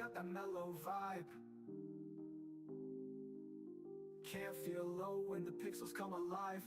got that mellow vibe. Can't feel low when the pixels come alive.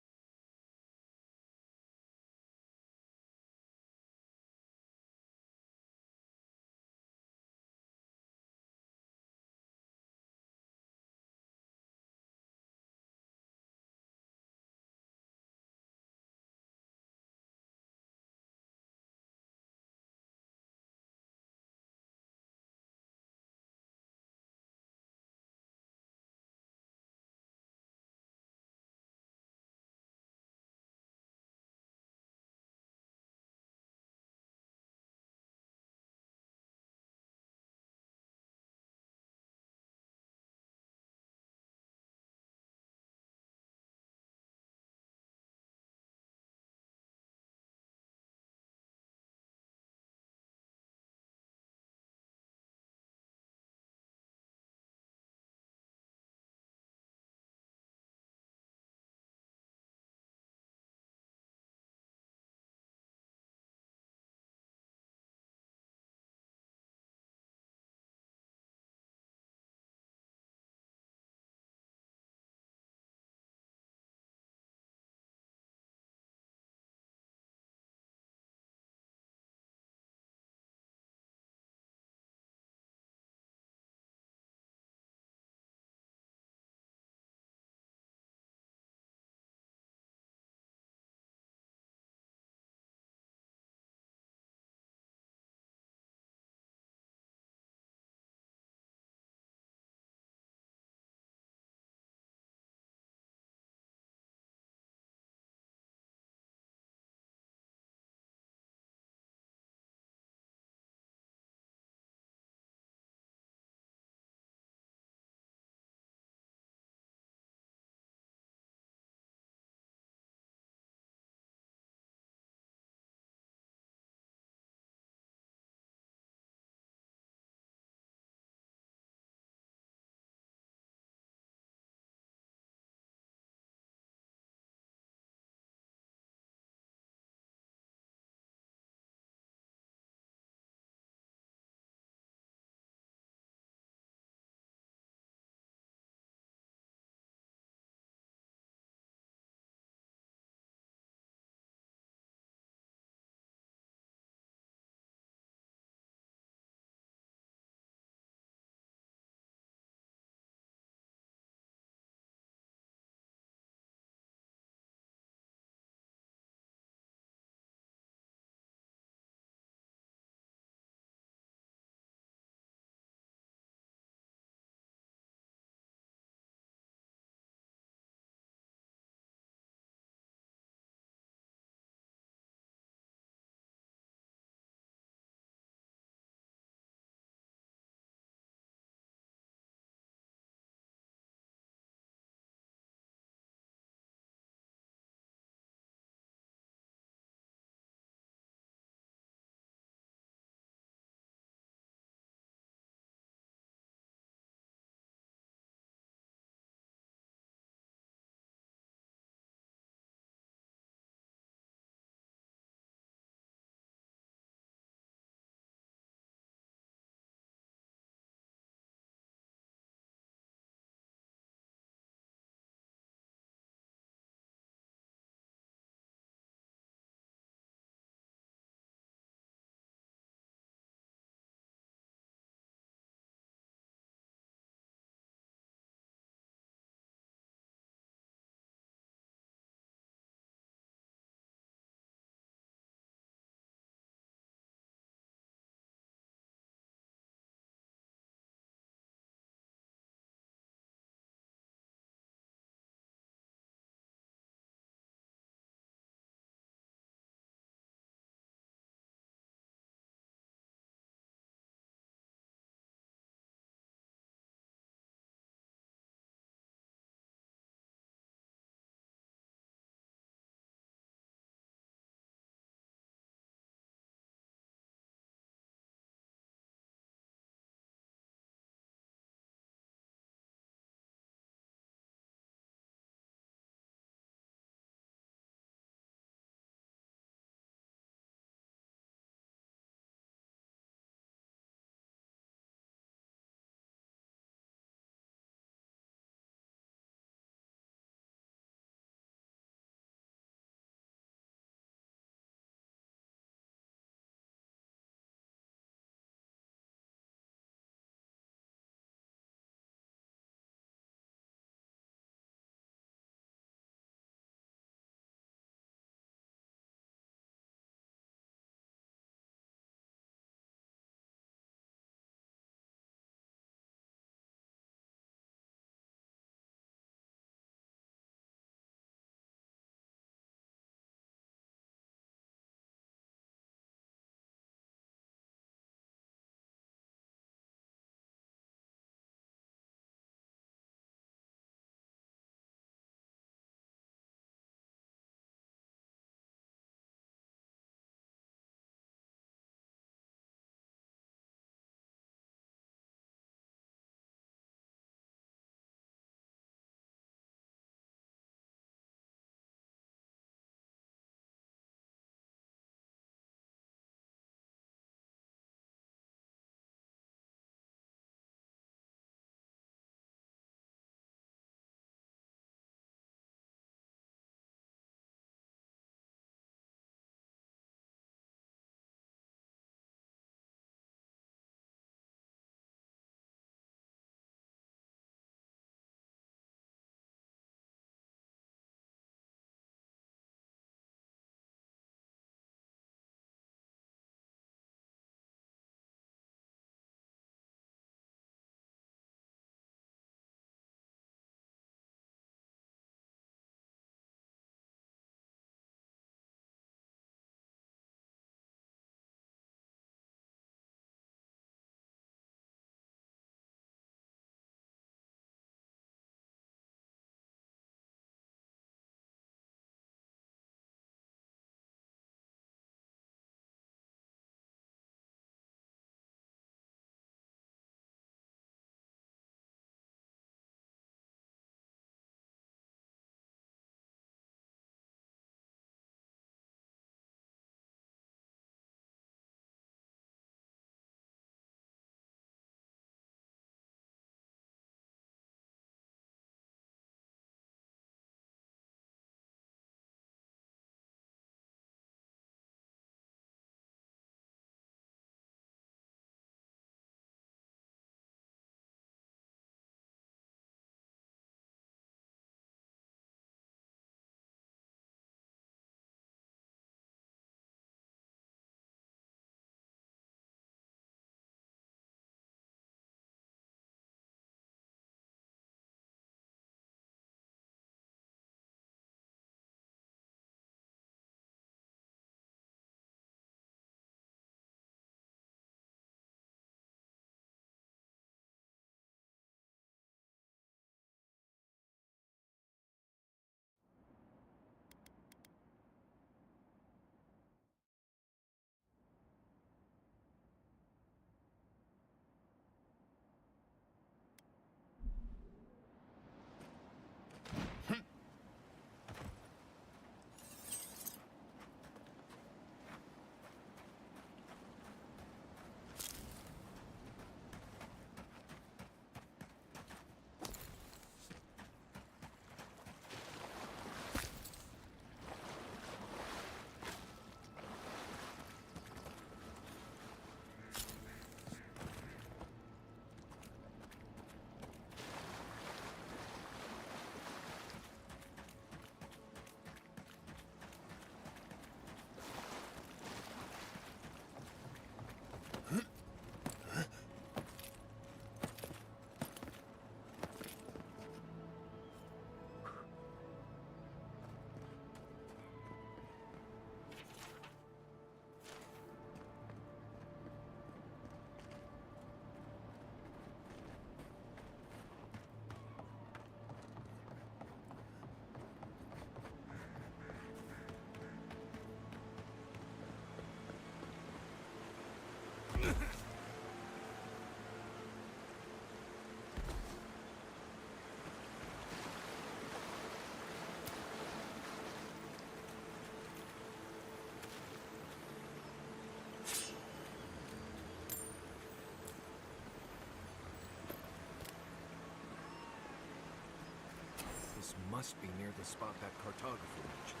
This must be near the spot that cartographer mentioned.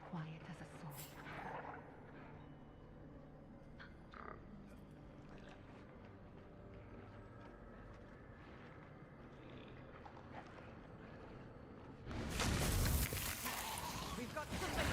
Quiet as a soul. We've got something.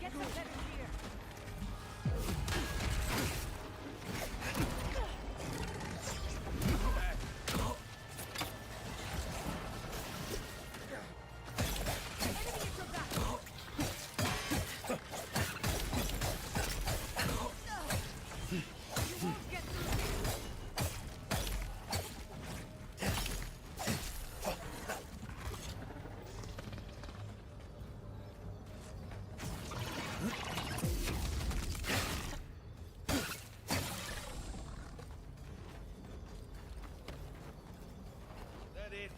Get some better gear. Enemy at your back. You won't get through here. That it?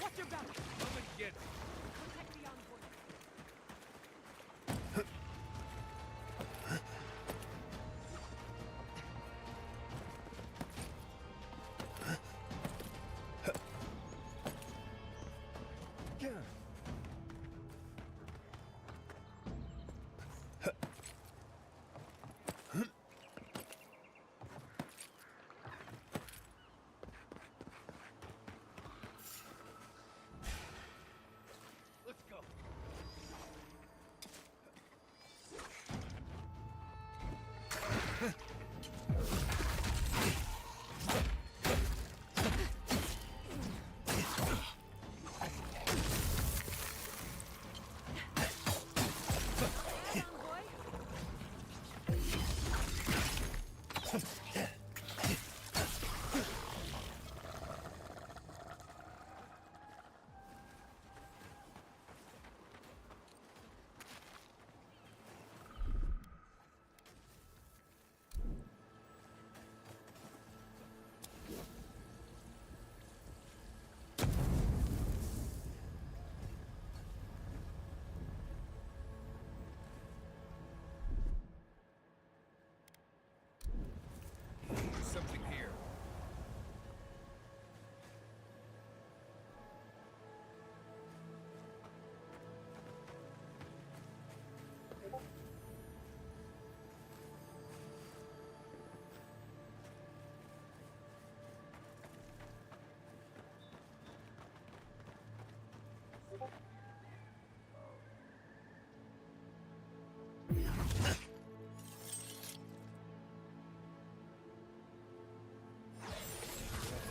Watch your back. Come and get me. Protect the envoy. Let's go. Envoy.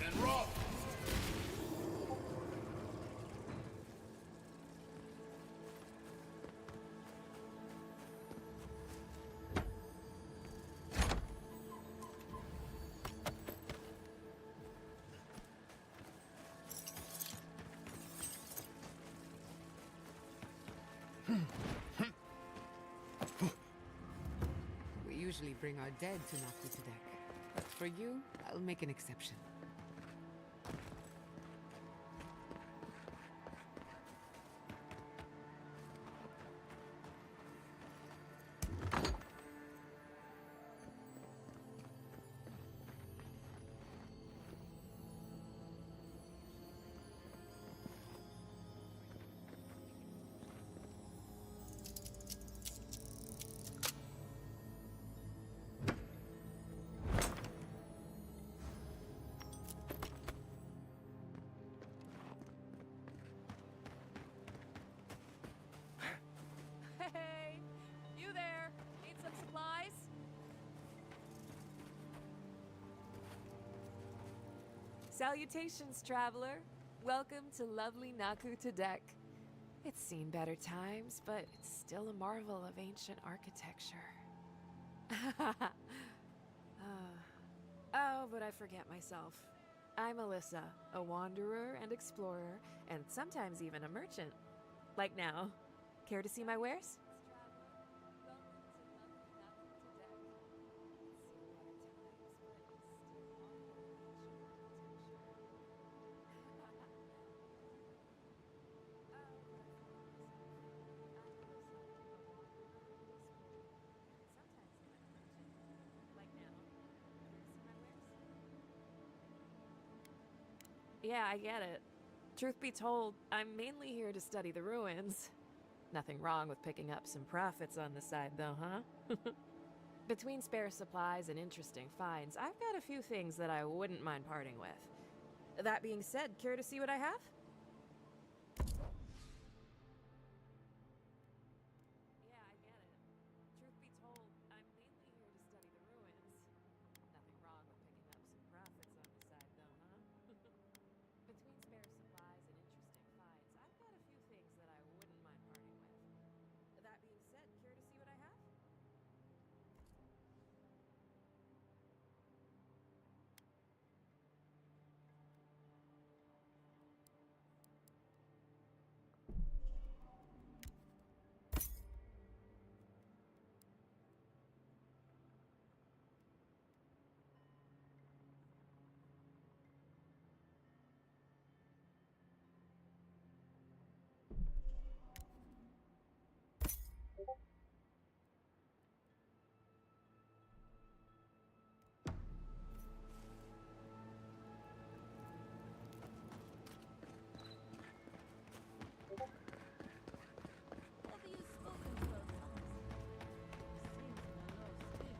And roll! We usually bring our dead to Naku to deck, but for you, I'll make an exception. Hey! You there? Need some supplies? Salutations, traveler. Welcome to lovely Naku to deck. It's seen better times, but it's still a marvel of ancient architecture. Oh, but I forget myself. I'm Alyssa, a wanderer and explorer, and sometimes even a merchant. Like now. Care to see my wares? Yeah, I get it. Truth be told, I'm mainly here to study the ruins. Nothing wrong with picking up some profits on the side, though, huh? Between spare supplies and interesting finds, I've got a few things that I wouldn't mind parting with. That being said, care to see what I have? Yeah, I get it. Truth be told, I'm mainly here to study the ruins. Nothing wrong with picking up some profits on the side, though, huh? Between spare supplies and interesting finds, I've got a few things that I wouldn't mind parting with. That being said, care to see what I have? Have you spoken to our Seems in a low spirit.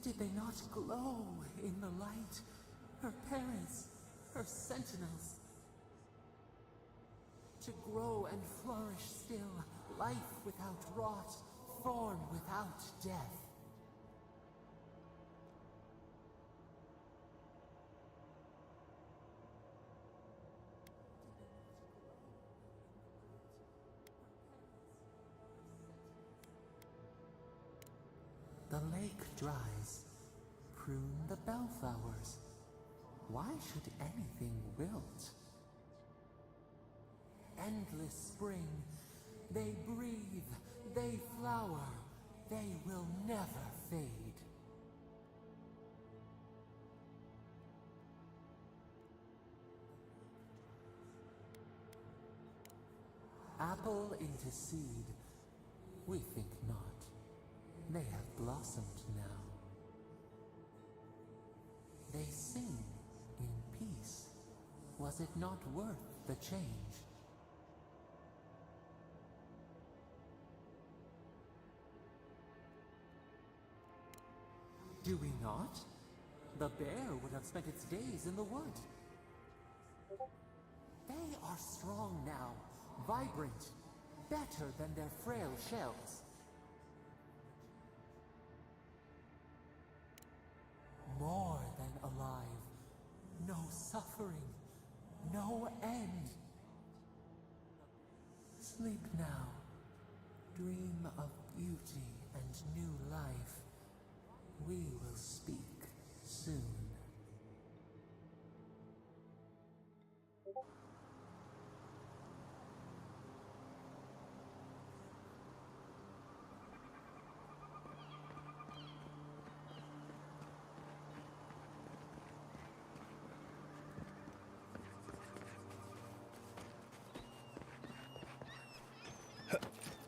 Did they not glow in the light? Her parents, her sentinels. To grow and flourish still, life without rot, form without death. The lake dries. Prune the bellflowers. Why should anything wilt? Endless spring. They breathe. They flower. They will never fade. Apple into seed. We think not. They have blossomed now. They sing was it not worth the change? Do we not? The bear would have spent its days in the wood. They are strong now, vibrant, better than their frail shells. More than alive. No suffering, no end. Sleep now. Dream of beauty and new life. We will speak soon.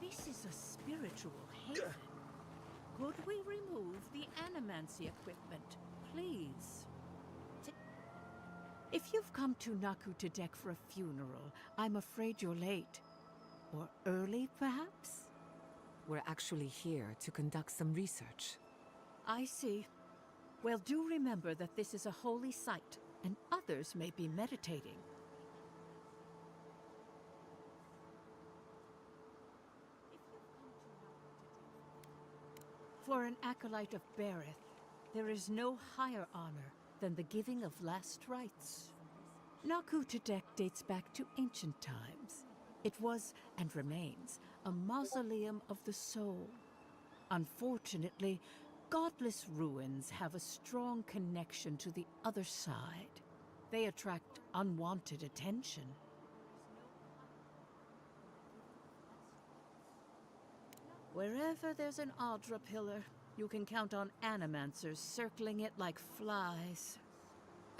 This is a spiritual haven. Could we remove the animancy equipment, please? If you've come to Naku to deck for a funeral, I'm afraid you're late. Or early, perhaps? We're actually here to conduct some research. I see. Well, do remember that this is a holy site, and others may be meditating. For an acolyte of Berith, there is no higher honor than the giving of last rites. Naku Tedek dates back to ancient times. It was, and remains, a mausoleum of the soul. Unfortunately, godless ruins have a strong connection to the other side. They attract unwanted attention. Wherever there's an Audra pillar, you can count on animancers circling it like flies.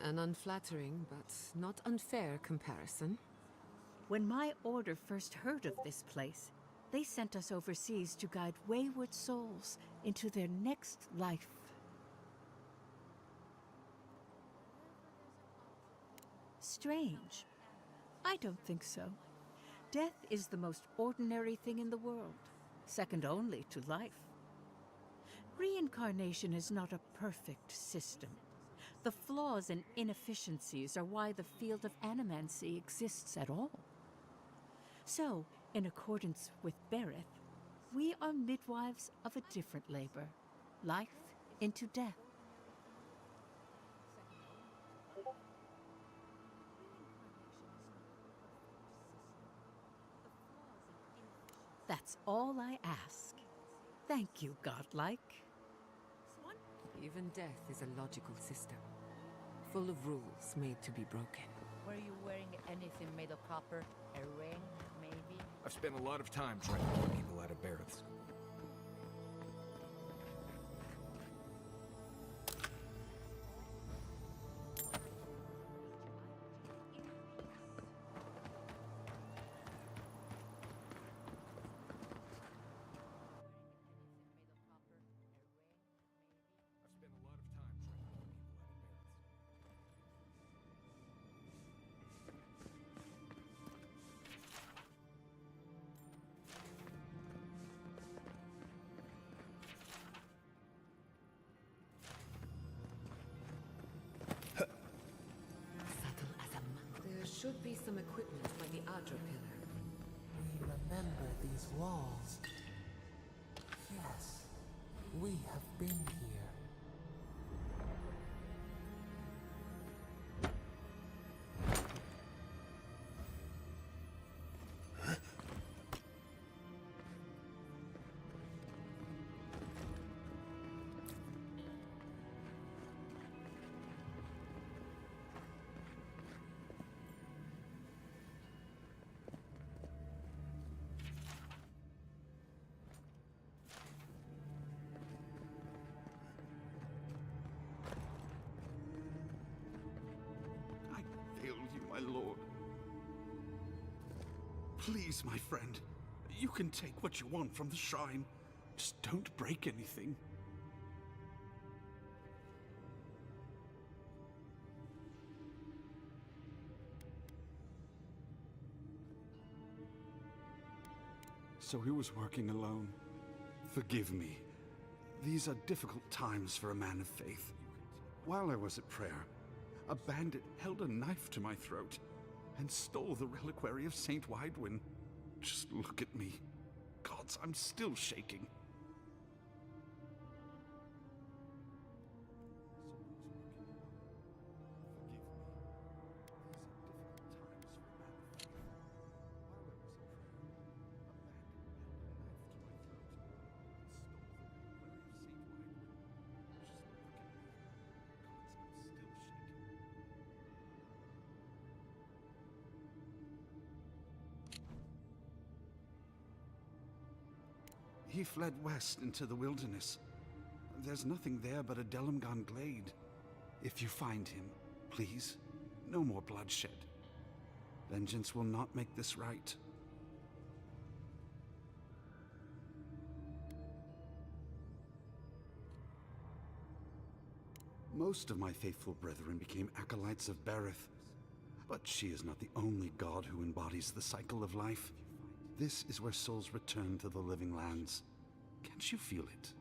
An unflattering but not unfair comparison. When my order first heard of this place, they sent us overseas to guide wayward souls into their next life. Strange. I don't think so. Death is the most ordinary thing in the world, second only to life. Reincarnation is not a perfect system. The flaws and inefficiencies are why the field of animancy exists at all. So, in accordance with Berith, we are midwives of a different labor, life into death. That's all I ask. Thank you, godlike. Even death is a logical system, full of rules made to be broken. Were you wearing anything made of copper? A ring, maybe? I've spent a lot of time trying to get people out of Berith's. I've spent a lot of time trying to get people out of Berith's. Subtle as a monk. There should be some equipment by the Adra pillar. We remember these walls. Yes, we have been here. I fail you, my lord. Please, my friend, you can take what you want from the shrine. Just don't break anything. So he was working alone. Forgive me. These are difficult times for a man of faith. While I was at prayer, a bandit held a knife to my throat and stole the reliquary of Saint Widewin. Just look at me. Gods, I'm still shaking. He fled west into the wilderness. There's nothing there but a Delimgon glade. If you find him, please, no more bloodshed. Vengeance will not make this right. Most of my faithful brethren became acolytes of Berith, but she is not the only god who embodies the cycle of life. This is where souls return to the living lands. Can't you feel it?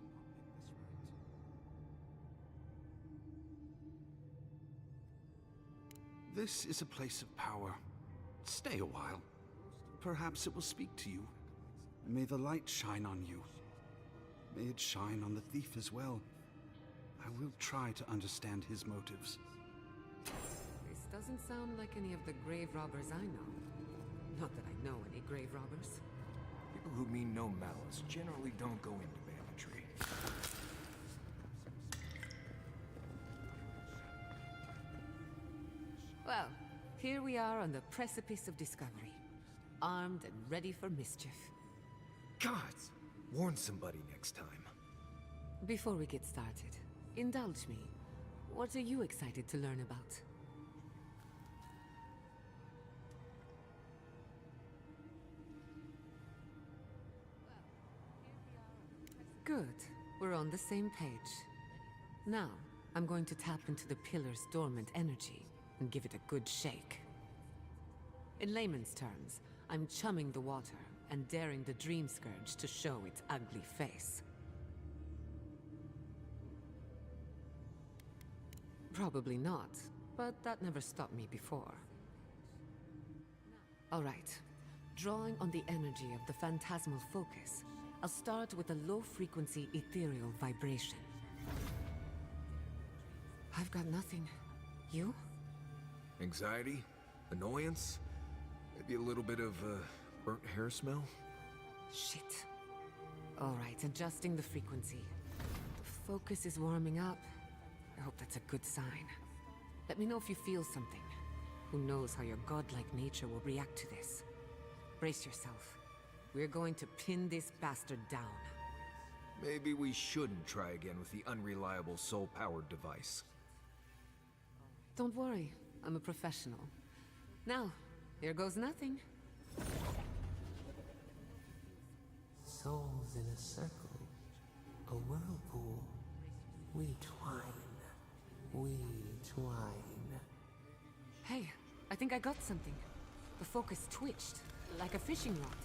This is a place of power. Stay a while. Perhaps it will speak to you. May the light shine on you. May it shine on the thief as well. I will try to understand his motives. This doesn't sound like any of the grave robbers I know. Not that I know any grave robbers. People who mean no malice generally don't go into banditry. Well, here we are on the precipice of discovery. Armed and ready for mischief. Gods! Warn somebody next time. Before we get started, indulge me. What are you excited to learn about? Good. We're on the same page. Now, I'm going to tap into the pillar's dormant energy and give it a good shake. In layman's terms, I'm chumming the water and daring the Dream Scourge to show its ugly face. Probably not, but that never stopped me before. All right. Drawing on the energy of the phantasmal focus, I'll start with a low-frequency ethereal vibration. I've got nothing. You? Anxiety? Annoyance? Maybe a little bit of, burnt hair smell? Shit. All right, adjusting the frequency. The focus is warming up. I hope that's a good sign. Let me know if you feel something. Who knows how your godlike nature will react to this. Brace yourself. We're going to pin this bastard down. Maybe we shouldn't try again with the unreliable soul-powered device. Don't worry, I'm a professional. Now, here goes nothing. Souls in a circle, a whirlpool. We twine. We twine. Hey, I think I got something. The focus twitched, like a fishing rod.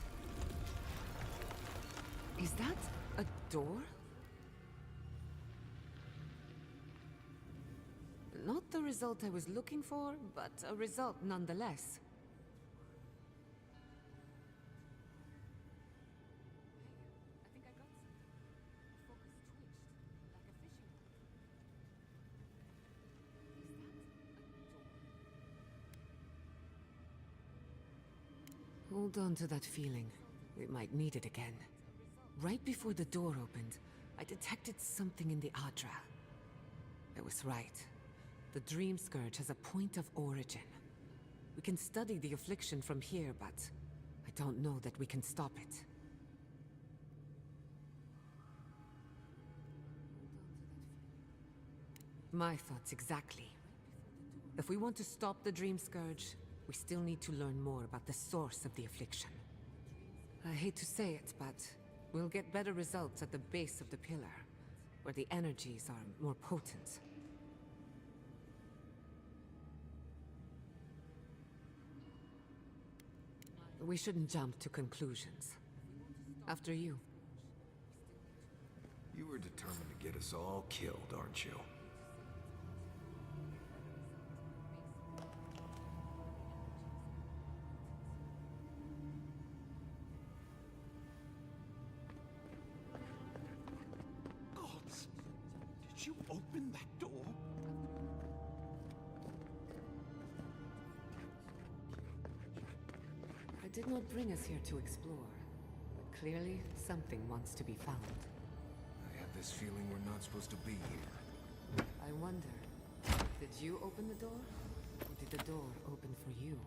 Is that a door? Not the result I was looking for, but a result nonetheless. I think I got something. The focus twitched, like a fishing rod. Hold on to that feeling. We might need it again. Right before the door opened, I detected something in the Adra. I was right. The Dream Scourge has a point of origin. We can study the affliction from here, but I don't know that we can stop it. My thoughts exactly. If we want to stop the Dream Scourge, we still need to learn more about the source of the affliction. I hate to say it, but we'll get better results at the base of the pillar, where the energies are more potent. We shouldn't jump to conclusions. After you. You were determined to get us all killed, aren't you? Gods! Did you open that door? I did not bring us here to explore, but clearly something wants to be found. I have this feeling we're not supposed to be here. I wonder, did you open the door? Or did the door open for you?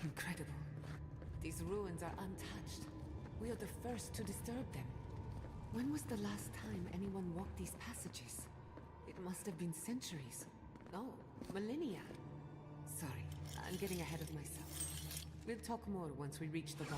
Incredible. These ruins are untouched. We are the first to disturb them. When was the last time anyone walked these passages? It must have been centuries. No, millennia. Sorry, I'm getting ahead of myself. We'll talk more once we reach the bottom.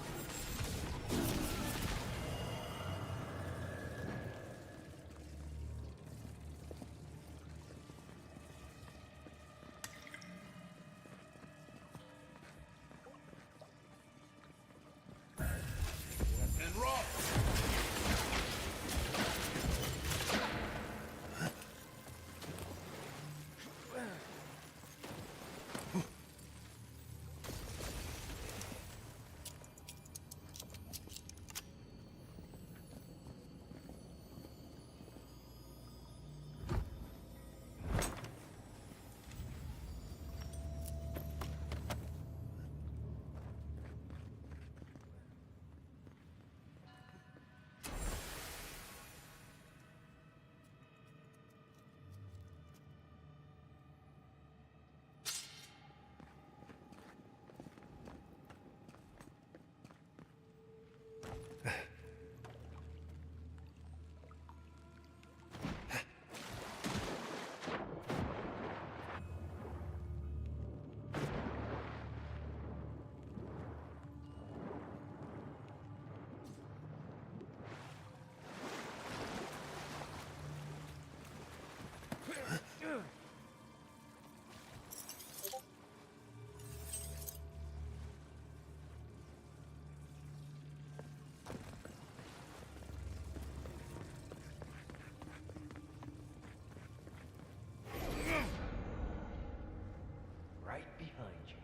Right behind you.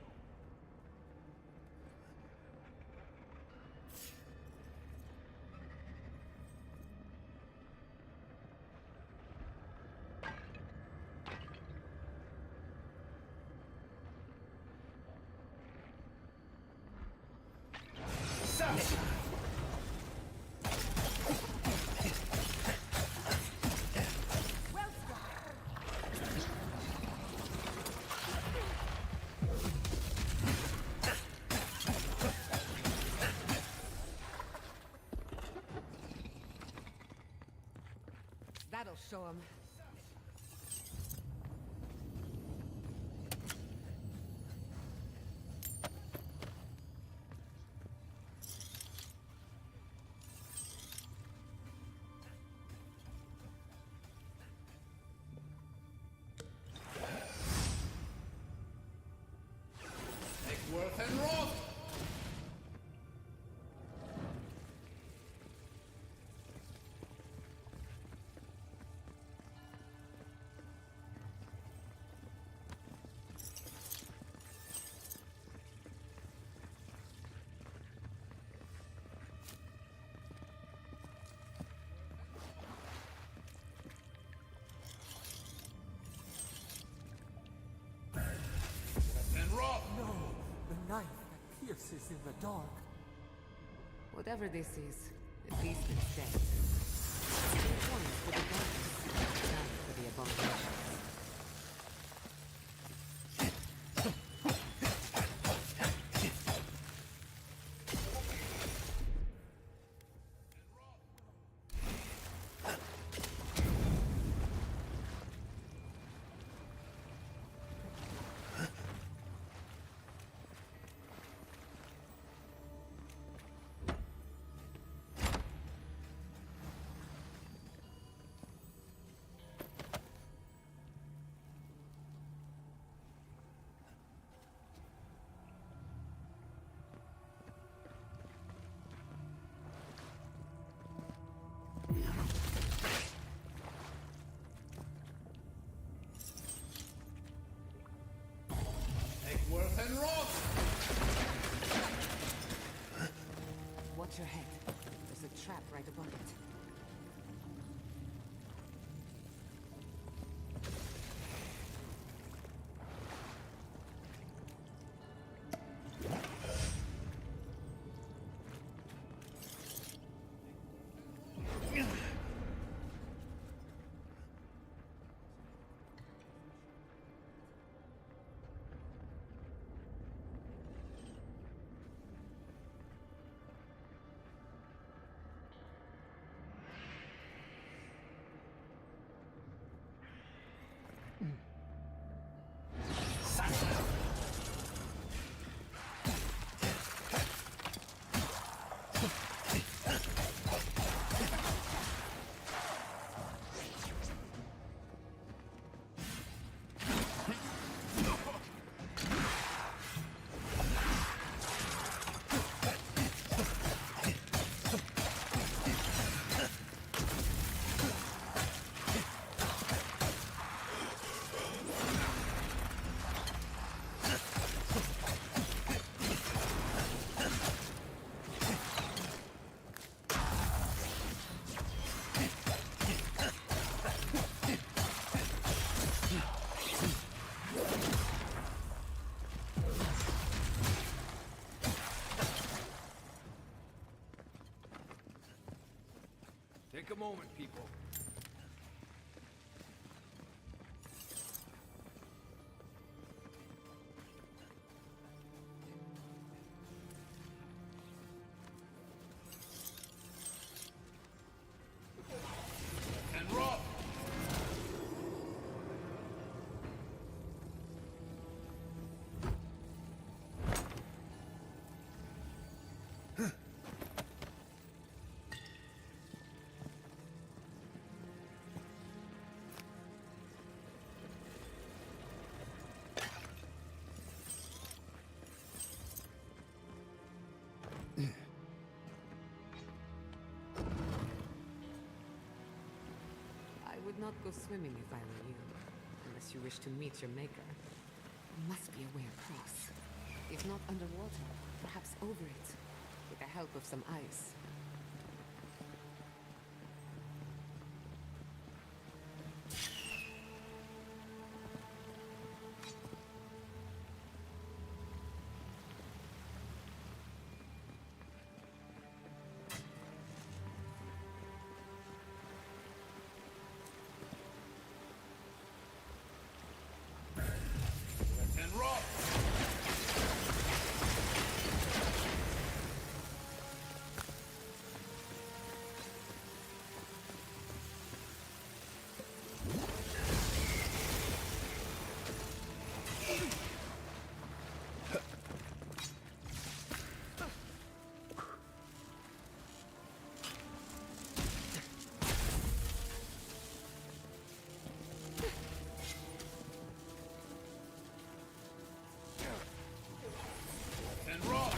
That'll show him. Worth and Roth! No, the knife that pierces in the dark. Whatever this is, at least it's dead. One for the darkness, none for the abomination. Take a moment, people. And rock! I would not go swimming if I were you, unless you wish to meet your maker. There must be a way across. If not underwater, perhaps over it, with the help of some ice. And rock! And rock!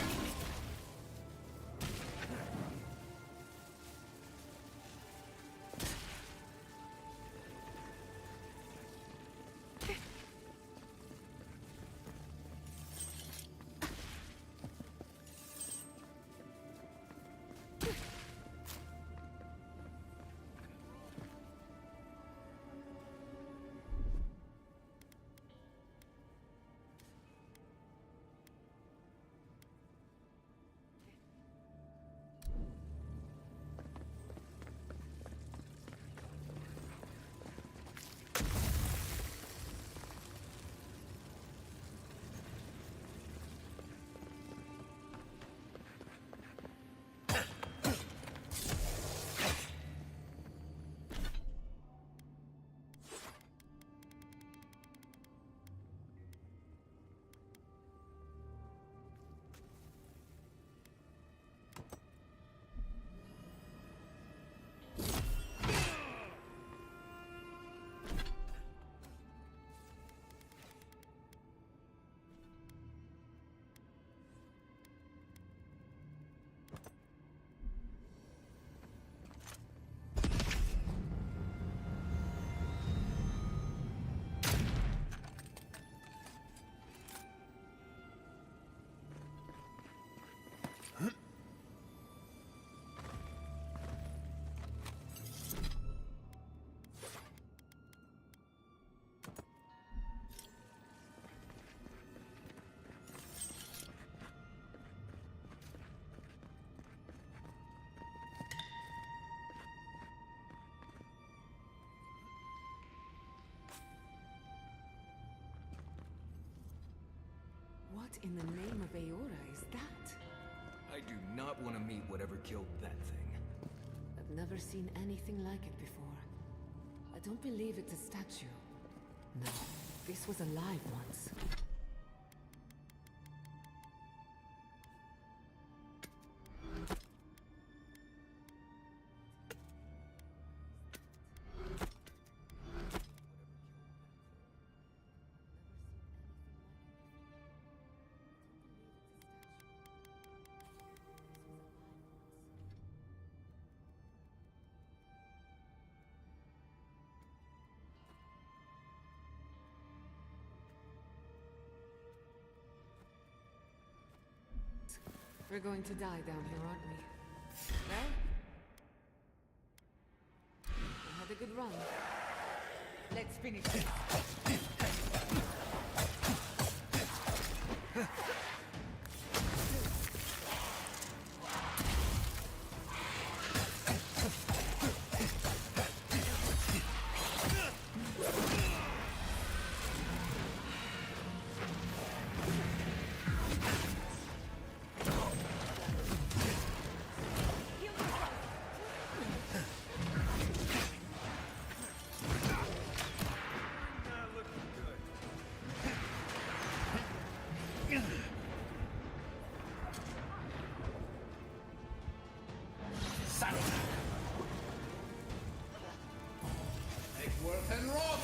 What in the name of Aora is that? I do not want to meet whatever killed that thing. I've never seen anything like it before. I don't believe it's a statue. No, this was alive once. We're going to die down here, aren't we? Well, we had a good run. Let's finish it. Work and rot!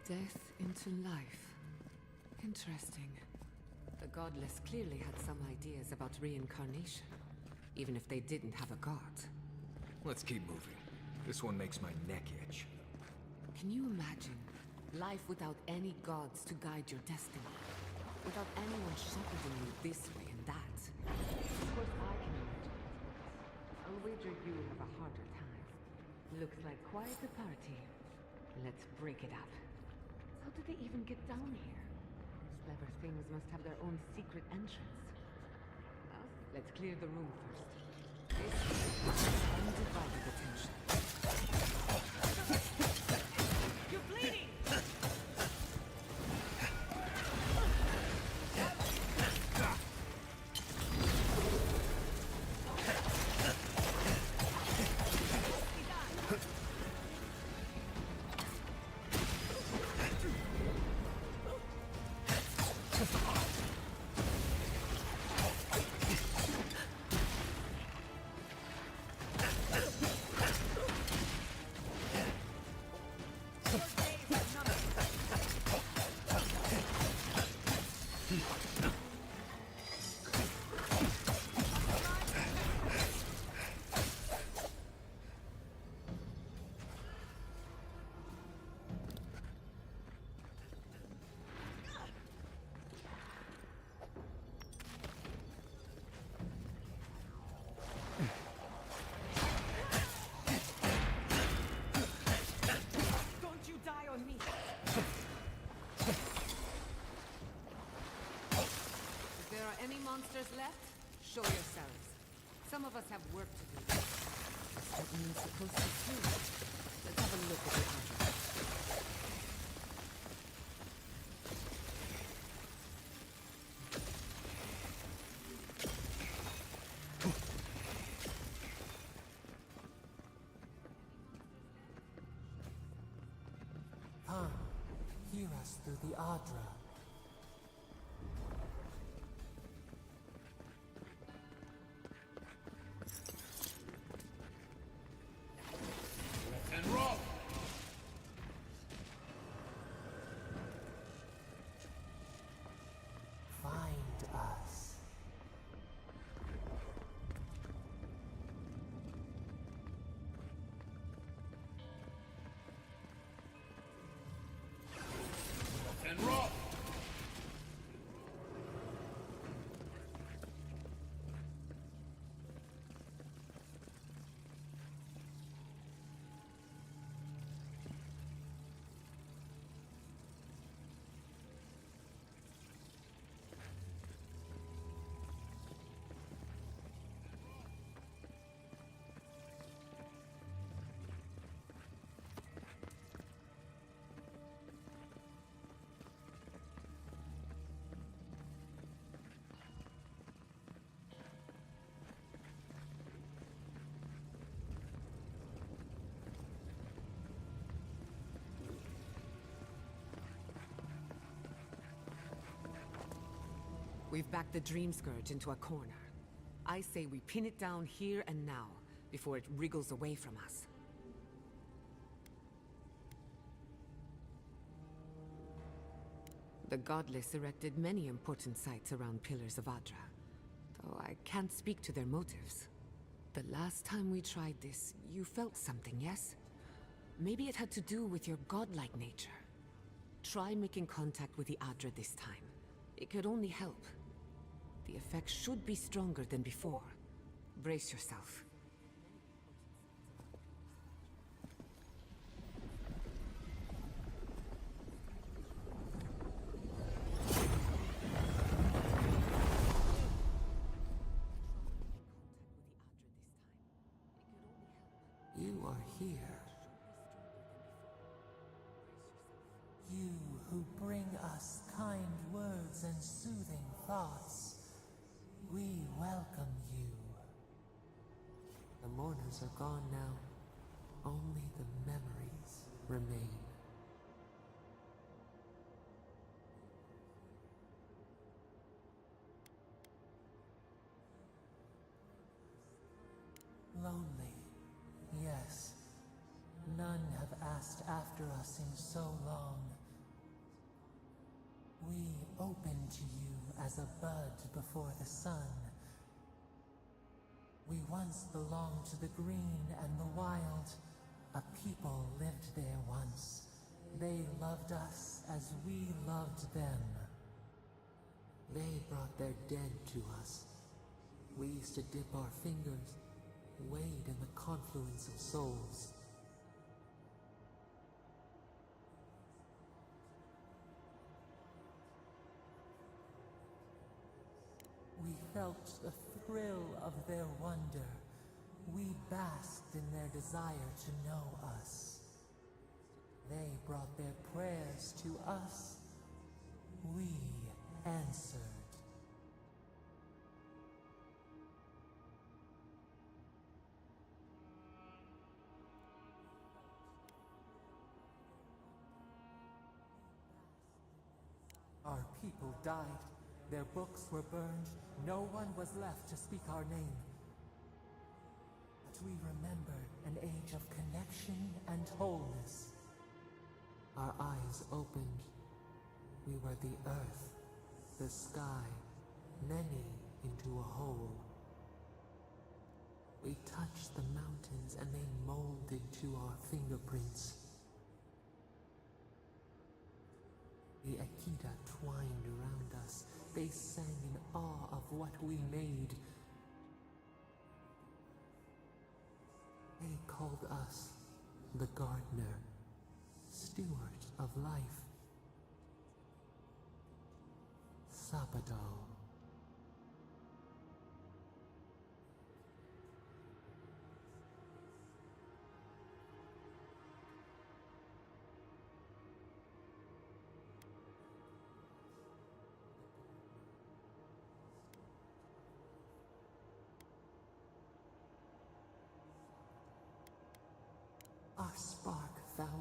Death into life. Interesting. The godless clearly had some ideas about reincarnation, even if they didn't have a god. Let's keep moving. This one makes my neck itch. Can you imagine life without any gods to guide your destiny? Without anyone shepherding you this way and that? Of course I can imagine it. I'll wager you have a harder time. Looks like quite a party. Let's break it up. How did they even get down here? These clever things must have their own secret entrance. Well, let's clear the room first. This is undivided attention. You're bleeding! Any monsters left? Show yourselves. Some of us have work to do. That means supposed to too. Let's have a look at the Adra. Come, hear us through the Adra. And rock! Find us. And rock! We've backed the Dream Scourge into a corner. I say we pin it down here and now, before it wriggles away from us. The Godless erected many important sites around Pillars of Adra, though I can't speak to their motives. The last time we tried this, you felt something, yes? Maybe it had to do with your godlike nature. Try making contact with the Adra this time. It could only help. The effect should be stronger than before. Brace yourself. You are here. You who bring us kind words and soothing thoughts. We welcome you. The mourners are gone now. Only the memories remain. Lonely, yes. None have asked after us in so long. We open to you as a bud before the sun. We once belonged to the green and the wild. A people lived there once. They loved us as we loved them. They brought their dead to us. We used to dip our fingers, wade in the confluence of souls. We felt the thrill of their wonder. We basked in their desire to know us. They brought their prayers to us. We answered. Our people died. Their books were burned. No one was left to speak our name. But we remembered an age of connection and wholeness. Our eyes opened. We were the earth, the sky, many into a whole. We touched the mountains and they molded to our fingerprints. The Akita twined around us. They sang in awe of what we made. They called us the gardener, steward of life. Sabado.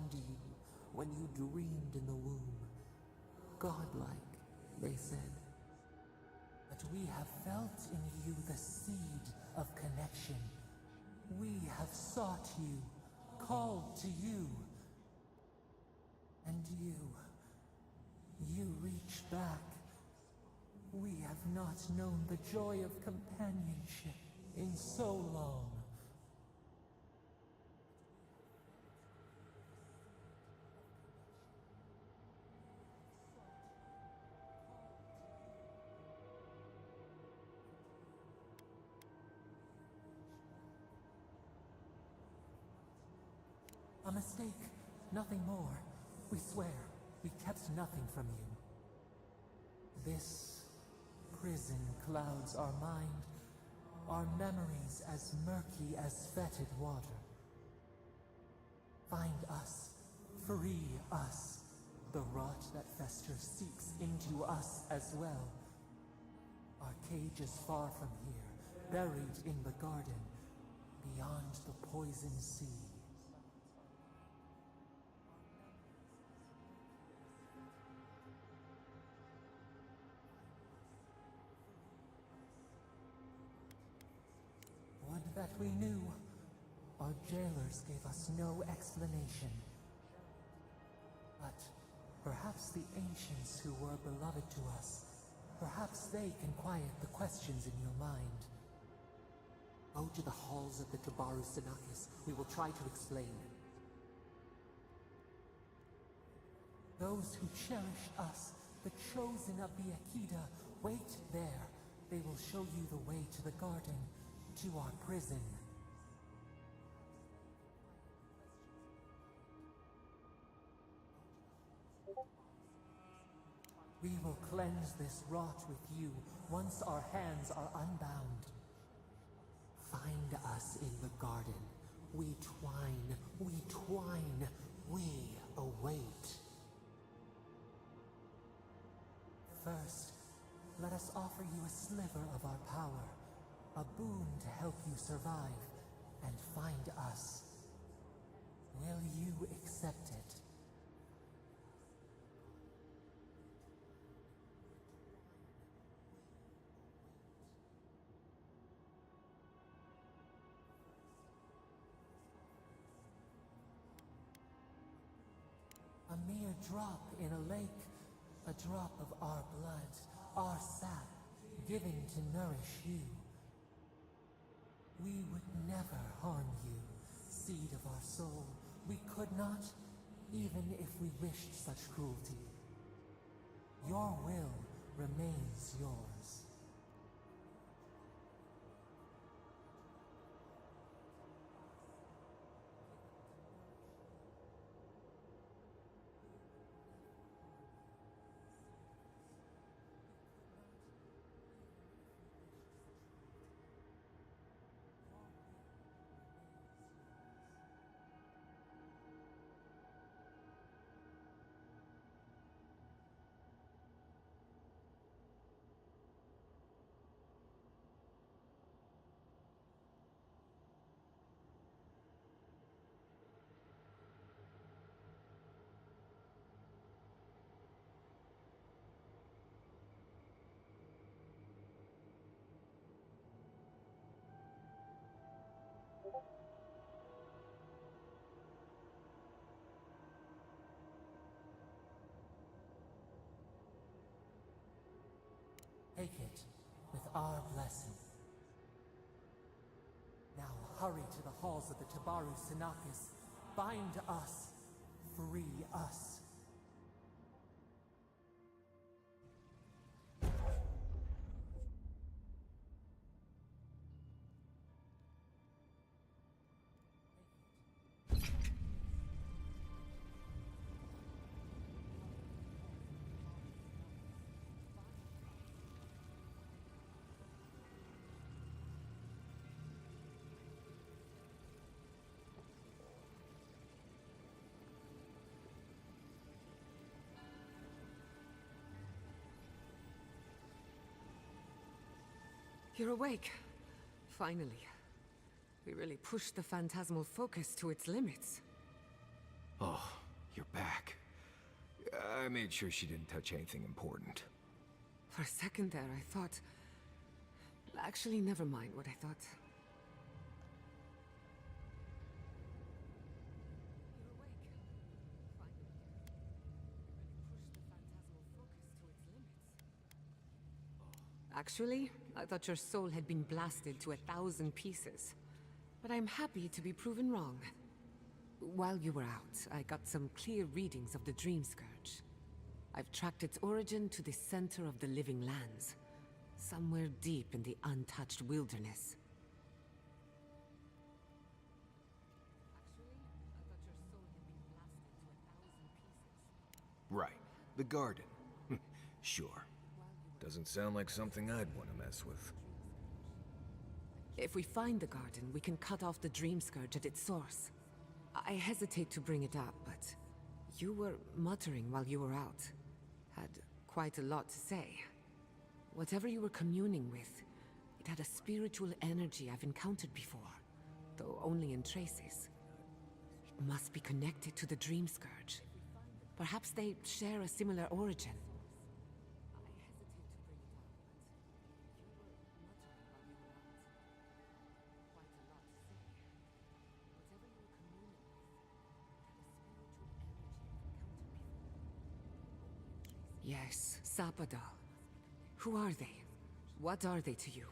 found you when you dreamed in the womb. Godlike, they said. But we have felt in you the seed of connection. We have sought you, called to you. And you reach back. We have not known the joy of companionship in so long. A mistake, nothing more. We swear, we kept nothing from you. This prison clouds our mind, our memories as murky as fetid water. Find us, free us. The rot that festers seeps into us as well. Our cage is far from here, buried in the garden, beyond the poison sea. Would that we knew. Our jailers gave us no explanation. But perhaps the ancients who were beloved to us, perhaps they can quiet the questions in your mind. Go to the halls of the Tabaru Sanakis. We will try to explain. Those who cherish us, the chosen of the Akida, wait there. They will show you the way to the garden, to our prison. We will cleanse this rot with you once our hands are unbound. Find us in the garden. We twine, we await. First, let us offer you a sliver of our power, a boon to help you survive and find us. Will you accept it? A mere drop in a lake, a drop of our blood, our sap, given to nourish you. We would never harm you, seed of our soul. We could not, even if we wished such cruelty. Your will remains yours. Take it with our blessing. Now hurry to the halls of the Tabaru Sanakis. Bind us. Free us. You're awake. Finally. We really pushed the phantasmal focus to its limits. Oh, You're back. I made sure she didn't touch anything important. For a second there, I thought... Actually, never mind what I thought. You're awake. Finally. You really pushed the phantasmal focus to its limits. Actually, I thought your soul had been blasted to 1,000 pieces. But I'm happy to be proven wrong. While you were out, I got some clear readings of the Dream Scourge. I've tracked its origin to the center of the living lands. Somewhere deep in the untouched wilderness. Actually, I thought your soul had been blasted to 1,000 pieces. Right. The garden. Sure. Doesn't sound like something I'd want to mess with. If we find the garden, we can cut off the Dream Scourge at its source. I hesitate to bring it up, but you were muttering while you were out. Had quite a lot to say. Whatever you were communing with, it had a spiritual energy I've encountered before, though only in traces. It must be connected to the Dream Scourge. Perhaps they share a similar origin. Yes, Sapadal. Who are they? What are they to you?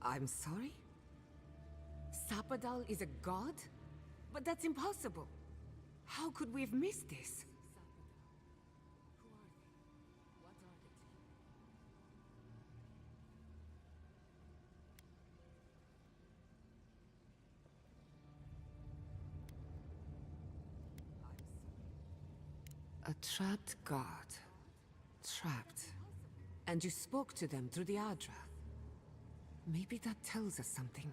I'm sorry? Sapadal is a god? But that's impossible. How could we have missed this? A trapped god. Trapped. And you spoke to them through the Adra. Maybe that tells us something.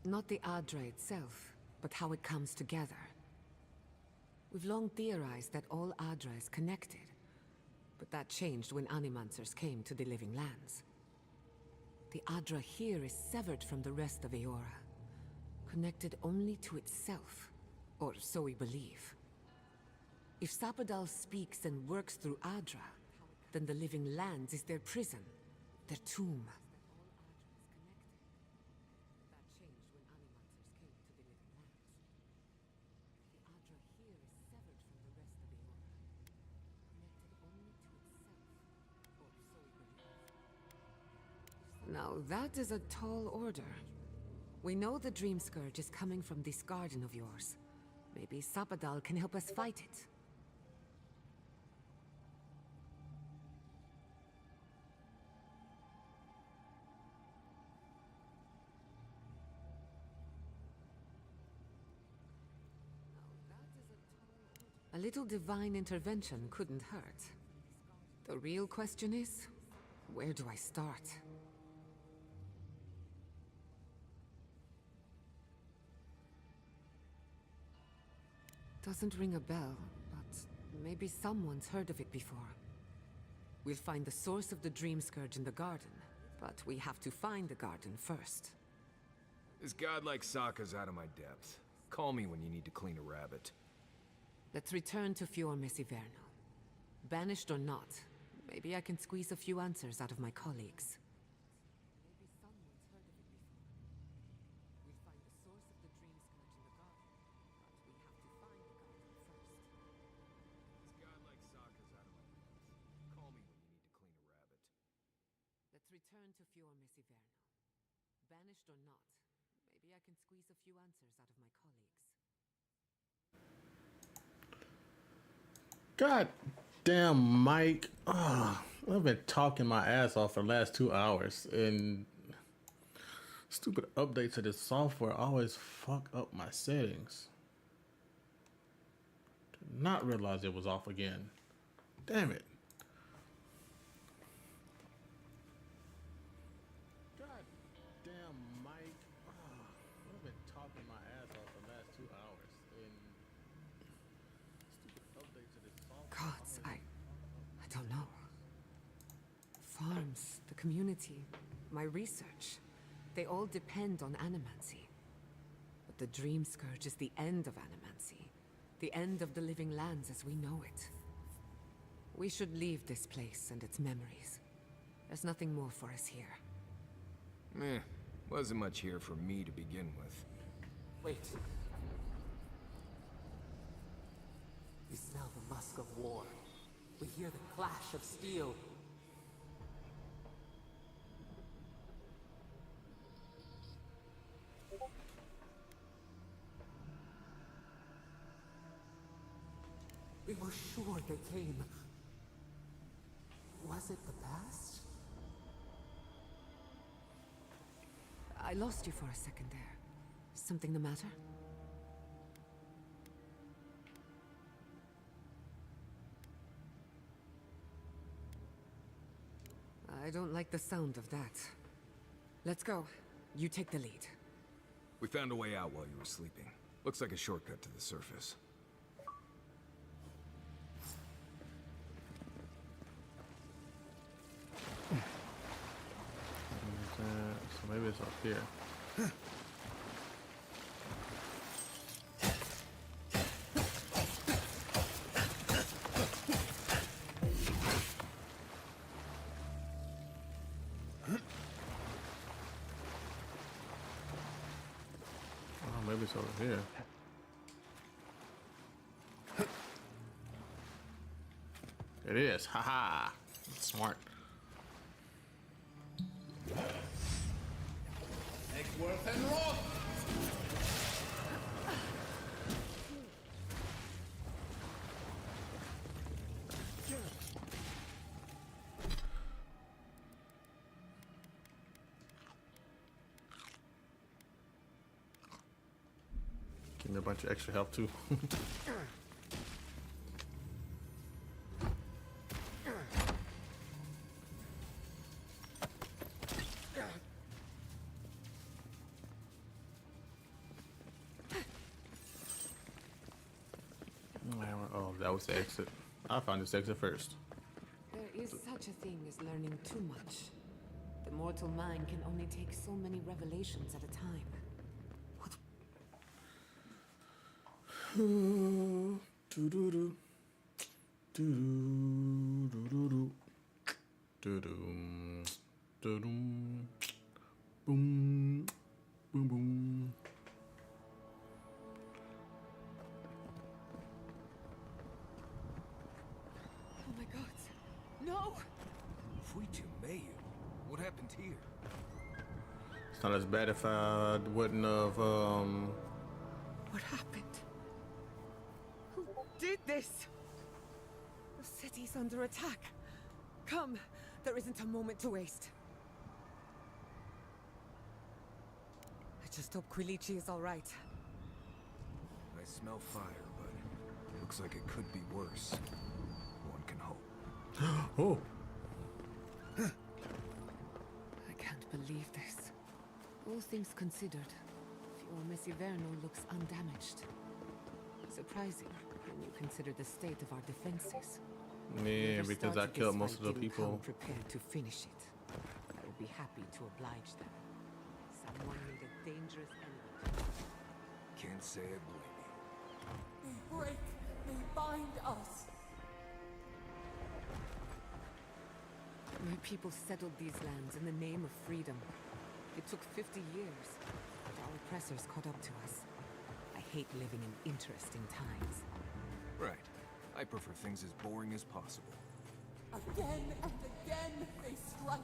Not the Adra itself, but how it comes together. We've long theorized that all Adra is connected, but that changed when Animancers came to the Living Lands. The Adra here is severed from the rest of Eora, connected only to itself, or so we believe. If Sapadal speaks and works through Adra, then the Living Lands is their prison, their tomb. Now that is a tall order. We know the Dream Scourge is coming from this garden of yours. Maybe Sapadal can help us fight it. A little divine intervention couldn't hurt. The real question is, where do I start? Doesn't ring a bell, but maybe someone's heard of it before. We'll find the source of the Dream Scourge in the garden, but we have to find the garden first. This god like Sokka's out of my depth. Call me when you need to clean a rabbit. Let's return to Fior Mesiverno. Banished or not, maybe I can squeeze a few answers out of my colleagues. Return to Fior Mesiverno. Banished or not, maybe I can squeeze a few answers out of my colleagues. God damn, Mike. I've been talking my ass off for the last 2 hours, and stupid updates to this software always fuck up my settings. Did not realize it was off again. Damn it. God damn, Mike. I've been talking my ass off the last 2 hours. And stupid update to this software. Gods, I don't know. Farms, the community, my research, they all depend on animancy. But the Dream Scourge is the end of animancy. The end of the living lands as we know it. We should leave this place and its memories. There's nothing more for us here. Wasn't much here for me to begin with. Wait. We smell the musk of war. We hear the clash of steel. We were sure they came. Was it the past? I lost you for a second there. Something the matter? I don't like the sound of that. Let's go. You take the lead. We found a way out while you were sleeping. Looks like a shortcut to the surface. So maybe it's up here. Oh, maybe it's over here. It is. Haha. Smart. Eggsworth and Rock! Give me a bunch of extra help too. Oh, that was the exit. I found this exit first. There is such a thing as learning too much. The mortal mind can only take so many revelations at a time. What? Do do do. Do do do do. Do do. Do do. Boom. Boom boom. Oh my god. No! Mayu, what happened here? It's not as bad if I wouldn't have, What happened? Who did this? The city's under attack. Come, there isn't a moment to waste. I just hope Quilichi is all right. I smell fire, but it looks like it could be worse. One can hope. Oh. I can't believe this. All things considered, Fior Messiverno looks undamaged. Surprising when you consider the state of our defenses. Yeah, Whoever because I started killed this most of the fight didn't people. come prepared to finish it. I would be happy to oblige them. Someone made a dangerous enemy. Can't say I blame you. They break, they bind us. My people settled these lands in the name of freedom. It took 50 years, but our oppressors caught up to us. I hate living in interesting times. Right. I prefer things as boring as possible. Again and again they strike.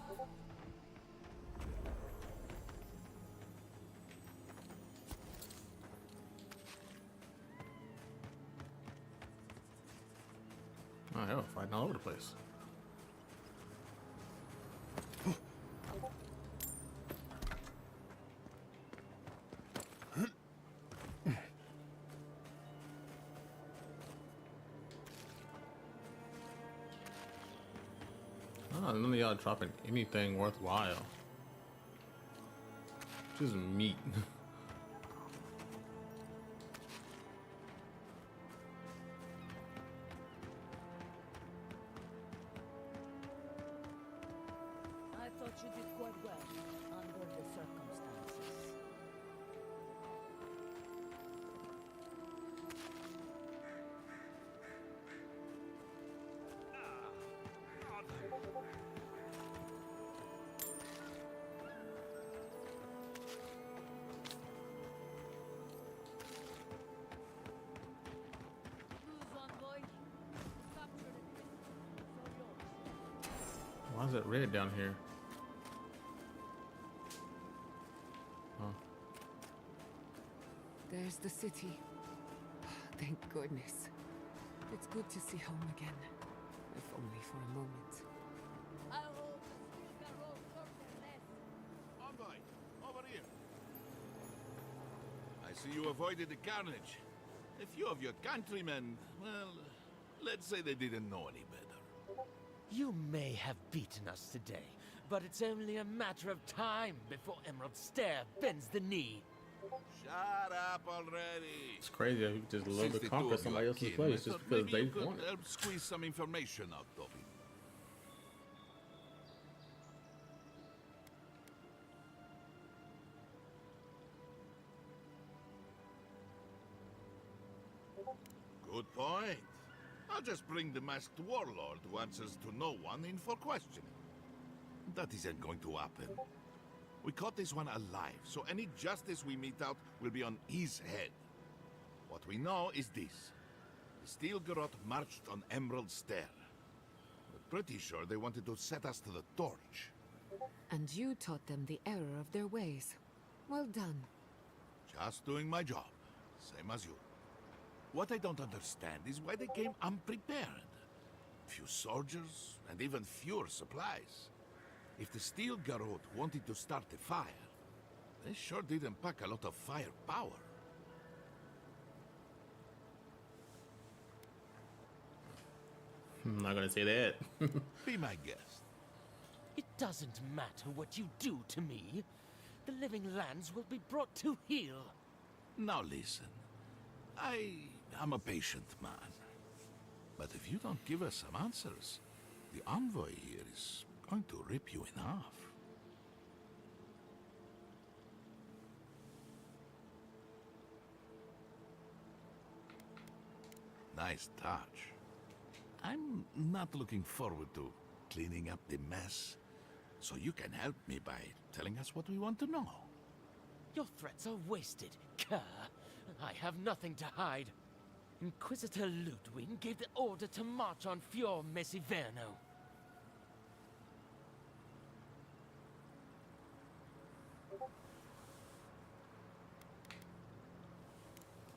Oh, hell, fighting all over the place. not dropping anything worthwhile. Just meat. I thought you did quite well under the circumstances. Why is it red down here? Oh. There's the city. Thank goodness. It's good to see home again. If only for a moment. I hope the Steel Garros learned their lesson. Envoy, over here. I see you avoided the carnage. A few of your countrymen, well, let's say they didn't know any better. You may have beaten us today, but it's only a matter of time before Emerald Stair bends the knee. Shut up already. It's crazy how you just love to 62 conquer of you somebody are else's kin. place I just thought because maybe they you could want it. help squeeze some information out of him. Good point. I'll just bring the masked warlord who answers to no one in for questioning. That isn't going to happen. We caught this one alive, so any justice we mete out will be on his head. What we know is this. The Steel Garrote marched on Emerald Stair. We're pretty sure they wanted to set us to the torch. And you taught them the error of their ways. Well done. Just doing my job, same as you. What I don't understand is why they came unprepared. Few soldiers, and even fewer supplies. If the Steel Garrote wanted to start a fire, they sure didn't pack a lot of firepower. I'm not gonna say that. Be my guest. It doesn't matter what you do to me. The living lands will be brought to heel. Now listen. I am a patient man. But if you don't give us some answers, the envoy here is going to rip you in half. Nice touch. I'm not looking forward to cleaning up the mess, so you can help me by telling us what we want to know. Your threats are wasted, Kerr. I have nothing to hide. Inquisitor Ludwig gave the order to march on Fior Mesiverno.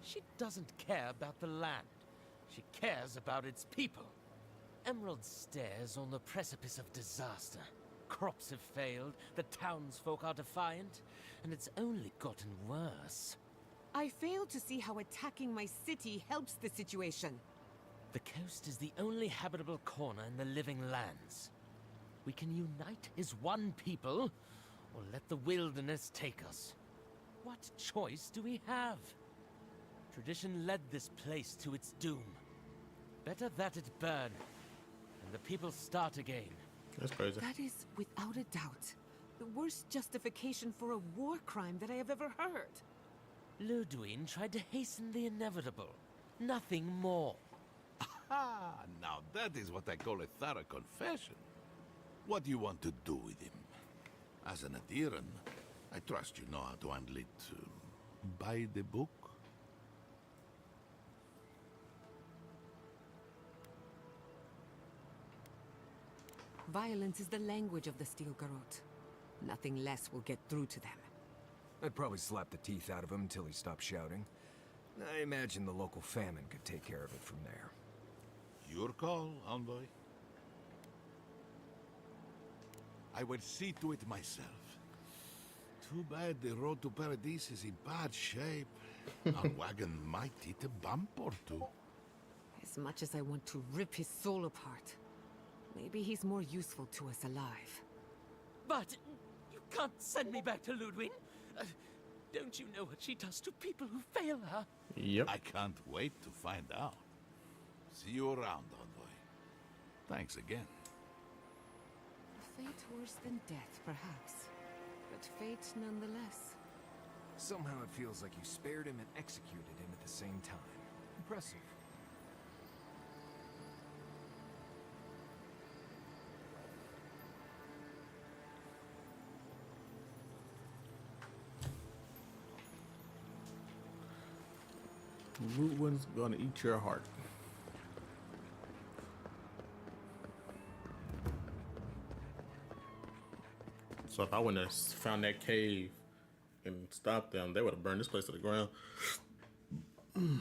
She doesn't care about the land. She cares about its people. Emerald Stair's on the precipice of disaster. Crops have failed, the townsfolk are defiant, and it's only gotten worse. I fail to see how attacking my city helps the situation. The coast is the only habitable corner in the living lands. We can unite as one people, or let the wilderness take us. What choice do we have? Tradition led this place to its doom. Better that it burn, and the people start again. That's crazy. That is, without a doubt, the worst justification for a war crime that I have ever heard. Ludwig tried to hasten the inevitable. Nothing more. Ah, now that is what I call a thorough confession. What do you want to do with him? As an adherent, I trust you know how to handle it by the book. Violence is the language of the Steel Garrote. Nothing less will get through to them. I'd probably slap the teeth out of him until he stopped shouting. I imagine the local famine could take care of it from there. Your call, envoy. I will see to it myself. Too bad the road to Paradise is in bad shape. Our wagon might hit a bump or two. As much as I want to rip his soul apart, Maybe he's more useful to us alive. But you can't send me back to Ludwig. Don't you know what she does to people who fail her? Yep. I can't wait to find out. See you around, Envoy. Thanks again. A fate worse than death, perhaps. But fate nonetheless. Somehow it feels like you spared him and executed him at the same time. Impressive. Ludwig's gonna eat your heart. So if I wouldn't have found that cave and stopped them, they would have burned this place to the ground. I'm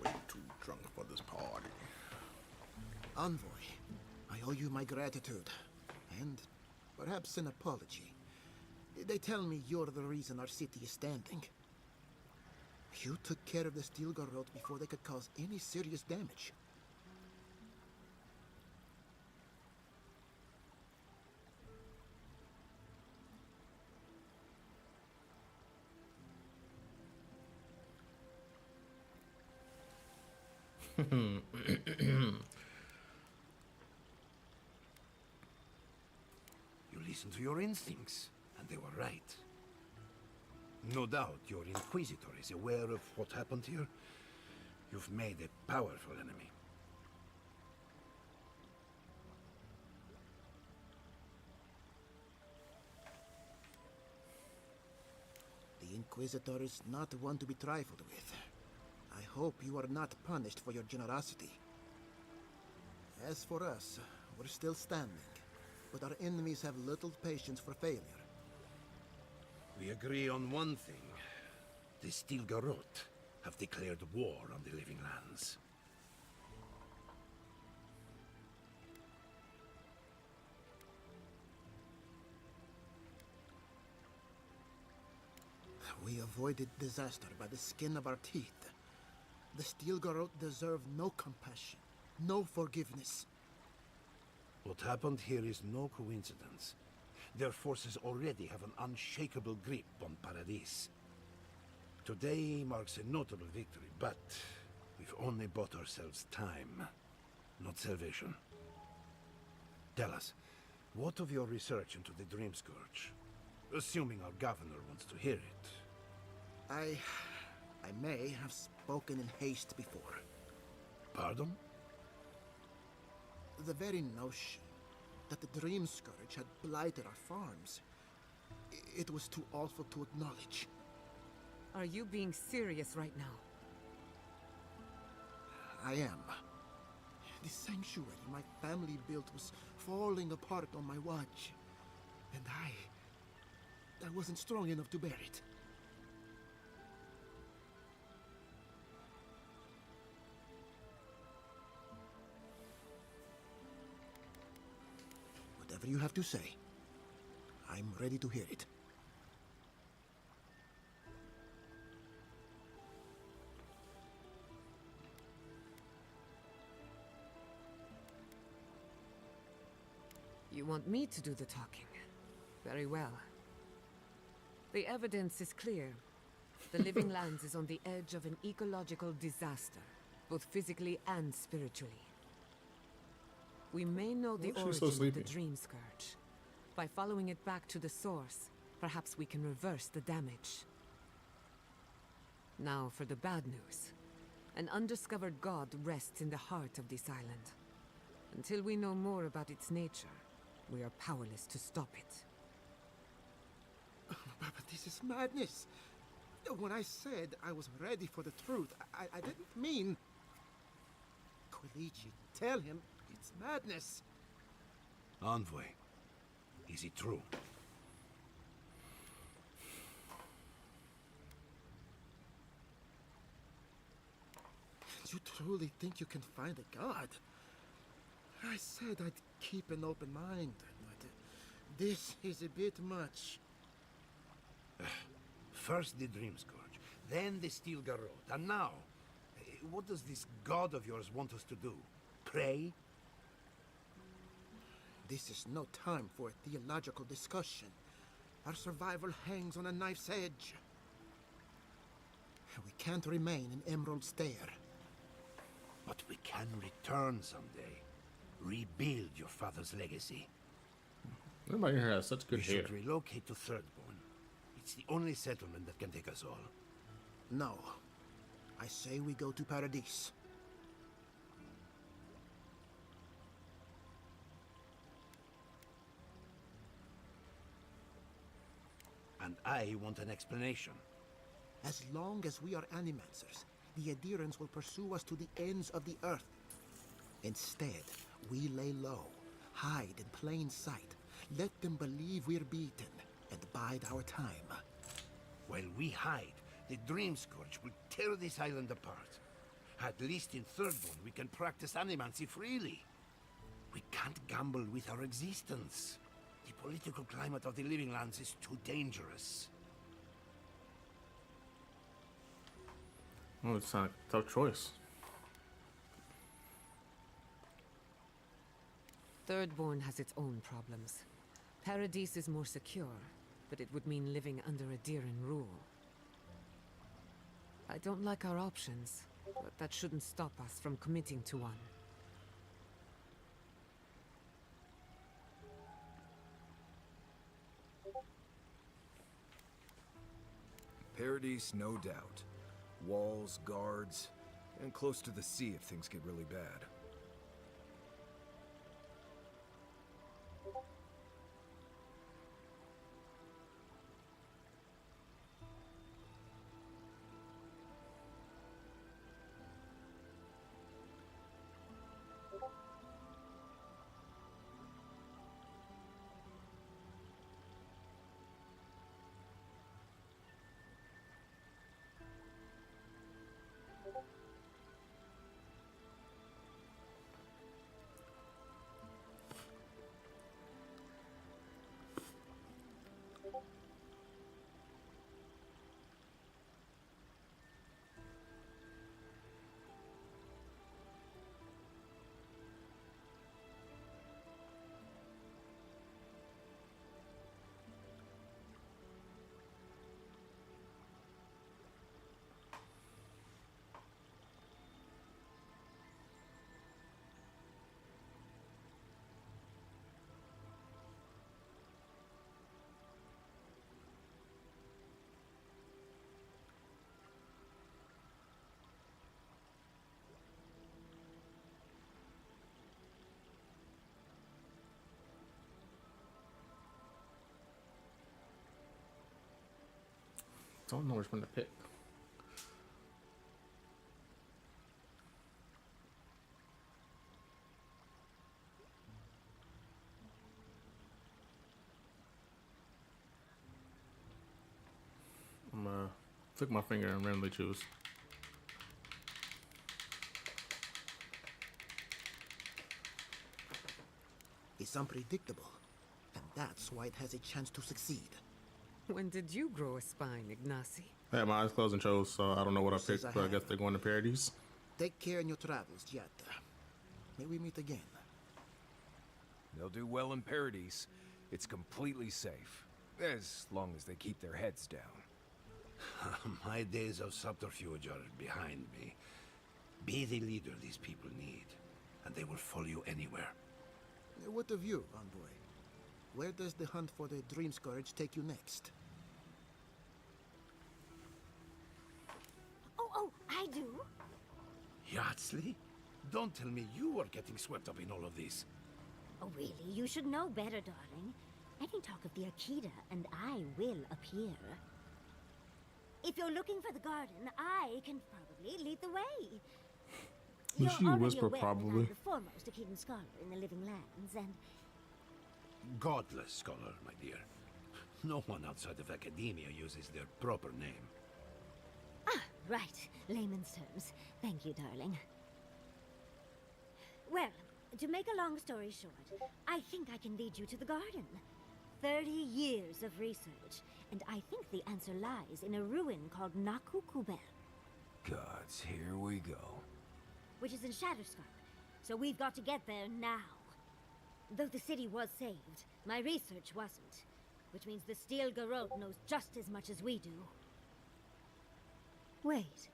way too drunk for this party. Envoy, I owe you my gratitude, and perhaps an apology. They tell me you're the reason our city is standing. You took care of the Stilgarrot before they could cause any serious damage. You listened to your instincts, and they were right. No doubt your Inquisitor is aware of what happened here. You've made a powerful enemy. The Inquisitor is not one to be trifled with. I hope you are not punished for your generosity. As for us, we're still standing, but our enemies have little patience for failure. We agree on one thing. The Stilgarrot have declared war on the Living Lands. We avoided disaster by the skin of our teeth. The Stilgarrot deserve no compassion, no forgiveness. What happened here is no coincidence. Their forces already have an unshakable grip on Paradis. Today marks a notable victory, but we've only bought ourselves time, not salvation. Tell us, what of your research into the Dream Scourge? Assuming our governor wants to hear it. I may have spoken in haste before. Pardon? The very notion that the Dream Scourge had blighted our farms, it was too awful to acknowledge. Are you being serious right now? I am. The sanctuary my family built was falling apart on my watch. And I wasn't strong enough to bear it. Whatever you have to say, I'm ready to hear it. You want me to do the talking? Very well. The evidence is clear. The Living Lands is on the edge of an ecological disaster, both physically and spiritually. We may know the Oh, she's origin so of the sleepy. Dream Scourge. By following it back to the source, perhaps we can reverse the damage. Now for the bad news. An undiscovered god rests in the heart of this island. Until we know more about its nature, we are powerless to stop it. But this is madness. When I said I was ready for the truth, I didn't mean... Quilici, tell him it's madness. Envoy, is it true? You truly think you can find a god? I said I'd keep an open mind, not This is a bit much. First the Dream Scourge, then the Steel Garrote, and now, what does this god of yours want us to do? Pray? This is no time for a theological discussion. Our survival hangs on a knife's edge. We can't remain in Emerald Stair. But we can return someday. Rebuild your father's legacy. Everybody here has such good We hair. should relocate to Thirdborn. It's the only settlement that can take us all. No. I say we go to Paradise. And I want an explanation. As long as we are Animancers, the Adherents will pursue us to the ends of the earth. Instead, we lay low, hide in plain sight, let them believe we're beaten, and bide our time. While we hide, the Dream Scourge will tear this island apart. At least in Thirdborn, we can practice animancy freely. We can't gamble with our existence. The political climate of the Living Lands is too dangerous. Well, it's not a tough choice. Thirdborn has its own problems. Paradise is more secure, but it would mean living under Adheran rule. I don't like our options, but that shouldn't stop us from committing to one. Paradise, no doubt. Walls, guards, and close to the sea if things get really bad. Don't know which one to pick. I'm flick my finger and randomly choose. It's unpredictable, and that's why it has a chance to succeed. When did you grow a spine, Ignacy? I had my eyes closed and chose, so I don't know what I Says picked, I but I have. guess they're going to Paradise. Take care in your travels, Giatta. May we meet again. They'll do well in Paradise. It's completely safe. As long as they keep their heads down. My days of subterfuge are behind me. Be the leader these people need, and they will follow you anywhere. What of you, Envoy? Where does the hunt for the Dream Scourge take you next? Oh, I do. Yardsley? Don't tell me you are getting swept up in all of this. Oh, really? You should know better, darling. I can talk of the Akita, and I will appear. If you're looking for the garden, I can probably lead the way. Did she already whisper aware probably? that I'm the foremost Akitan scholar in the Living Lands, and Godless scholar, my dear. No one outside of academia uses their proper name. right, layman's terms. Thank you, darling. Well, to make a long story short, I think I can lead you to the garden. 30 years of research, and I think the answer lies in a ruin called Nakukuber, Gods, here we go. which is in Shatterscarp. So we've got to get there now. Though the city was saved, my research wasn't. Which means the Steel Garrote knows just as much as we do. Wait.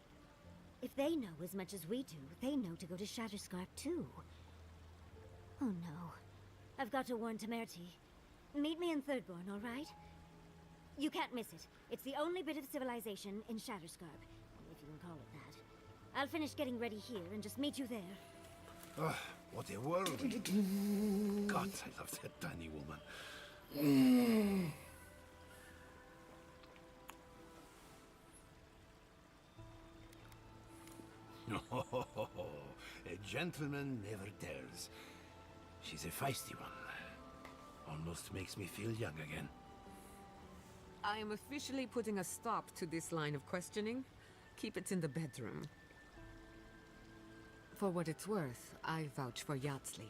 If they know as much as we do, they know to go to Shatterscarp too. Oh no. I've got to warn Temerity. Meet me in Thirdborn, all right? You can't miss it. It's the only bit of civilization in Shatterscarp, if you can call it that. I'll finish getting ready here and just meet you there. Ah, what a world. God, I love that tiny woman. A gentleman never dares. She's a feisty one. Almost makes me feel young again. I am officially putting a stop to this line of questioning. Keep it in the bedroom. For what it's worth, I vouch for Yatsley.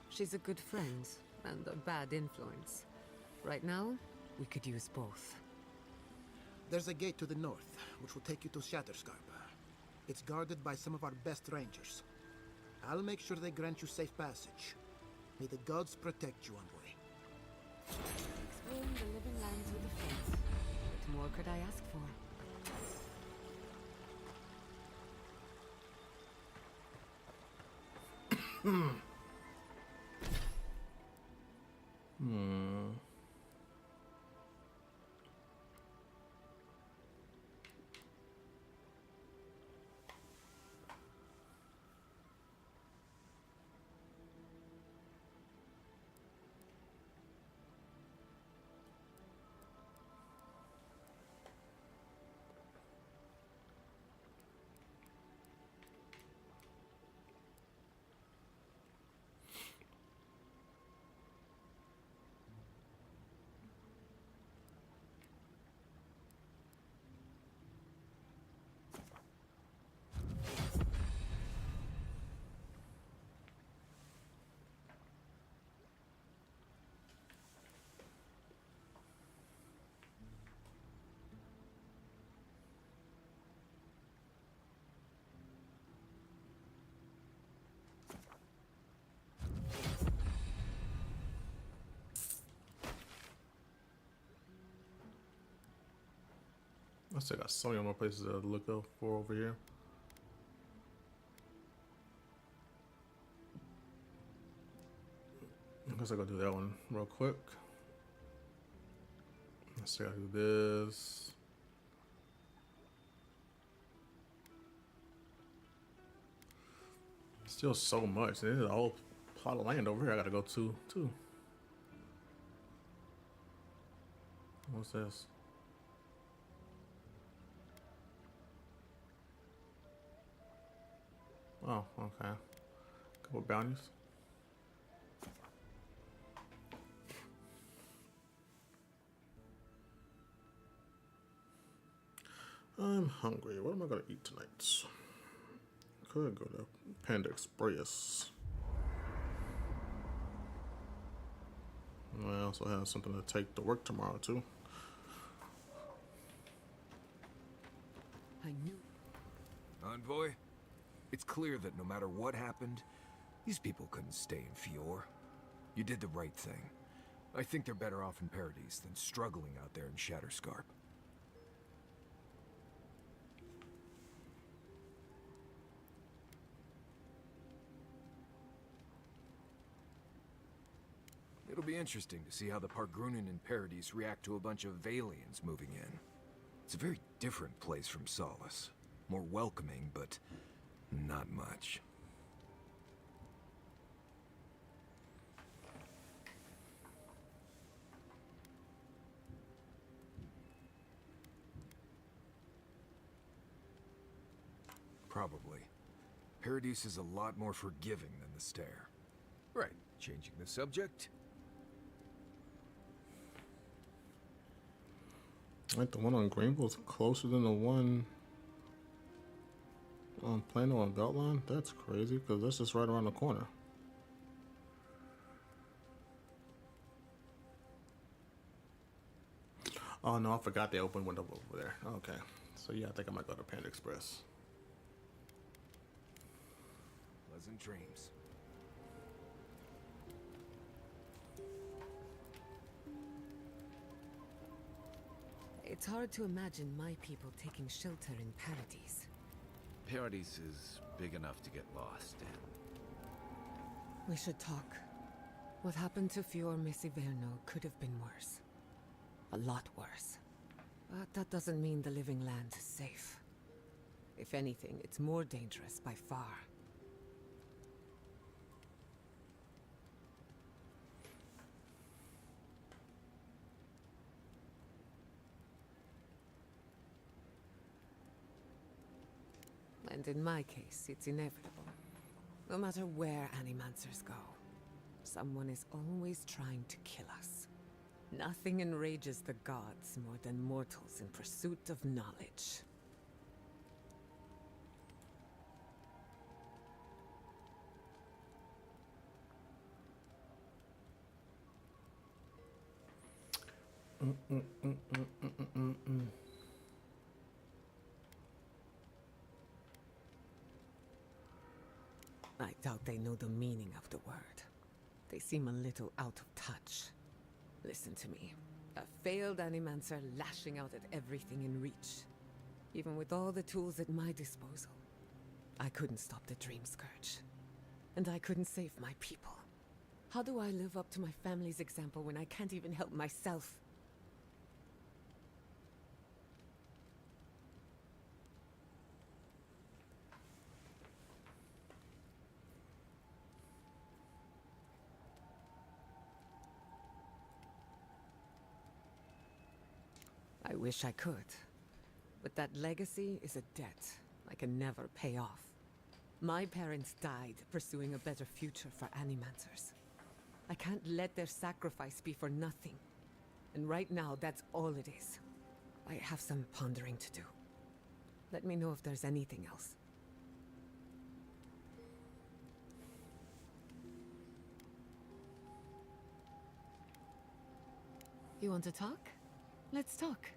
She's a good friend and a bad influence. Right now, we could use both. There's a gate to the north, which will take you to Shatterscarp. It's guarded by some of our best rangers. I'll make sure they grant you safe passage. May the gods protect you, Envoy. Exploring the living lands with a friend. What more could I ask for? I still got so many more places to look up for over here. I guess I gotta do that one real quick. I still gotta do this. Still so much. There's a whole plot of land over here I gotta go to too. What's this? Oh, okay. Couple bounties. I'm hungry. What am I gonna eat tonight? Could go to Panda Express. I also have something to take to work tomorrow too. I knew. Envoy, it's clear that no matter what happened, these people couldn't stay in Fior. You did the right thing. I think they're better off in Paradise than struggling out there in Shatterscarp. It'll be interesting to see how the Pargrunen in Paradise react to a bunch of aliens moving in. It's a very different place from Solace. More welcoming, but not much. Probably. Paradise is a lot more forgiving than the Stair. Right, changing the subject. Like the one on Greenville's closer than the one on Plano and Beltline? That's crazy, because that's just right around the corner. Oh no, I forgot they opened one up over there. Okay. So yeah, I think I might go to Panda Express. Pleasant dreams. It's hard to imagine my people taking shelter in Paradise. Paradise is big enough to get lost in. We should talk. What happened to Fior Messiverno could have been worse. A lot worse. But that doesn't mean the living land is safe. If anything, it's more dangerous by far. And in my case, it's inevitable. No matter where Animancers go, someone is always trying to kill us. Nothing enrages the gods more than mortals in pursuit of knowledge. I doubt they know the meaning of the word. They seem a little out of touch. Listen to me. A failed Animancer lashing out at everything in reach. Even with all the tools at my disposal. I couldn't stop the Dream Scourge. And I couldn't save my people. How do I live up to my family's example when I can't even help myself? I wish I could. But that legacy is a debt I can never pay off. My parents died pursuing a better future for Animancers. I can't let their sacrifice be for nothing. And right now, that's all it is. I have some pondering to do. Let me know if there's anything else. You want to talk? Let's talk.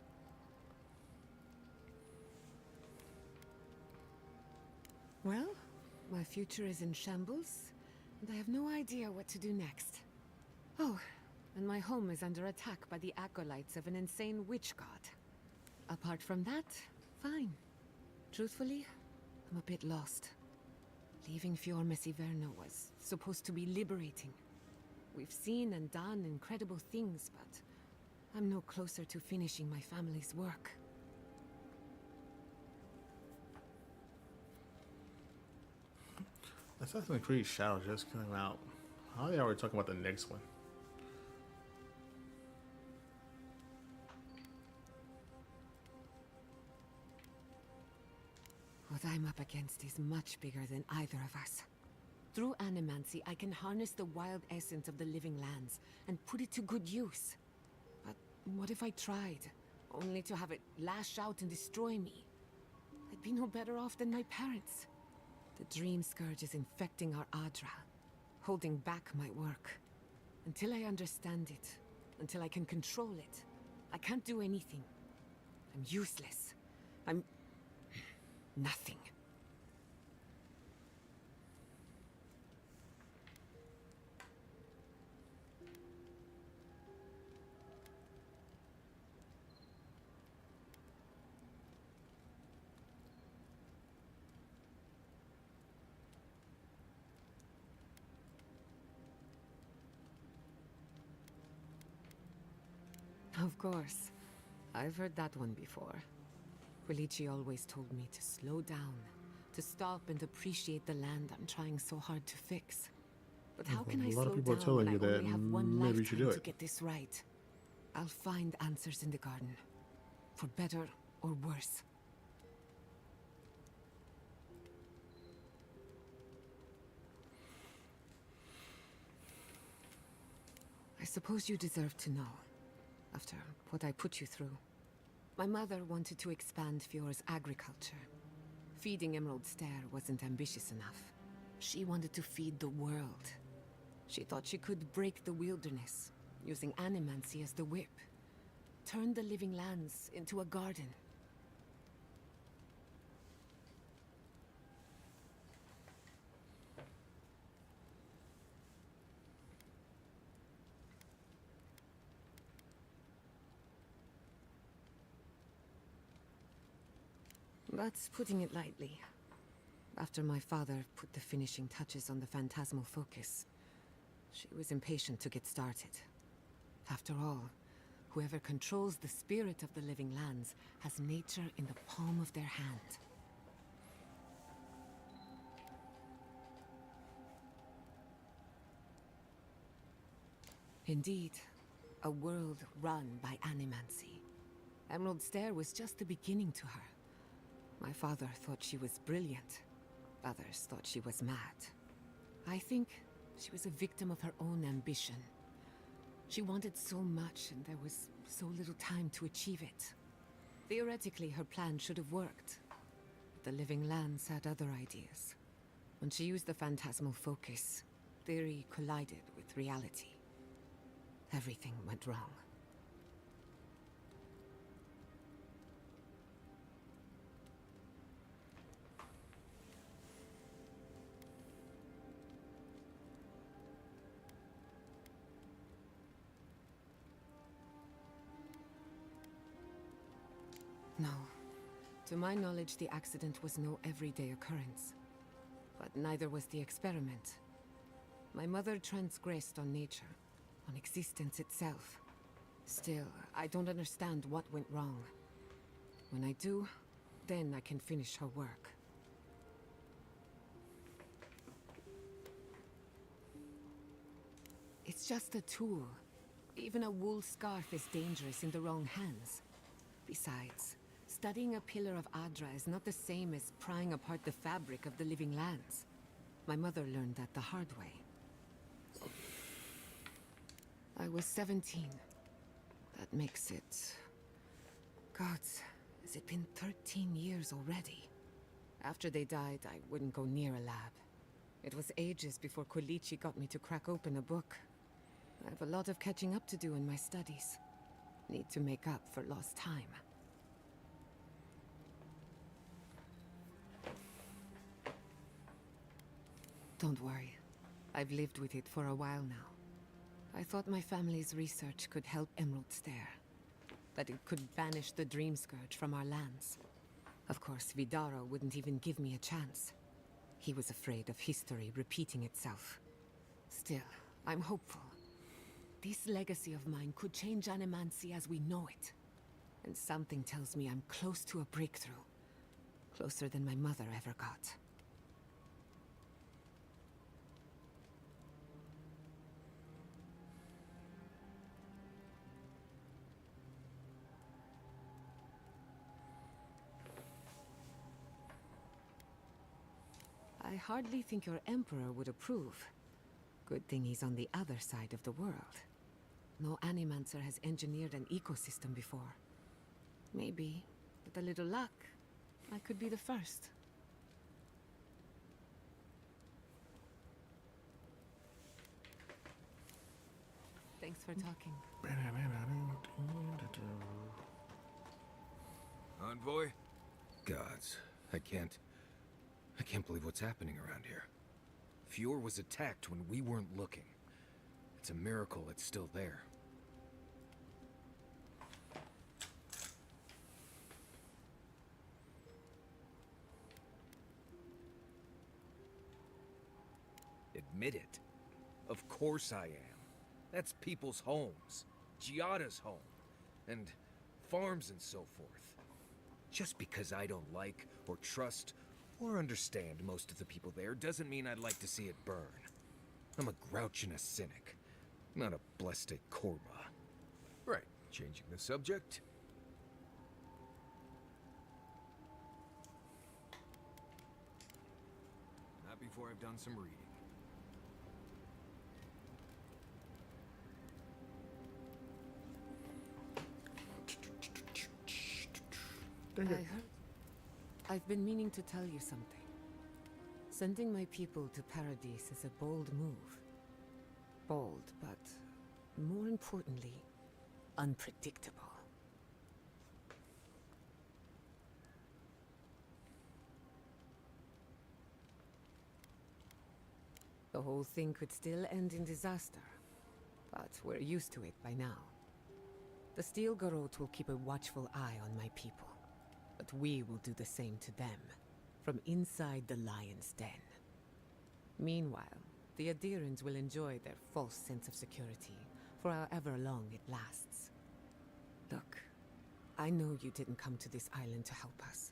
Well, my future is in shambles, and I have no idea what to do next. Oh, and my home is under attack by the acolytes of an insane witch god. Apart from that, fine. Truthfully, I'm a bit lost. Leaving Fior Messiverno was supposed to be liberating. We've seen and done incredible things, but I'm no closer to finishing my family's work. Assassin's Creed Shadow just came out. How are they already talking about the next one? What I'm up against is much bigger than either of us. Through Animancy, I can harness the wild essence of the living lands and put it to good use. But what if I tried, only to have it lash out and destroy me? I'd be no better off than my parents. The Dream Scourge is infecting our Adra, holding back my work. Until I understand it, until I can control it, I can't do anything. I'm useless. I'm nothing. Of course. I've heard that one before. Quilici always told me to slow down, to stop and appreciate the land I'm trying so hard to fix. But how can I slow down when I only have one lifetime to get this right? I'll find answers in the garden. For better or worse. I suppose you deserve to know. After what I put you through. My mother wanted to expand Fior's agriculture. Feeding Emerald Stair wasn't ambitious enough. She wanted to feed the world. She thought she could break the wilderness, using Animancy as the whip. turned the living lands into a garden. That's putting it lightly. After my father put the finishing touches on the phantasmal focus, she was impatient to get started. After all, whoever controls the spirit of the living lands has nature in the palm of their hand. Indeed, a world run by animancy. Emerald Stair was just the beginning to her. My father thought she was brilliant. Others thought she was mad. I think she was a victim of her own ambition. She wanted so much, and there was so little time to achieve it. Theoretically, her plan should have worked. The living lands had other ideas. When she used the phantasmal focus, theory collided with reality. Everything went wrong. No. To my knowledge, the accident was no everyday occurrence. But neither was the experiment. My mother transgressed on nature, on existence itself. Still, I don't understand what went wrong. When I do, then I can finish her work. It's just a tool. Even a wool scarf is dangerous in the wrong hands. Besides, studying a pillar of Adra is not the same as prying apart the fabric of the living lands. My mother learned that the hard way. I was 17. That makes it... Gods, has it been 13 years already? After they died, I wouldn't go near a lab. It was ages before Quilici got me to crack open a book. I have a lot of catching up to do in my studies. Need to make up for lost time. Don't worry. I've lived with it for a while now. I thought my family's research could help Emerald Stair. That it could banish the Dream Scourge from our lands. Of course, Vidaro wouldn't even give me a chance. He was afraid of history repeating itself. Still, I'm hopeful. This legacy of mine could change Animancy as we know it. And something tells me I'm close to a breakthrough. Closer than my mother ever got. I hardly think your Emperor would approve. Good thing he's on the other side of the world. No Animancer has engineered an ecosystem before. Maybe, with a little luck, I could be the first. Thanks for talking. Envoy? Gods, I can't believe what's happening around here. Fior was attacked when we weren't looking. It's a miracle it's still there. Admit it. Of course I am. That's people's homes. Giada's home. And farms and so forth. Just because I don't like, or trust, or understand most of the people there doesn't mean I'd like to see it burn. I'm a grouch and a cynic, not a blessed korma. Right, changing the subject. Not before I've done some reading. I've been meaning to tell you something. Sending my people to Paradise is a bold move. Bold, but more importantly, unpredictable. The whole thing could still end in disaster, but we're used to it by now. The Steel Garrote will keep a watchful eye on my people, but we will do the same to them, from inside the Lion's Den. Meanwhile, the Adherents will enjoy their false sense of security for however long it lasts. Look, I know you didn't come to this island to help us.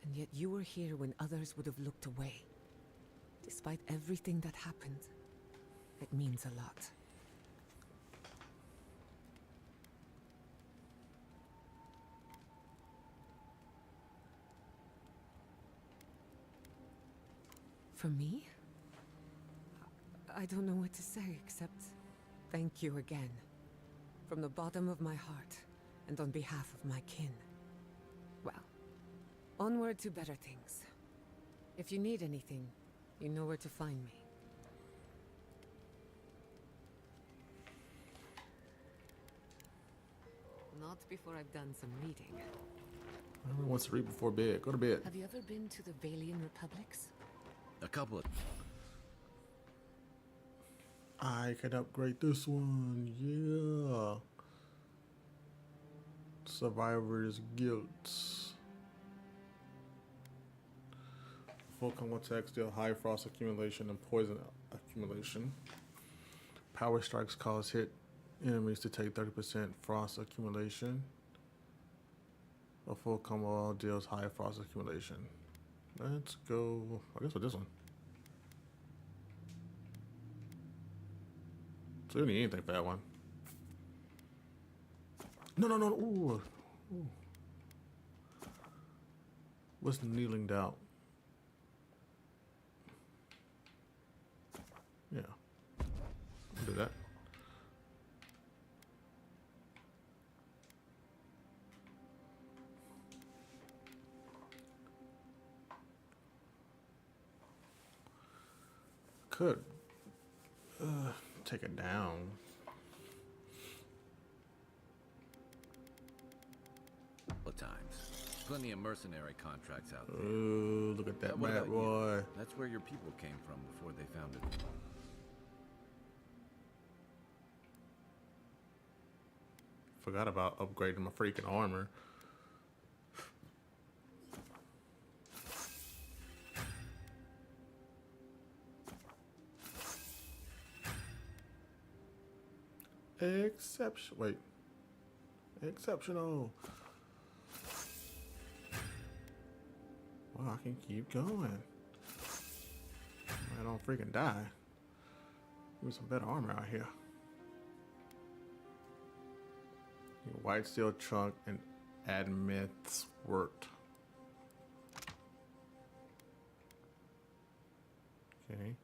And yet you were here when others would have looked away. Despite everything that happened, it means a lot. For me? I don't know what to say except thank you again. From the bottom of my heart, and on behalf of my kin. Well, onward to better things. If you need anything, you know where to find me. Not before I've done some reading. Everyone wants to read before bed. Go to bed. Have you ever been to the Valian Republics? A couple of... I can upgrade this one. Yeah. Survivor's Guilt. Full combo attack deal high frost accumulation and poison accumulation. Power strikes cause hit enemies to take 30% frost accumulation. A full combo deals high frost accumulation. Let's go, I guess, with this one. So you don't need anything for that one. No. Ooh. What's Kneeling Doubt? Yeah. I'll do that. Could take it down. Times. Plenty of mercenary contracts out there. Ooh, look at that map, boy. That's where your people came from before they founded. Forgot about upgrading my freaking armor. Exceptional. Well, I can keep going. I don't freaking die. Give me some better armor out here. White steel trunk and admits worked. Okay.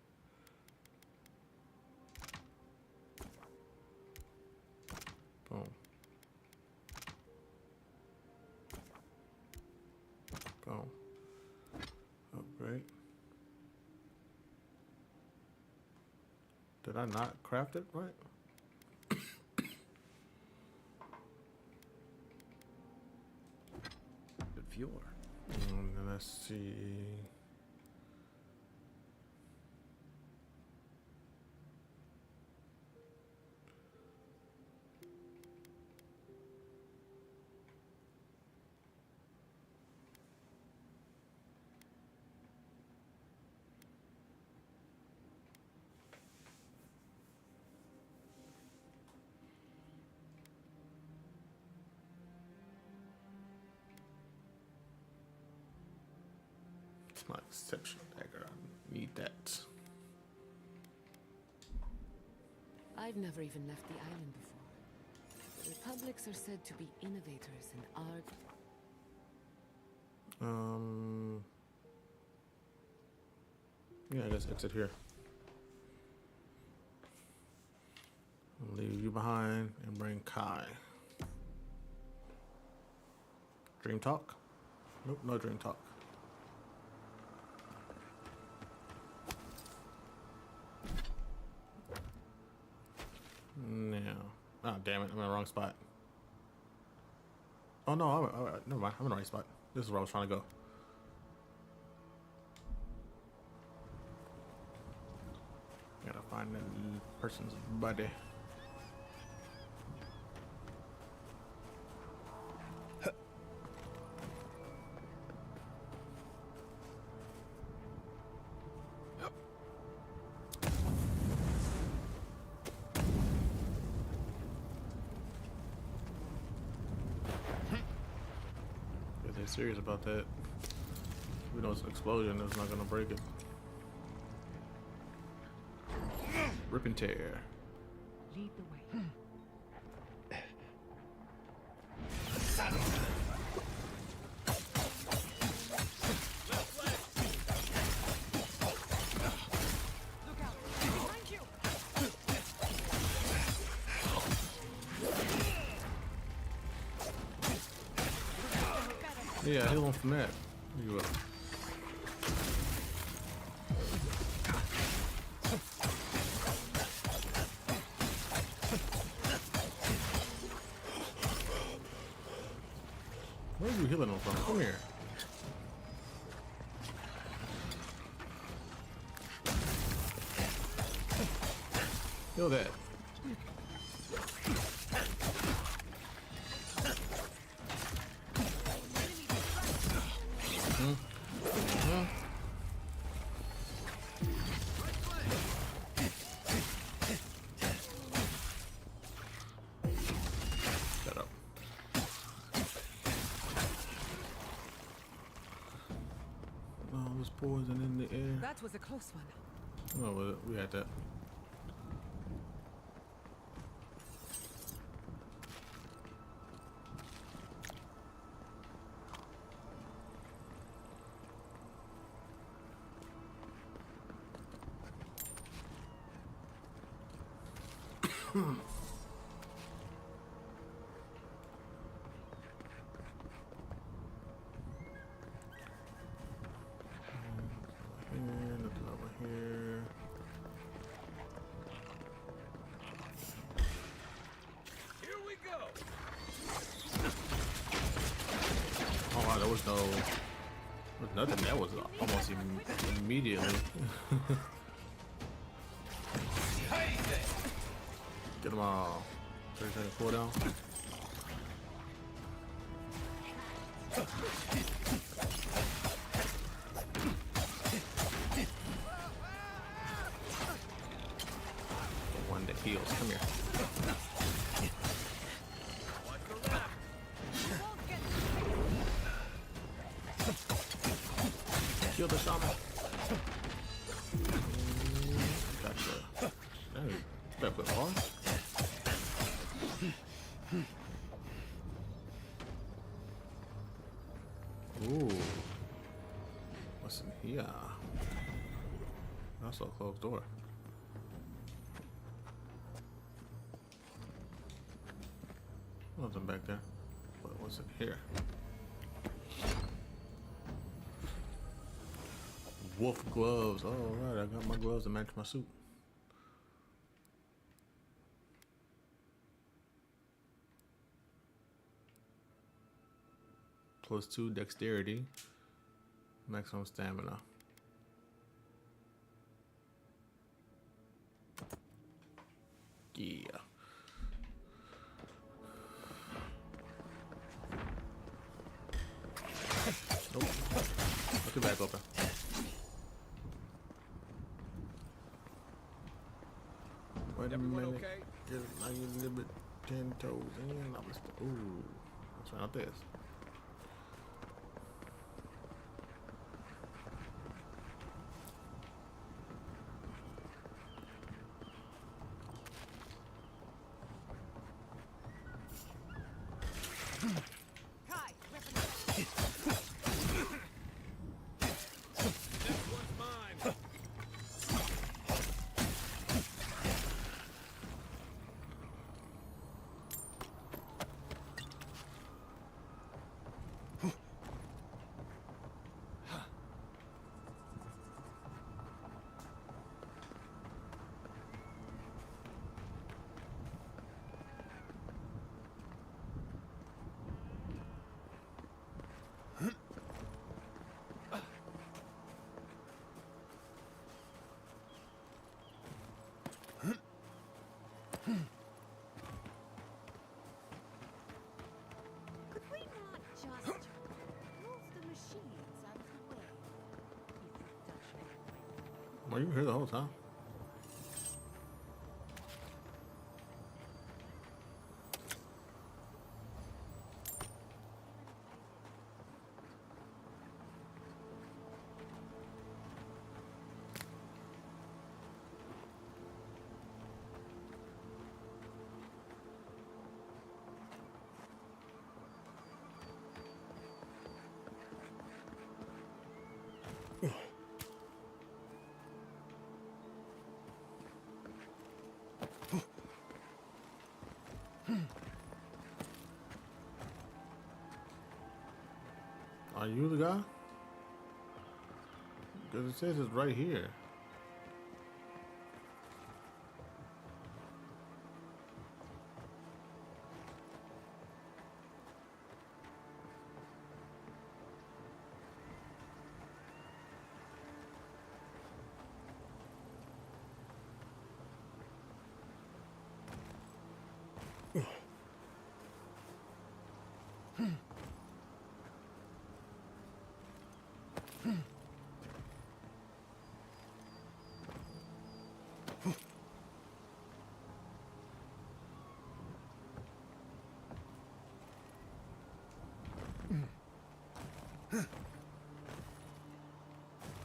Boom. Boom. Upgrade. Did I not craft it right? Good fuel. Let's see. It's my exceptional dagger. I need that. I've never even left the island before. The Republics are said to be innovators in art. Yeah, I guess exit here. I'll leave you behind and bring Kai. Dream talk? Nope, no dream talk. No. Oh, damn it. I'm in the wrong spot. Oh, no. Never mind. I'm in the right spot. This is where I was trying to go. Gotta find that person's body. If they're serious about that, we know it's an explosion, it's not gonna break it. Rip and tear. Lead the way. Yeah, heal him from that. You will. Where are you healing him from? Come here. Heal that. Shut up. Oh, there's poison in the air. That was a close one. Oh, well, we had that. Nothing over here. Here we go. Oh wow, there was nothing. That was almost immediately. Get them all. 30 second cooldown. The one that heals. Come here. Kill the shaman. Gotcha. Dang, better put on. Ooh. What's in here? That's a closed door. Nothing back there. But what's in here? Wolf gloves. Oh, right. I got my gloves to match my suit. +2 dexterity. Maximum stamina. Yeah. Nope. Put it back open. Wait a minute. Okay? Get it like a little bit 10 toes in. Ooh. Let's try out this. Were you here the whole time? Are you the guy? Because it says it's right here.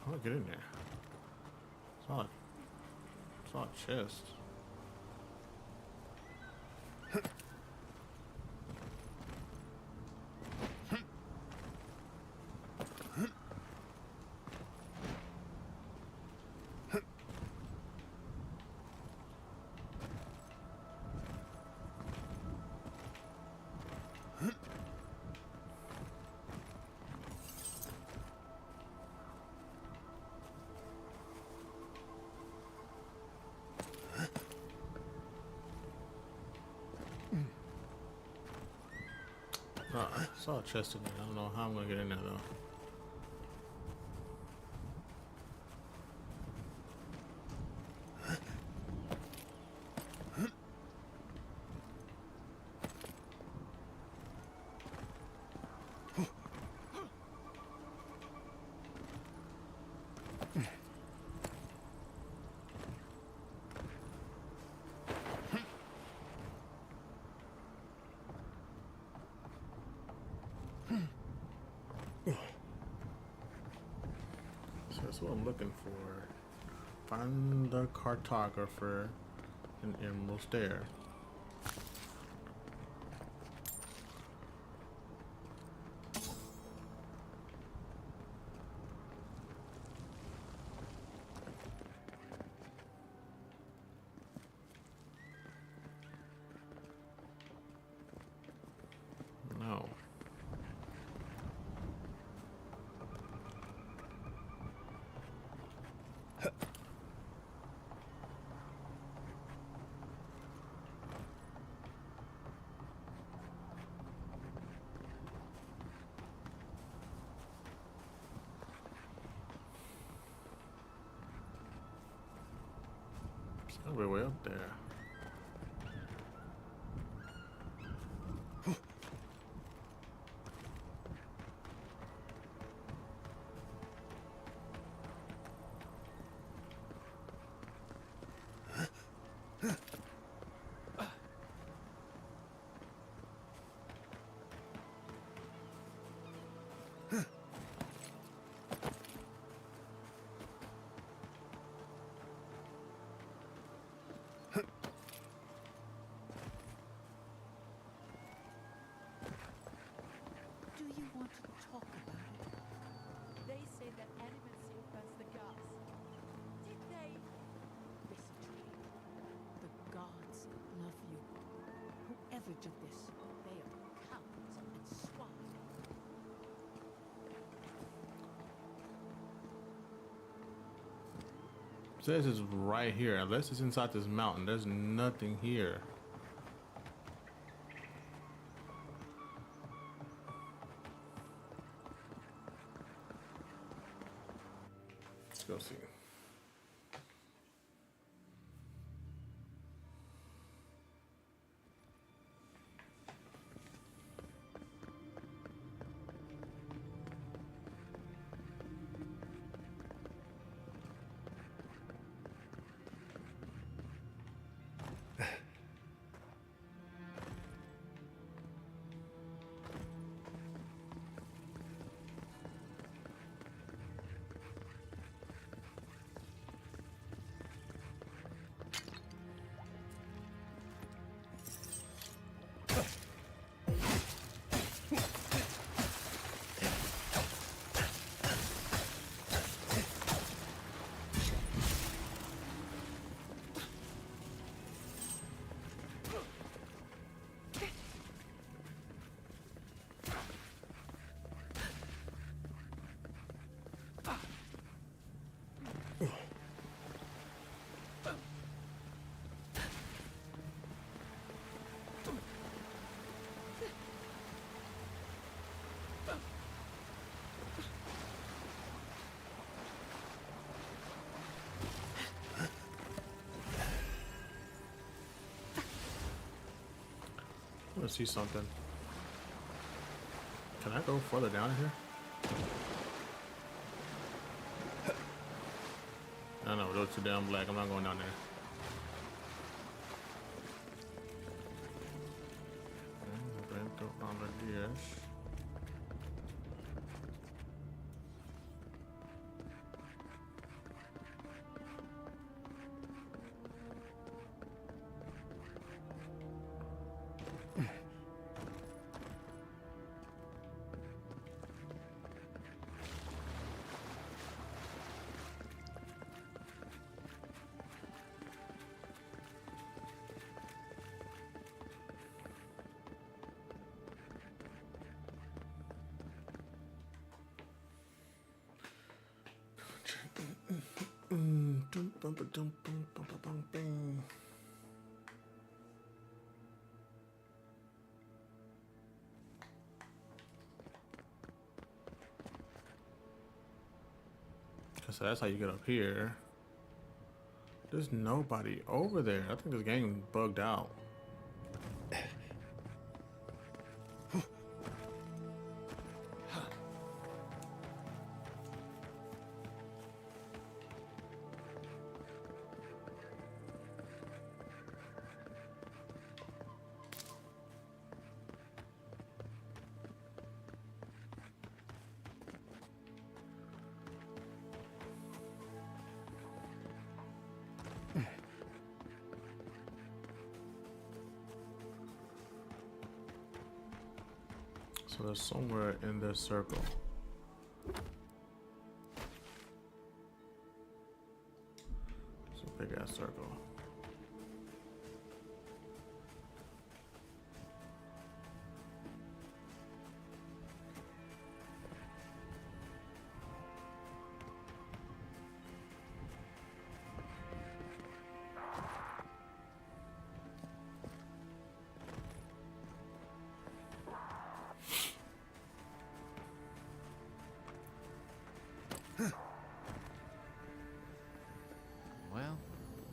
How do I get in there? It's not a chest. I saw a chest in there. I don't know how I'm gonna get in there though. So that's what I'm looking for. Find the cartographer in Emerald Stair. No. It's gotta be way up there. Do you want to talk about it? They say that animals influence the gods. Did they? Listen to me. The gods love you. Whoever did this, they are cowards and swine. It says it's right here. Unless it's inside this mountain, there's nothing here. Let's go see. I see something. Can I go further down here? I know, those too damn black. I'm not going down there. So that's how you get up here. There's nobody over there. I think this game bugged out. So there's somewhere in this circle. It's a big ass circle.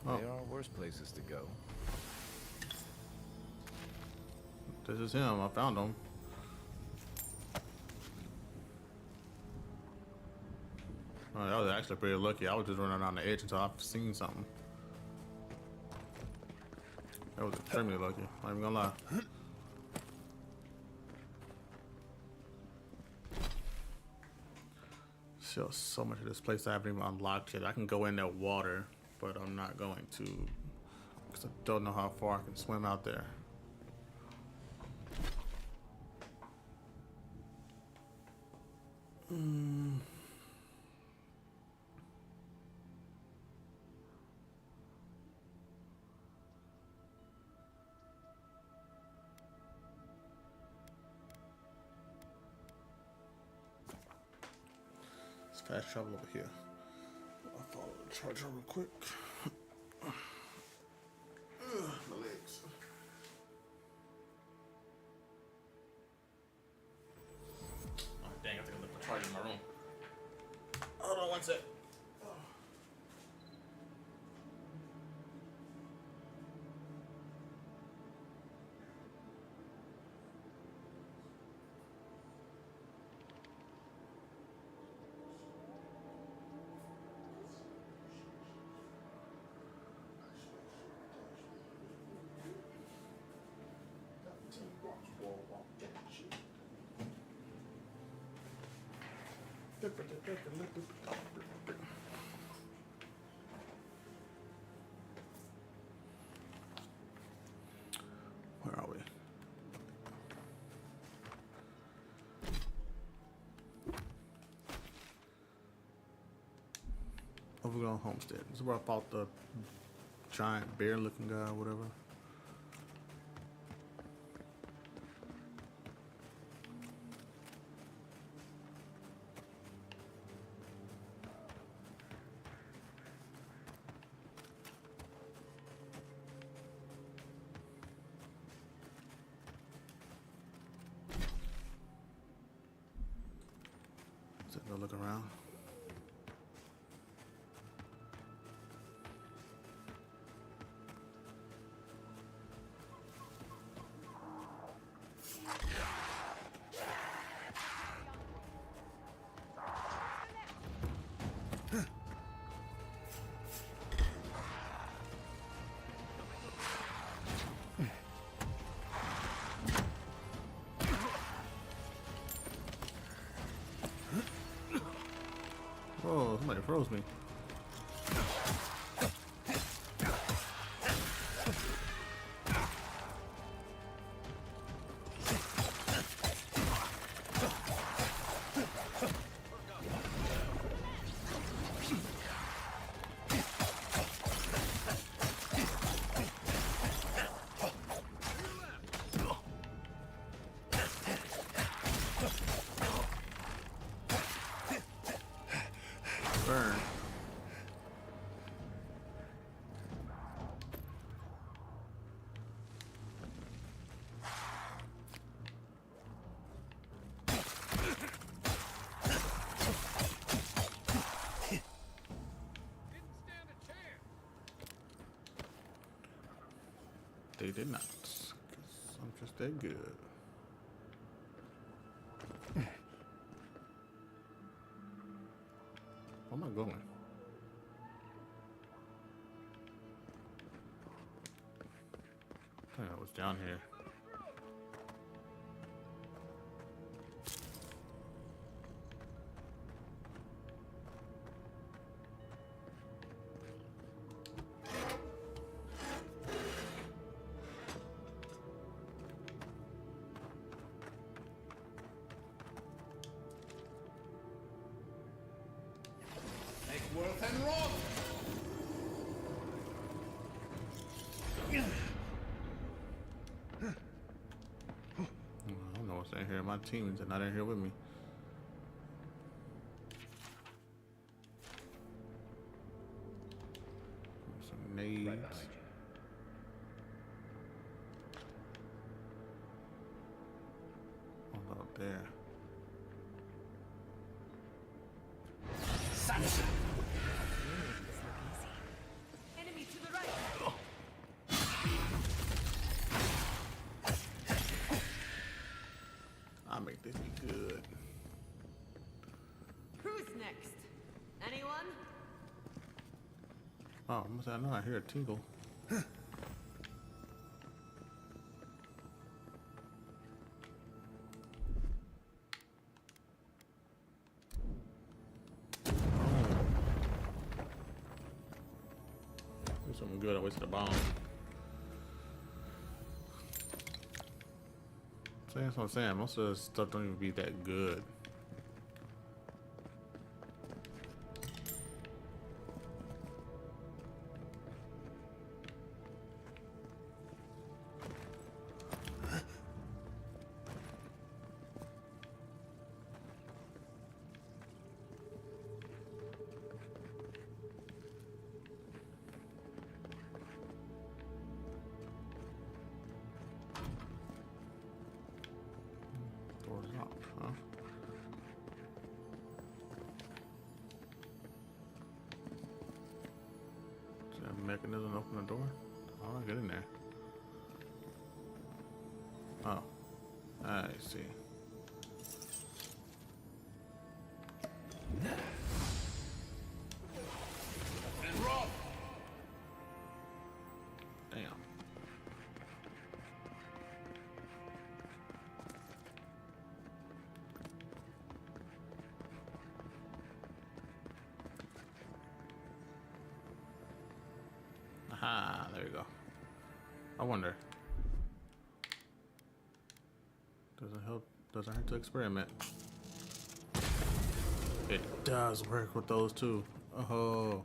Well, there are worse places to go. This is him. I found him. Oh, that was actually pretty lucky. I was just running around the edge until I've seen something. That was extremely lucky. I'm not even gonna lie. Still so much of this place I haven't even unlocked yet. I can go in that water, but I'm not going to because I don't know how far I can swim out there. Let's fast travel over here. I'll follow the charger real quick. My legs. Oh, dang, I think I left my charger in my room. Hold on one sec. Where are we? Overgrown Homestead. This is where I fought the giant bear-looking guy or whatever. Let's go look around. froze me. Burn. They did not. 'Cause I'm just that good. Where am I going? I think I was down here. Worth and wrong. I don't know what's in here. My teammates are not in here with me. Some nades. Right behind you. All out there. Enemy to the right. I'll make this be good. Who's next? Anyone? Oh, I know I hear a tinkle. Do something good. I wasted a bomb. See, that's what I'm saying. Most of the stuff don't even be that good. Door's locked, huh? Is that a mechanism to open the door? How do I get in there? Oh, I see. And roll. Damn. Aha, there you go. I wonder. Doesn't hurt to experiment. It does work with those too. Oh,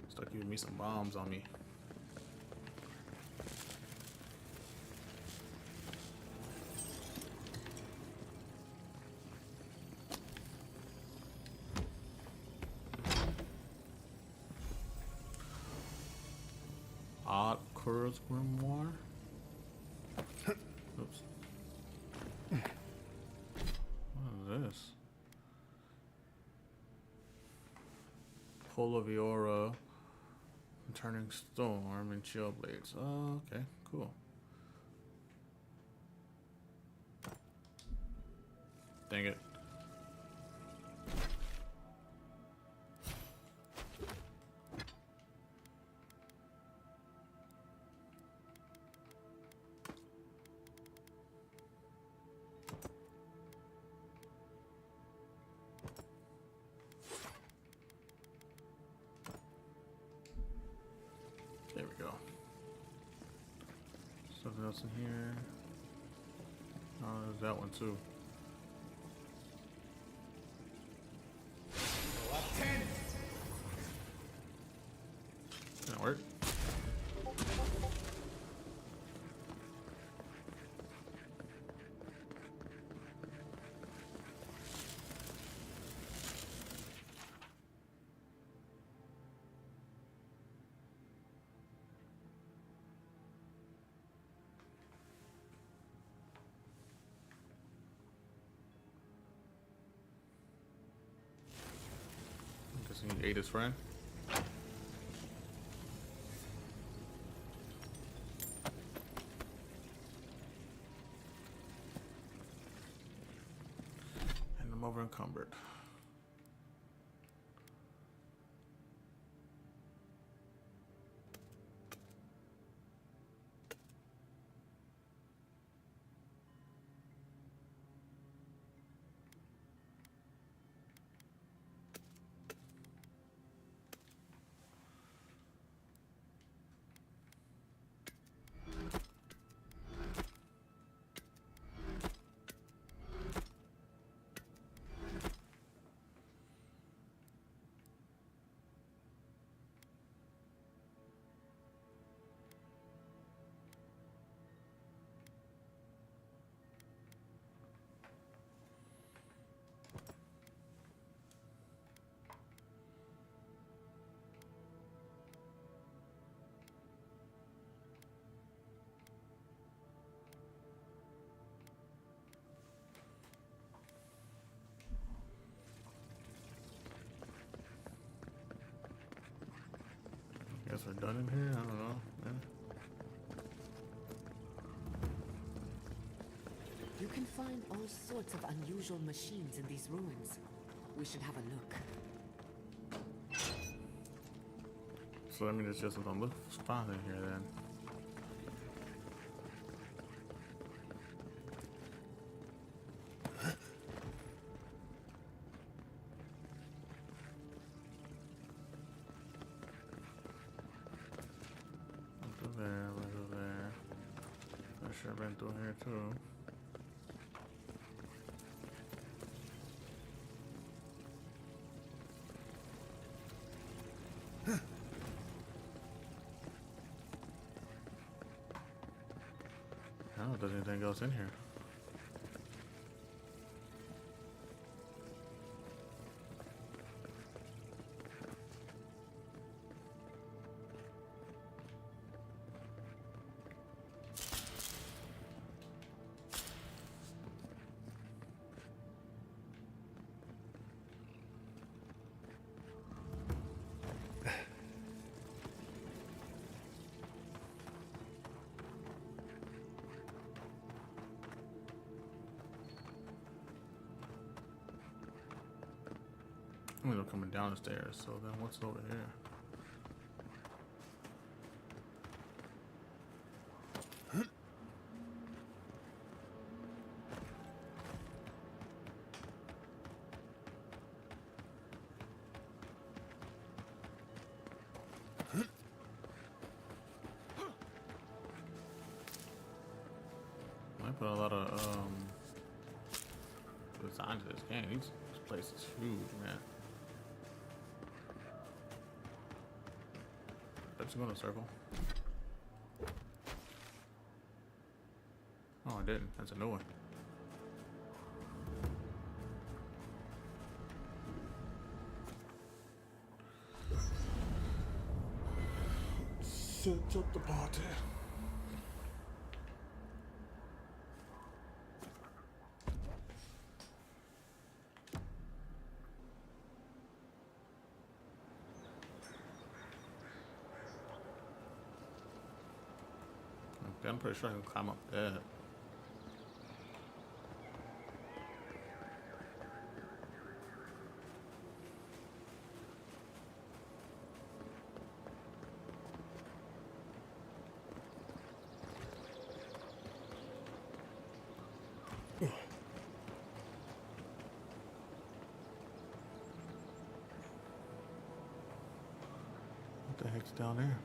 start giving me some bombs on me. Odd Curse Grimoire. Oops. What is this? Polaviora, Turning Storm, and Chill Blades. Oh, okay, cool. Dang it. There we go. Something else in here. Oh, there's that one too. Didn't work. I'm guessing he ate his friend. And I'm over encumbered. Guess we're done in here? I don't know. Yeah. You can find all sorts of unusual machines in these ruins. We should have a look. So I mean, it's just gonna look fine in here then. We'll go there. I sure been through here too. I don't know if there's anything else in here. I'm gonna coming down the stairs, so then what's over here? I put a lot of design to this game. This place is huge, man. Let's go in a circle. Oh, I didn't. That's a new one. Set up the party. Okay, I'm pretty sure I can climb up there. What the heck's down there?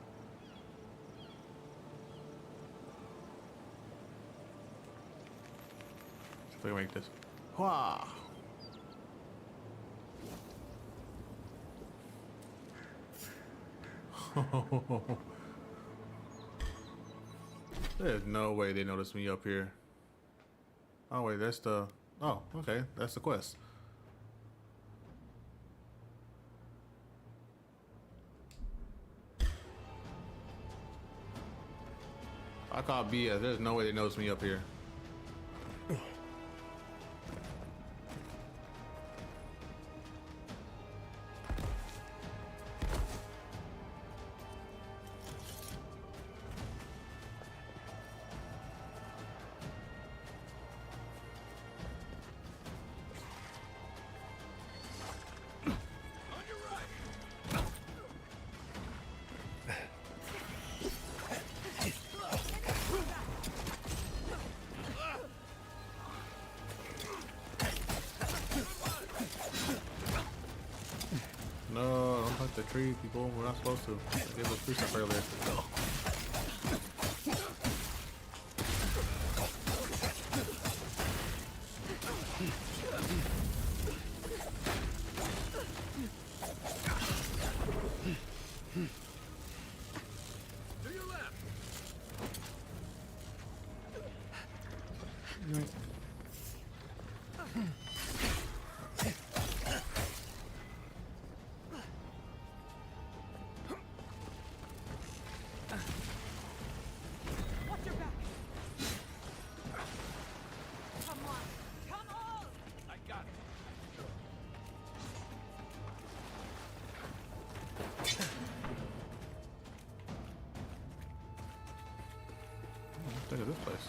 we can make this. Wow. There's no way they noticed me up here. Oh wait, that's the... Oh, okay, that's the quest. I call BS. There's no way they noticed me up here. No, don't touch the tree, people. We're not supposed to. I gave us free stuff earlier. To your left. Watch your back. Come on. Come on. I got it. Look at this place.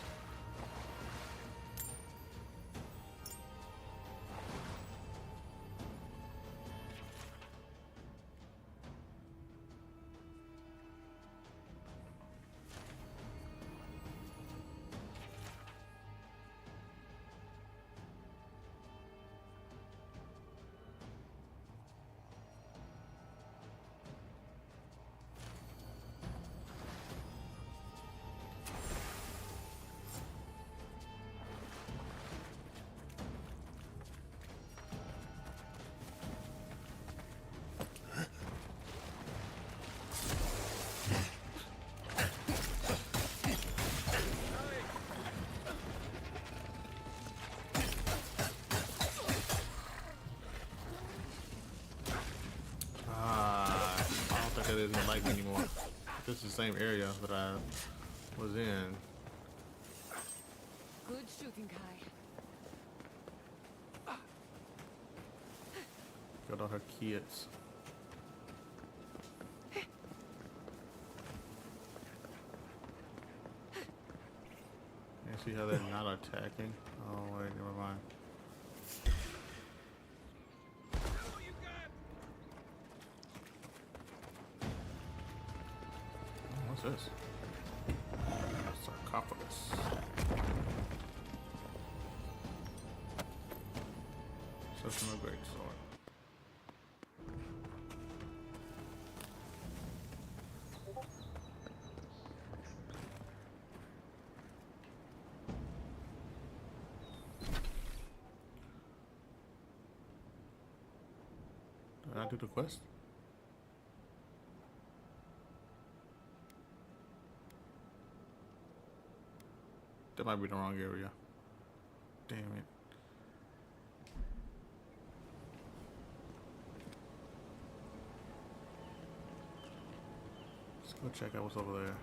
That isn't like me anymore. This is the same area that I was in. Good shooting, Kai. Got all her kids. And see how they're not attacking? Oh wait, never mind. What's this? Sarcophagus. Such a great sword. Did I do the quest? That might be the wrong area. Damn it. Let's go check out what's over there.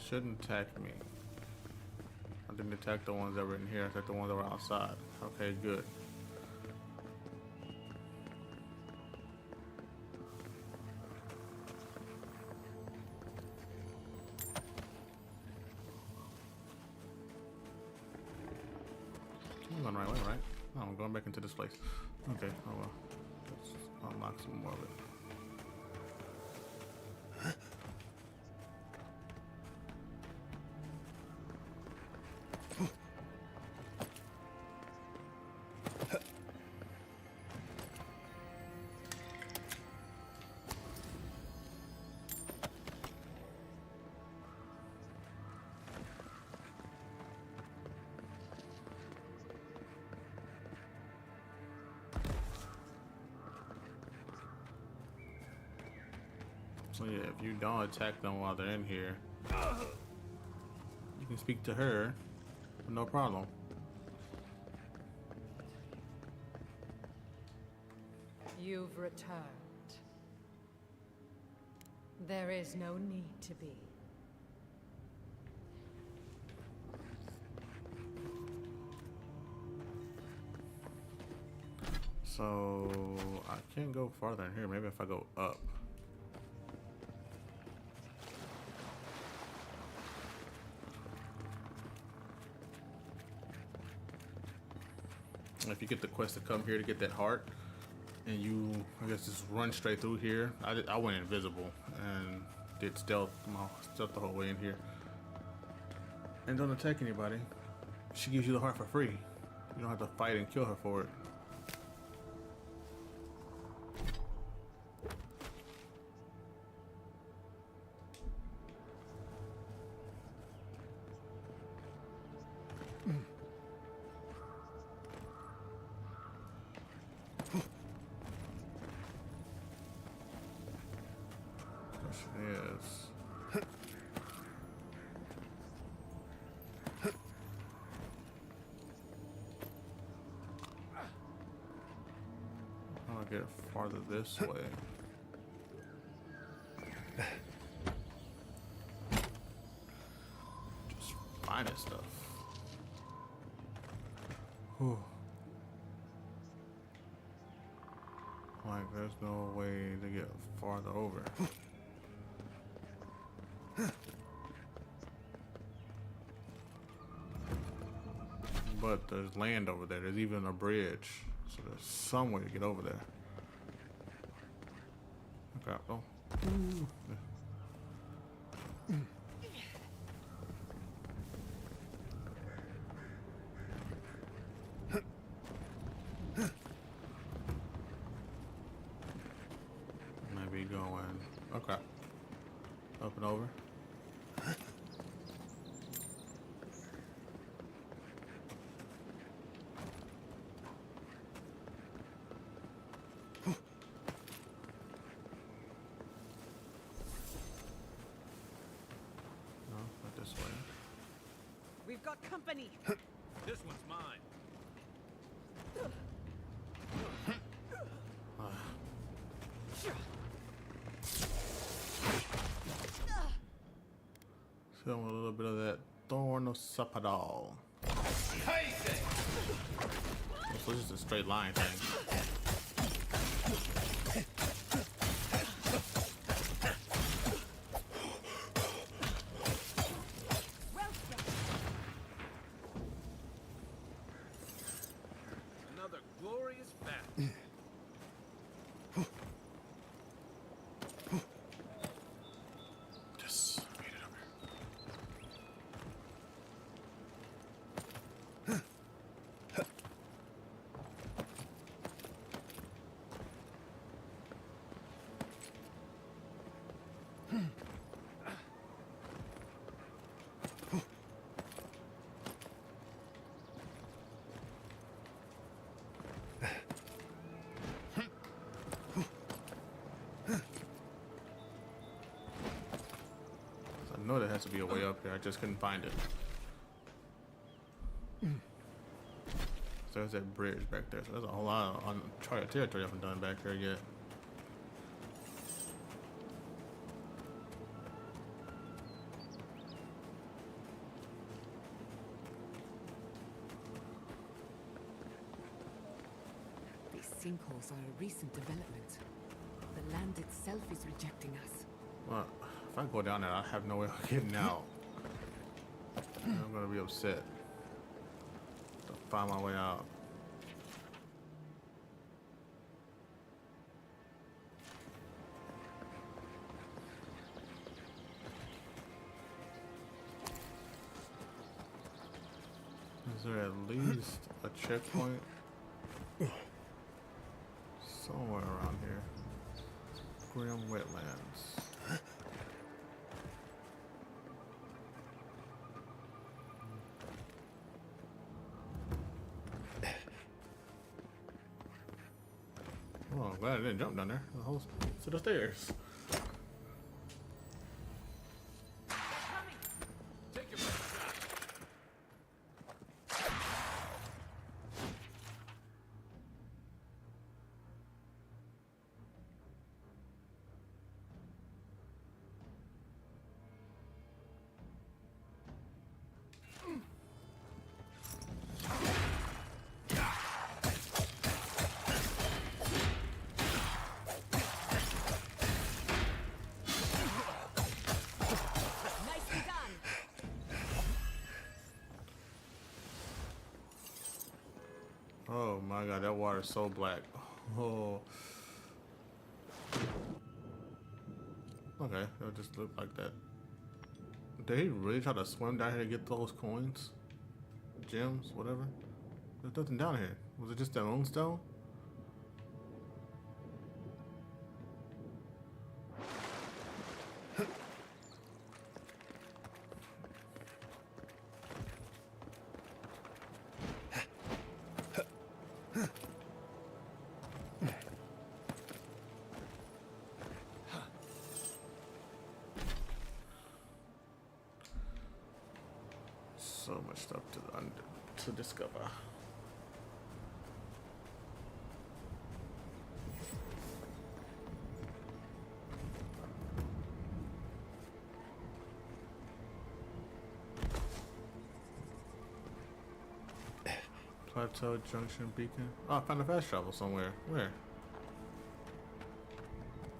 Shouldn't attack me. I didn't attack the ones that were in here. I attacked the ones that were outside. Okay, good. I'm going the right way, right? Oh, I'm going back into this place. Okay, oh well. Let's unlock some more of it. So yeah, if you don't attack them while they're in here, you can speak to her, no problem. You've returned. There is no need to be. So I can't go farther in here. Maybe if I go up. If you get the quest to come here to get that heart, and you, I guess, just run straight through here. I went invisible and did stealth the whole way in here. And don't attack anybody. She gives you the heart for free. You don't have to fight and kill her for it. Get farther this way. Just finding stuff. Whew. Like, there's no way to get farther over. But there's land over there. There's even a bridge. So there's some way to get over there. Okay, oh. Maybe going. Okay. Up and over. We've got company. This one's mine. Show him a little bit of that thorn of Sapadal. So it's just a straight line thing. I know there has to be a way up here. I just couldn't find it. So there's that bridge back there. So there's a whole lot of uncharted territory I haven't done back here yet. These sinkholes are a recent development. The land itself is rejecting us. Well, if I go down there, I have no way of getting out. I'm gonna be upset to find my way out. Is there at least a checkpoint somewhere around here? Grim Wetlands. Oh, I'm glad I didn't jump down there. The whole to the stairs. Oh my god, that water's so black. Oh. Okay, it'll just look like that. Did he really try to swim down here to get those coins? Gems, whatever? There's nothing down here. Was it just that moonstone? So much stuff to discover. Plateau Junction Beacon. Oh, I found a fast travel somewhere. Where?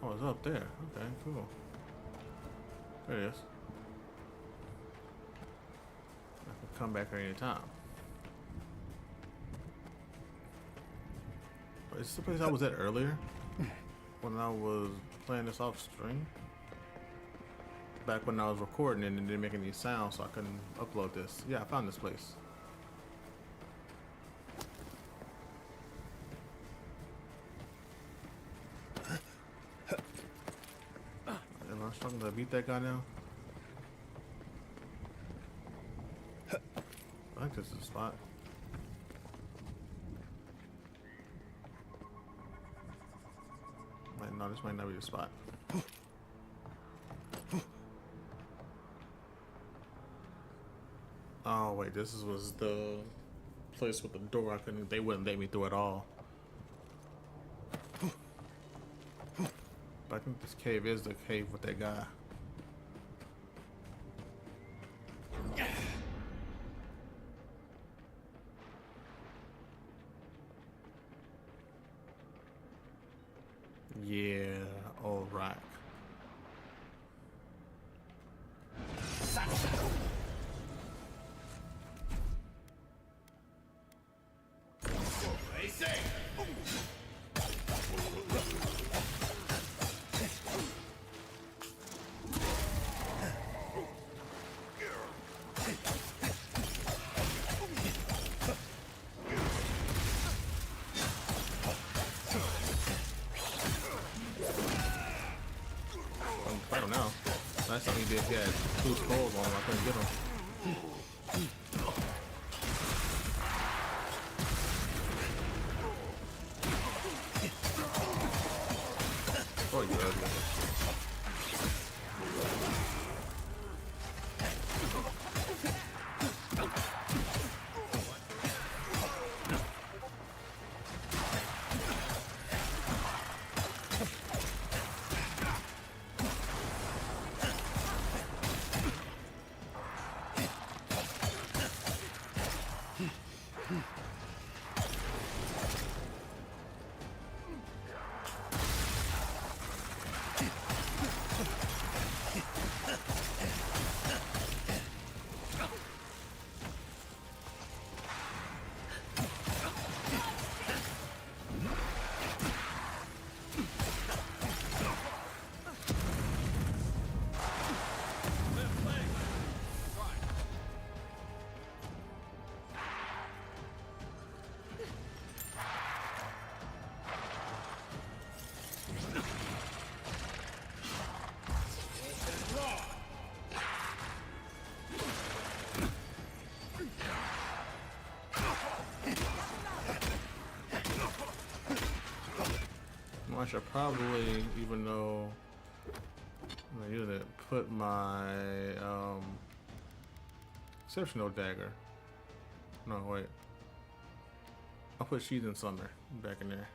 Oh, it's up there. Okay, cool. There it is. Come back at any time. Is this the place I was at earlier? When I was playing this off stream? Back when I was recording and it didn't make any sound, so I couldn't upload this. Yeah, I found this place. Am I struggling to beat that guy now? I think this is the spot. No, this might not be the spot. Oh wait, was the place with the door. They wouldn't let me through at all. But I think this cave is the cave with that guy. Yeah, all right. I don't know. Last time he did, he had 2 skulls on him. I couldn't get him. Oh, you ugly. I should probably, even though I didn't put my exceptional dagger. No, wait. I'll put Sheath and Summer back in there.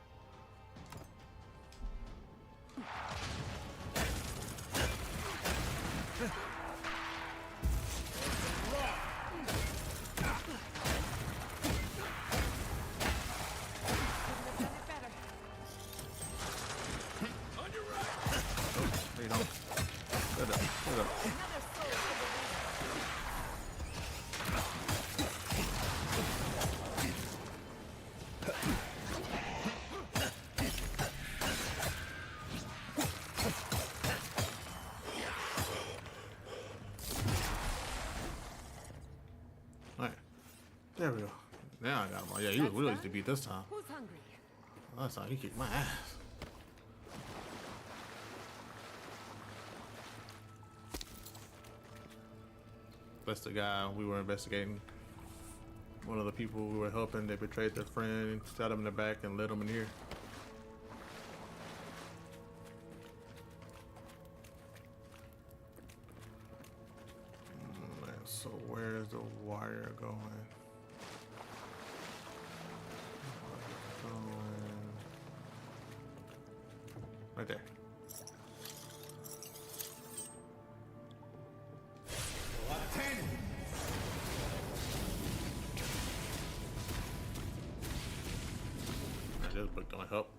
Oh yeah, he was really to beat this time. Who's hungry? Last time he kicked my ass. That's the guy we were investigating. One of the people we were helping, they betrayed their friend, shot him in the back, and led him in here. Man, so where's the wire going? Right there. This book don't help.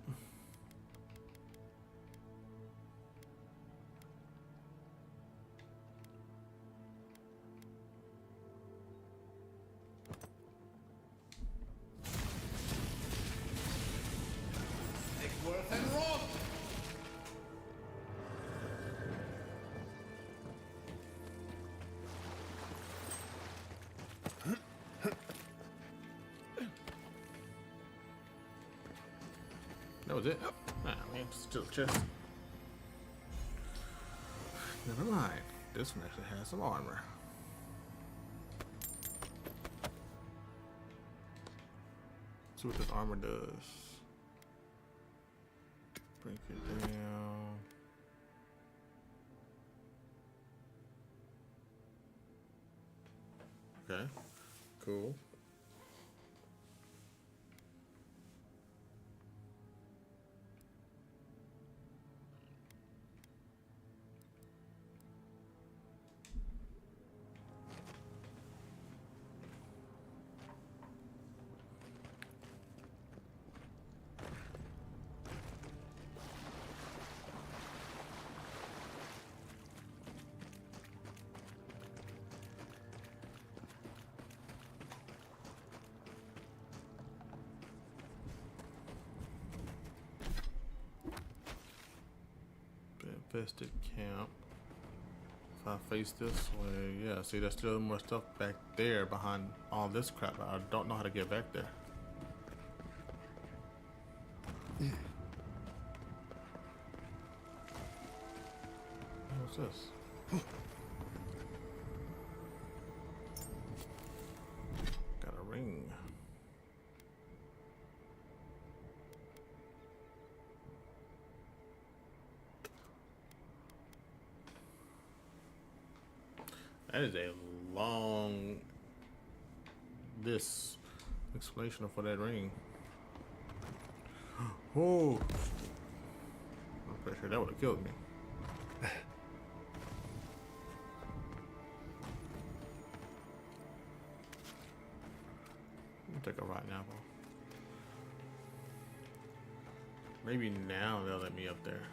That was it. Ah, man, still chest. Never mind. This one actually has some armor. Let's see what this armor does. Break it down. Okay, cool. Infested camp. If I face this way, yeah, see there's still more stuff back there behind all this crap. I don't know how to get back there. What's this? Got a ring. That is a long explanation for that ring. Oh, I'm pretty sure that would have killed me. Let me take a rotten apple. Maybe now they'll let me up there.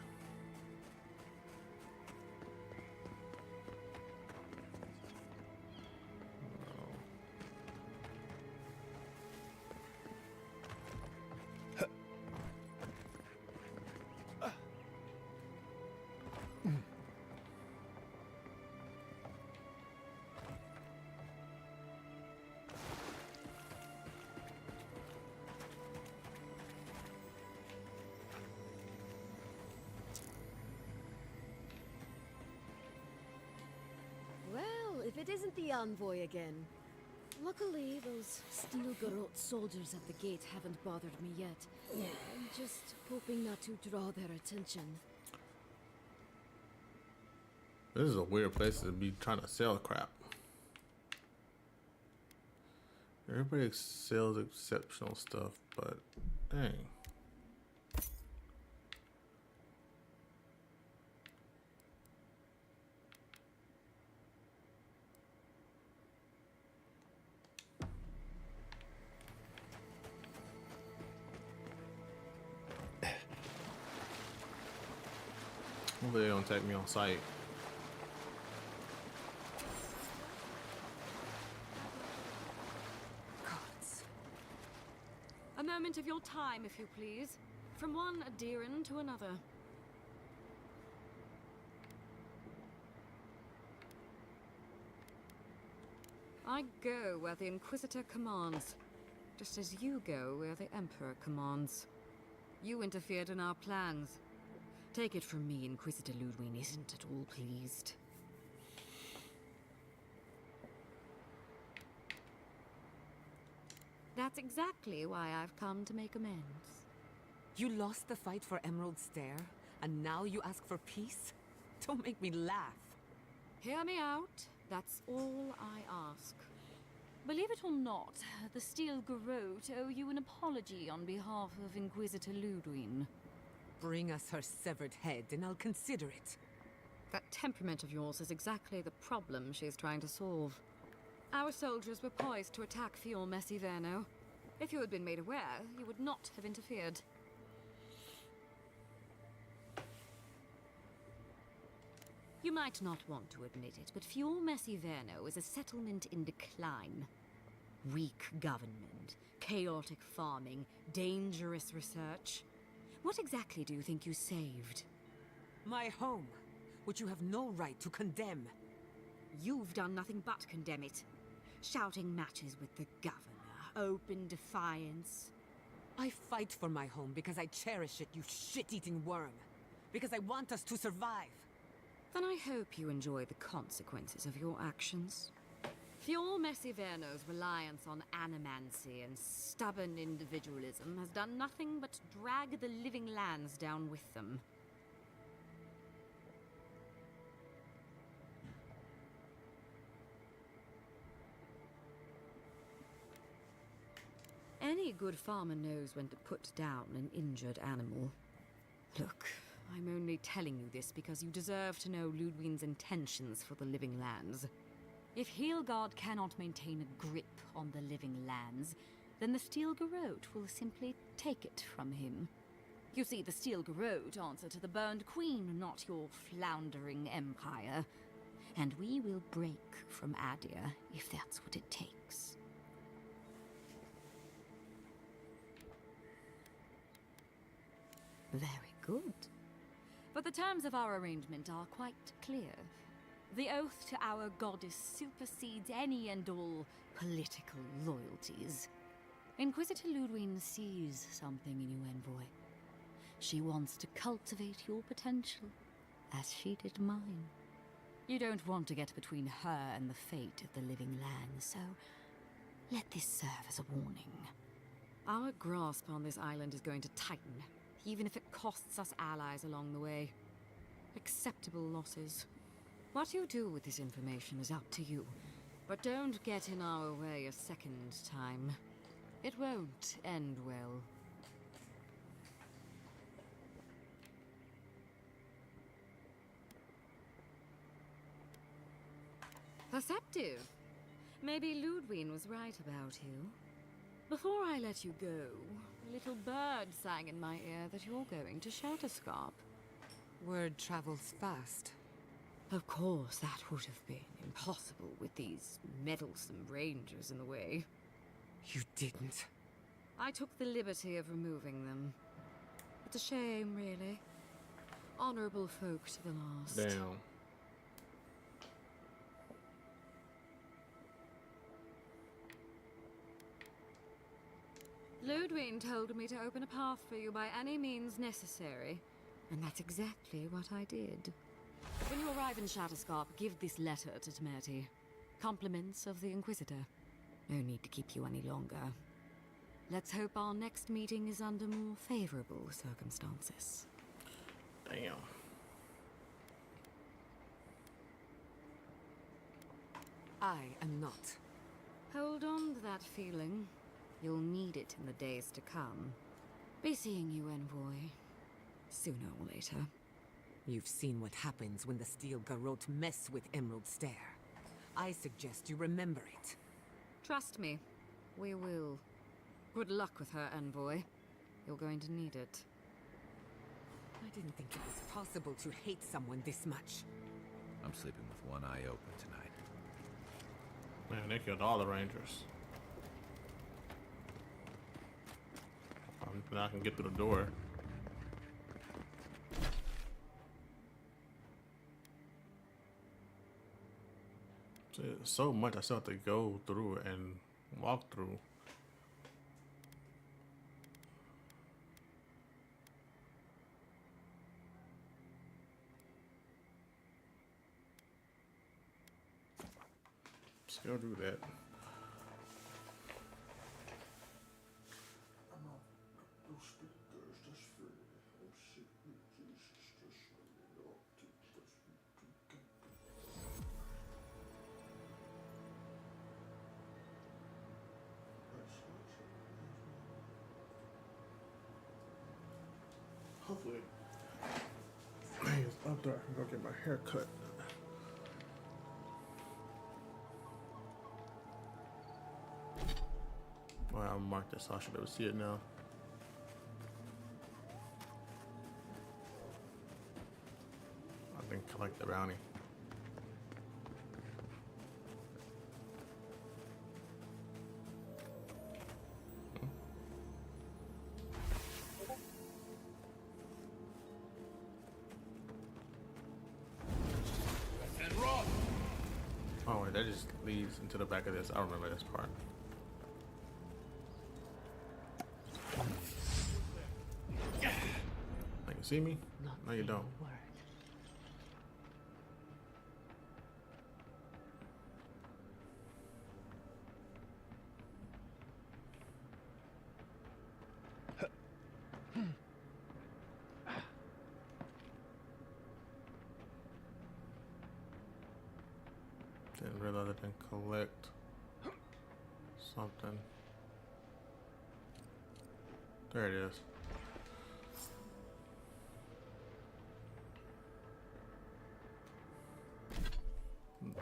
If it isn't the envoy again. Luckily, those Stilgarot soldiers at the gate haven't bothered me yet. I'm just hoping not to draw their attention. This is a weird place to be trying to sell crap. Everybody sells exceptional stuff, but dang. Hopefully they don't take me on sight. Gods. A moment of your time, if you please. From one Adiran to another. I go where the Inquisitor commands. just as you go where the Emperor commands. You interfered in our plans. Take it from me, Inquisitor Ludwig isn't at all pleased. That's exactly why I've come to make amends. You lost the fight for Emerald Stair, and now you ask for peace? Don't make me laugh. Hear me out. That's all I ask. Believe it or not, the Steel Garrote owe you an apology on behalf of Inquisitor Ludwig. Bring us her severed head, and I'll consider it. That temperament of yours is exactly the problem she's trying to solve. Our soldiers were poised to attack Fior Messiverno. If you had been made aware, you would not have interfered. You might not want to admit it, but Fior Messiverno is a settlement in decline. Weak government, chaotic farming, dangerous research. What exactly do you think you saved? My home, which you have no right to condemn. You've done nothing but condemn it. Shouting matches with the governor, open defiance. I fight for my home because I cherish it, you shit-eating worm. Because I want us to survive. Then I hope you enjoy the consequences of your actions. Fior Messiverno's reliance on animancy and stubborn individualism has done nothing but drag the living lands down with them. Any good farmer knows when to put down an injured animal. Look, I'm only telling you this because you deserve to know Ludwig's intentions for the living lands. If Heelgard cannot maintain a grip on the living lands, then the Steel Garrote will simply take it from him. You see, the Steel Garrote answer to the Burned Queen, not your floundering empire. And we will break from Adir if that's what it takes. Very good. But the terms of our arrangement are quite clear. The oath to our goddess supersedes any and all political loyalties. Inquisitor Ludwig sees something in you, Envoy. She wants to cultivate your potential, as she did mine. You don't want to get between her and the fate of the living land, so let this serve as a warning. Our grasp on this island is going to tighten, even if it costs us allies along the way. Acceptable losses. What you do with this information is up to you, but don't get in our way a second time. It won't end well. Perceptive. Maybe Ludwig was right about you. Before I let you go, a little bird sang in my ear that you're going to Shatterscarp. Word travels fast. Of course, that would have been impossible with these meddlesome rangers in the way. You didn't. I took the liberty of removing them. It's a shame, really. Honorable folk to the last. Damn. Ludwig told me to open a path for you by any means necessary, and that's exactly what I did. When you arrive in Shatterscarp, give this letter to Temerity. Compliments of the Inquisitor. No need to keep you any longer. Let's hope our next meeting is under more favorable circumstances. Damn. I am not. Hold on to that feeling. You'll need it in the days to come. Be seeing you, Envoy. Sooner or later. You've seen what happens when the Steel Garrote mess with Emerald Stair. I suggest you remember it. Trust me, we will. Good luck with her, Envoy. You're going to need it. I didn't think it was possible to hate someone this much. I'm sleeping with one eye open tonight. Man, they killed all the Rangers. Now I can get through the door. So much I still have to go through and walk through. Still do that. Hopefully, it's up there. I can go get my hair cut. Alright, I'll mark this so I should be able to see it now. I can collect the bounty. Oh wait, that just leads into the back of this. I remember this part. Now you see me? No, you don't. Didn't realize I didn't collect something. There it is.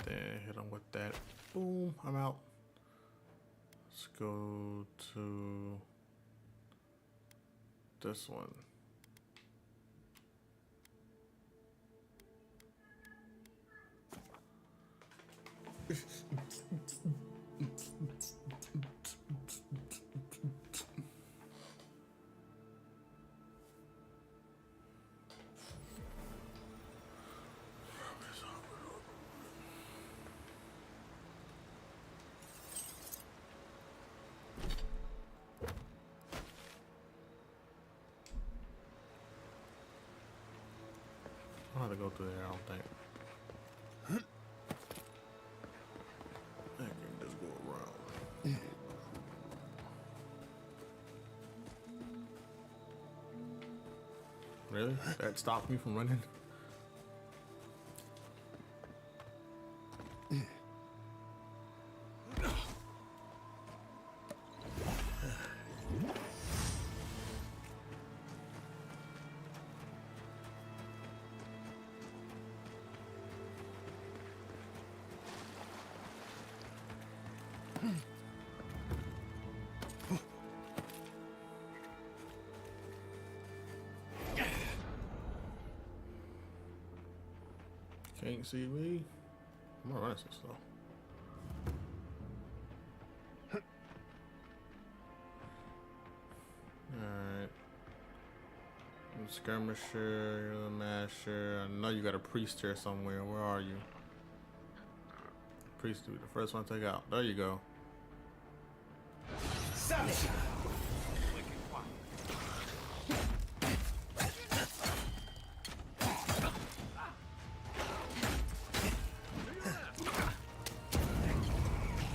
Then hit him with that. Boom, I'm out. Let's go to this one. I don't have to go through there, I don't think. I can just go around. Really? That stopped me from running? Can't see me. I'm gonna run so slow. Alright. I'm a skirmisher, you're the masher. I know you got a priest here somewhere. Where are you? Priest dude, the first one to take out. There you go. Savage!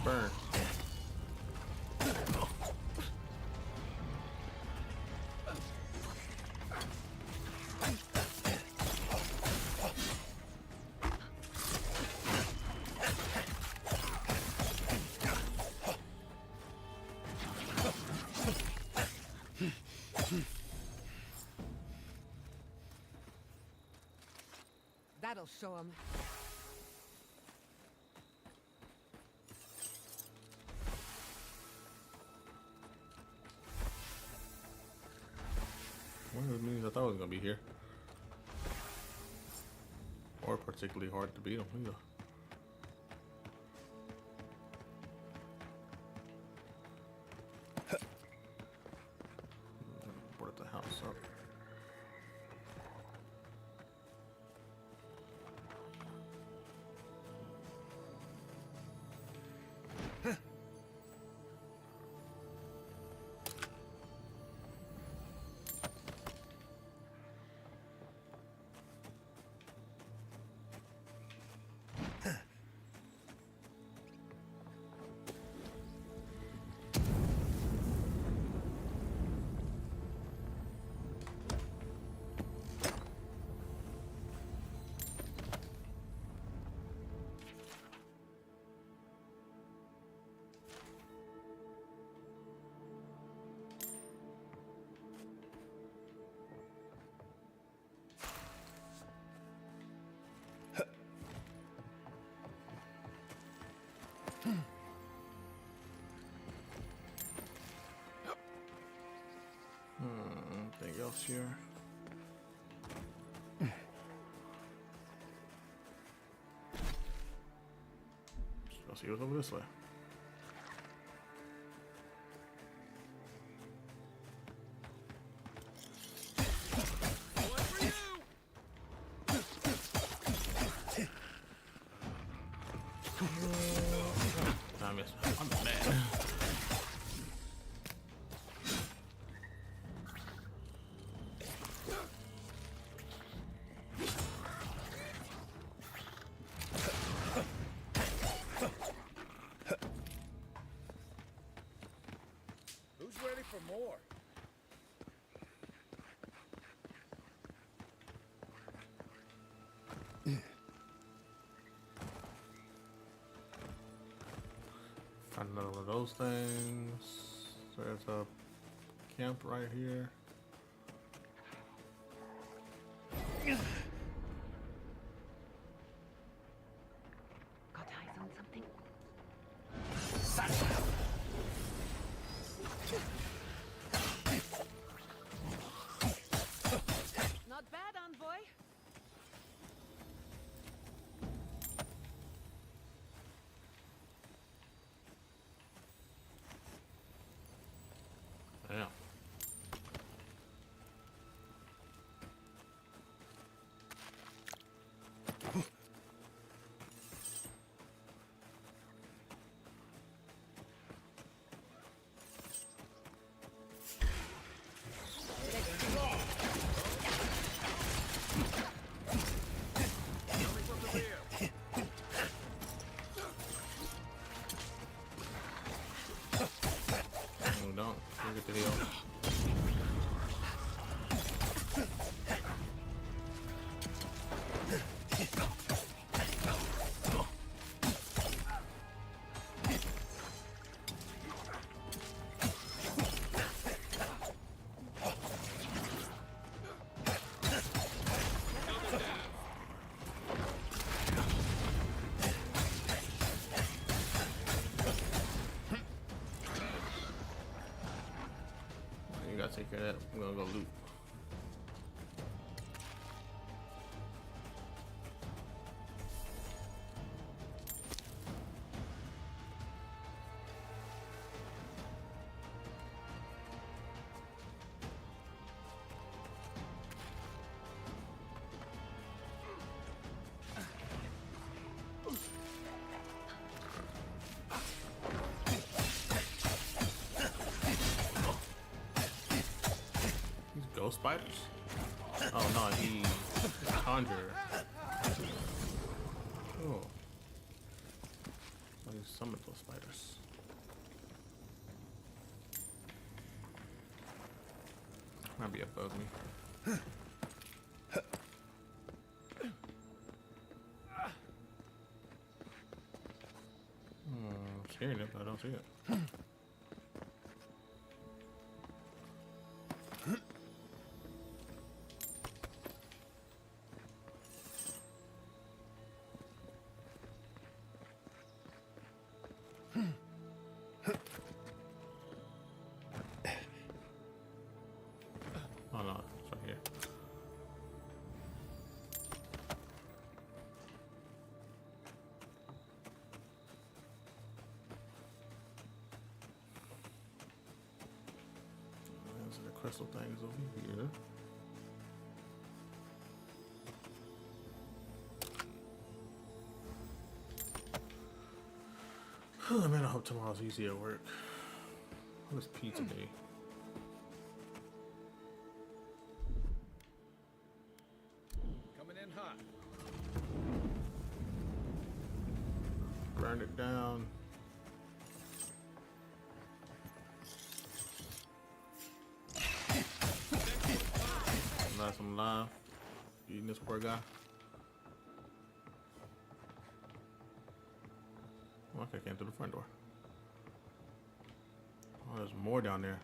Burn. That'll show him. One of the means I thought I was gonna be here. Or particularly hard to beat him either. Brought the house up. else here. Just see what's over this way. I'm mad. Who's ready for more? Find another one of those things. There's a camp right here. Got eyes on something? Not bad, envoy. Yeah. No, don't. Look at the deal. You gotta take care of that. I'm gonna go loot. These ghost spiders? Oh no, he conjure. Oh. Let me summon those spiders. Might be above me. I'm hearing it, but I don't see it. Oh no, it's right here. There's the crystal things over here. Oh man, I hope tomorrow's easy at work. What is pizza day? Coming in hot. Burn it down. Unless I'm live eating this poor guy. Oh, okay, came through the front door. Oh, there's more down there.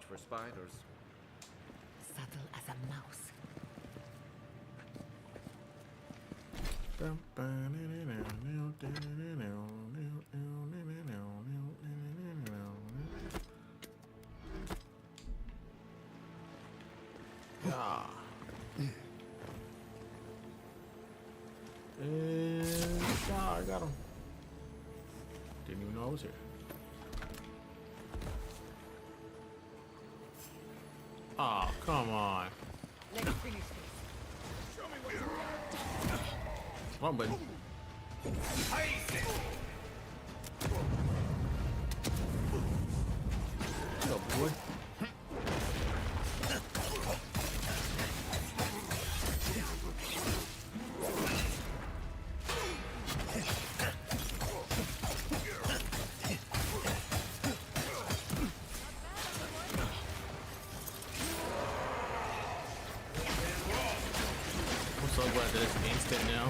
for spiders. Subtle as a mouse. Yeah. And I got him. Didn't even know I was here. Oh, come on. Let's finish this. Show me what you got. Come on, buddy. What's up, boy? I'm so glad that it's instant now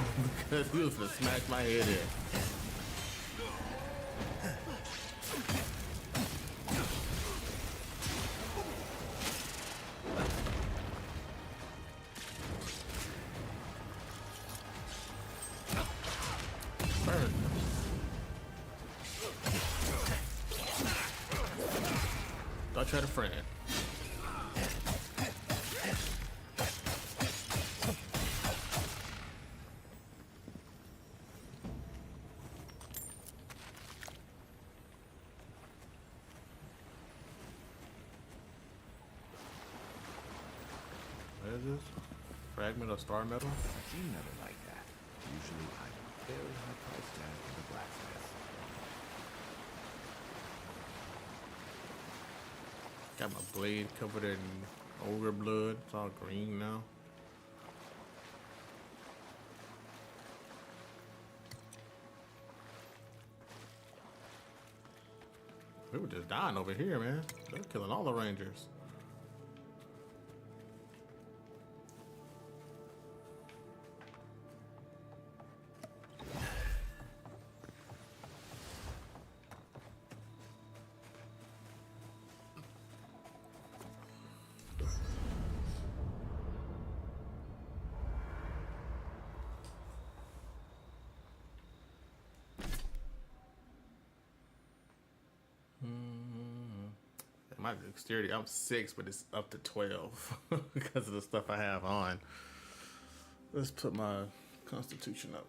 because he was gonna smash my head in. Burn. Thought you had a friend. What is this? Fragment of star metal? I've seen metal like that. Usually I'm a very high price tag for the blacksmith. Got my blade covered in ogre blood. It's all green now. We were just dying over here, man. They're killing all the rangers. My dexterity, I'm 6, but it's up to 12 because of the stuff I have on. Let's put my constitution up.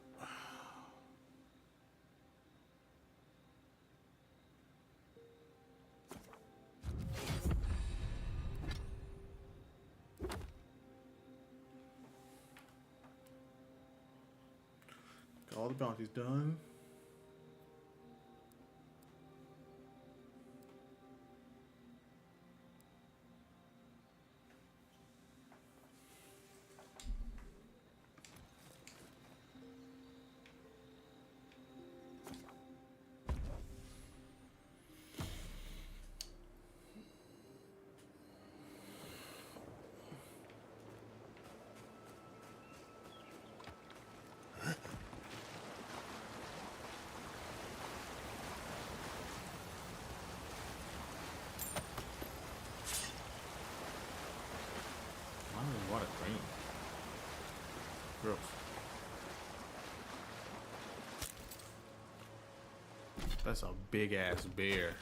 Got all the bounties done. Water green. Gross. That's a big ass bear.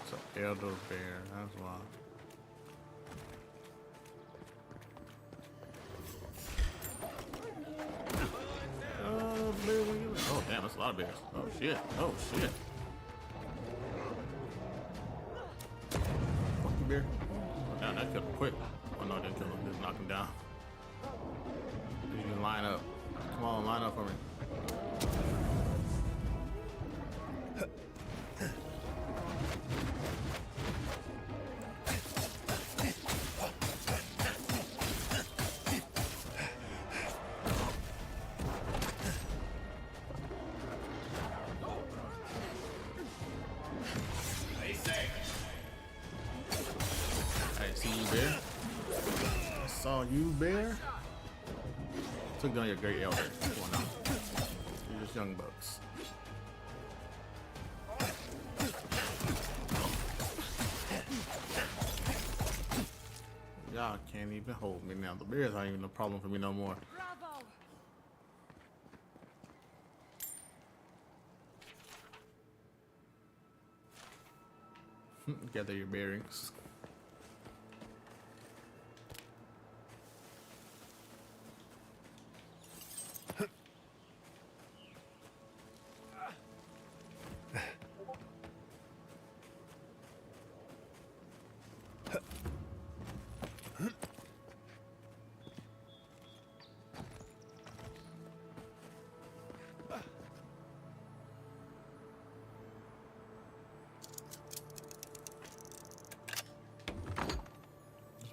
It's an elder bear, that's why. Oh damn, that's a lot of bears. Oh shit. Oh shit. Bear. Oh, damn, that killed him quick. Oh no, didn't kill him. Just knock him down. You can line up. Come on, line up for me. You bear took down your great elder. You're just young bucks. Y'all can't even hold me now. The bears aren't even a problem for me no more. Bravo! Gather your bearings.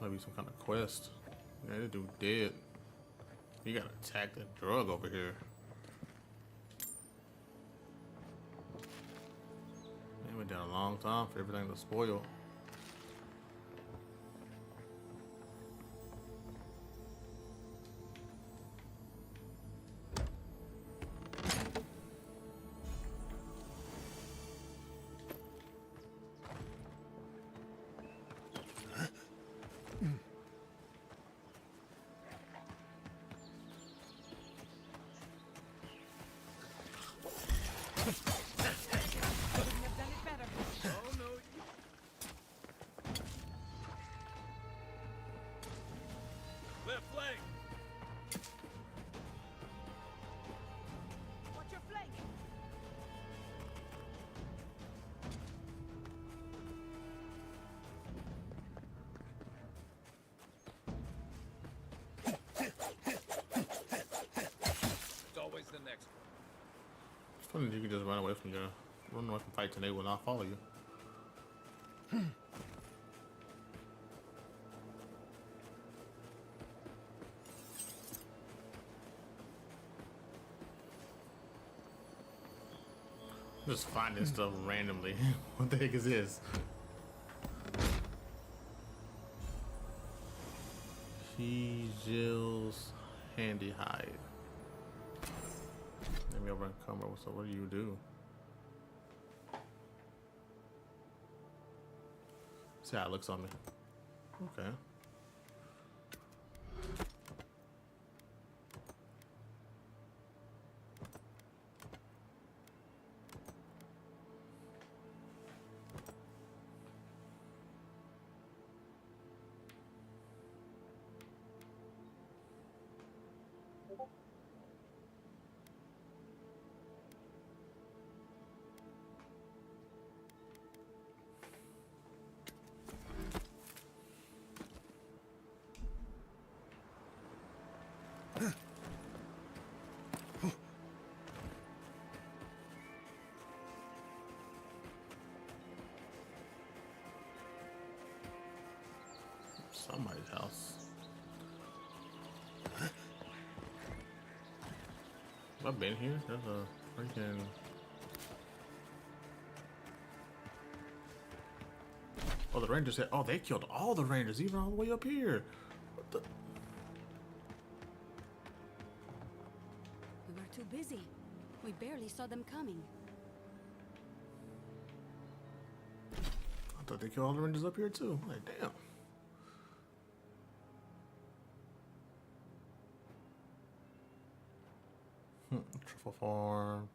Might be some kind of quest. Yeah, this dude dead. You gotta attack that drug over here. Man, went down a long time for everything to spoil. It's funny that you can just run away from fights and they will not follow you. Just finding stuff randomly. What the heck is this? Jill's handy hide. Let me over encumber. So what do you do? See how it looks on me. Okay. Somebody's house. Have I been here? There's a freaking... Oh, the Rangers said, oh, they killed all the Rangers, even all the way up here. What the... We were too busy. We barely saw them coming. I thought they killed all the Rangers up here too. Like, damn. Truffle farm.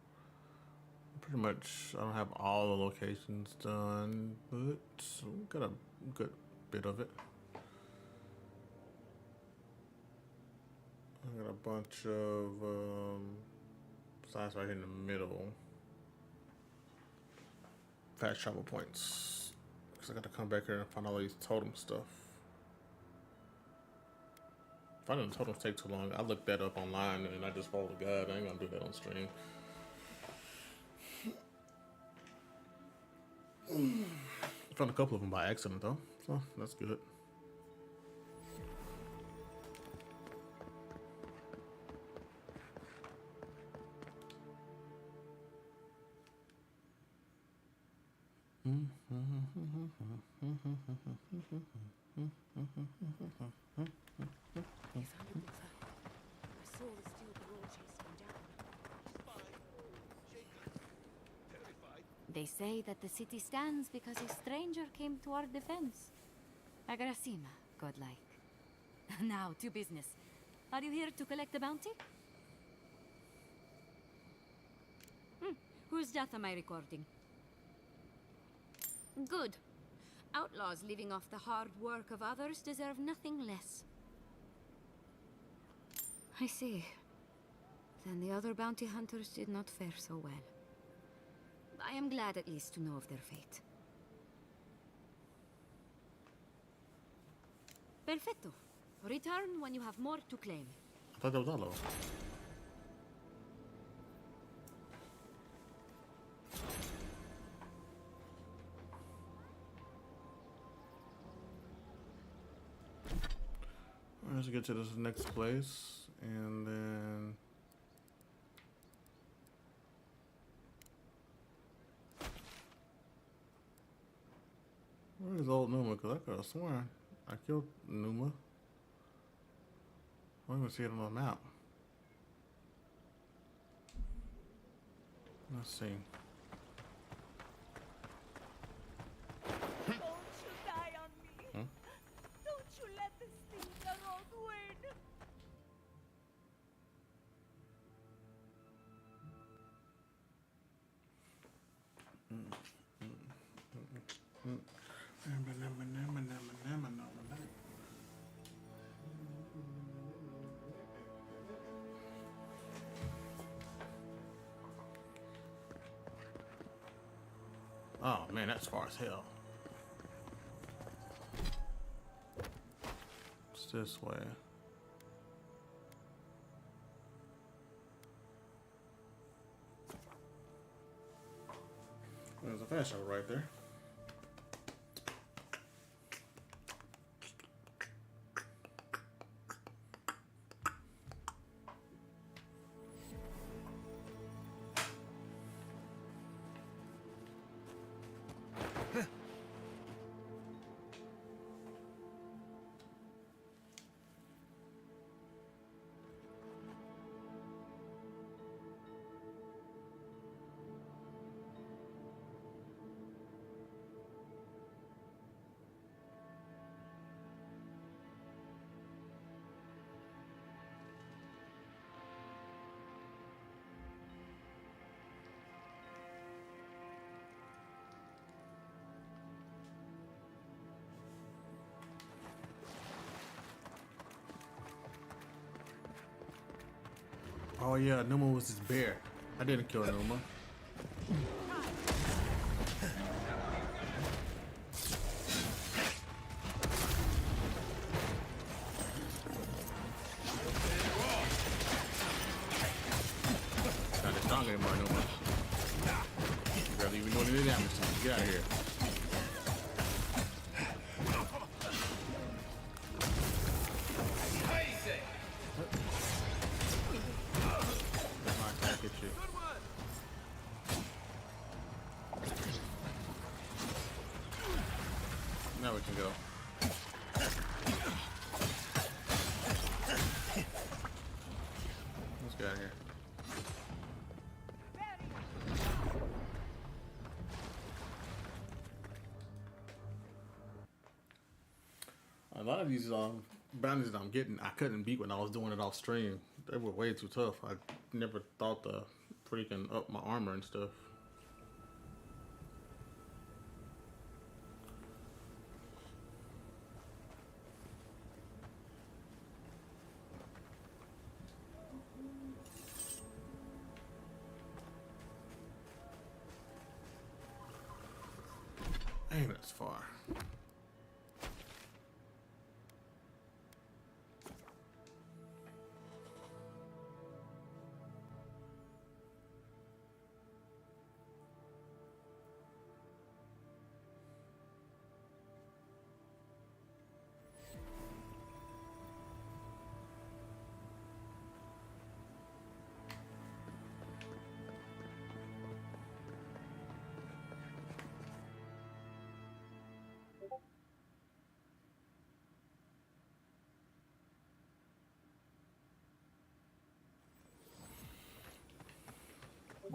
Pretty much, I don't have all the locations done, but we got a good bit of it. I got a bunch of sites right here in the middle. Fast travel points. Because I got to come back here and find all these totem stuff. Finding the totems take too long. I looked that up online and I just followed the guide. I ain't gonna do that on stream. I found a couple of them by accident though, so that's good. They say that the city stands because a stranger came to our defense. Agrasima, godlike. Now, to business. Are you here to collect a bounty? Whose death am I recording? Good. Outlaws living off the hard work of others deserve nothing less. I see. Then the other bounty hunters did not fare so well. I am glad at least to know of their fate. Perfecto. Return when you have more to claim. I thought that was Alo. Let's get to this next place, and then where is old Numa? Because I could have sworn I killed Numa. I don't even see it on the map. Let's see. Don't you die on me. Huh? Don't you let this thing the wrong word. Oh man, that's far as hell. It's this way. There's a fast travel right there. Oh yeah, Numa was his bear. I didn't kill Numa. Not as strong anymore, Numa. You barely even doing any damage to me. Get out of here. Now we can go. Let's get out of here. A lot of these bounties that I'm getting, I couldn't beat when I was doing it off stream. They were way too tough. I never thought to freaking up my armor and stuff. Ain't as far.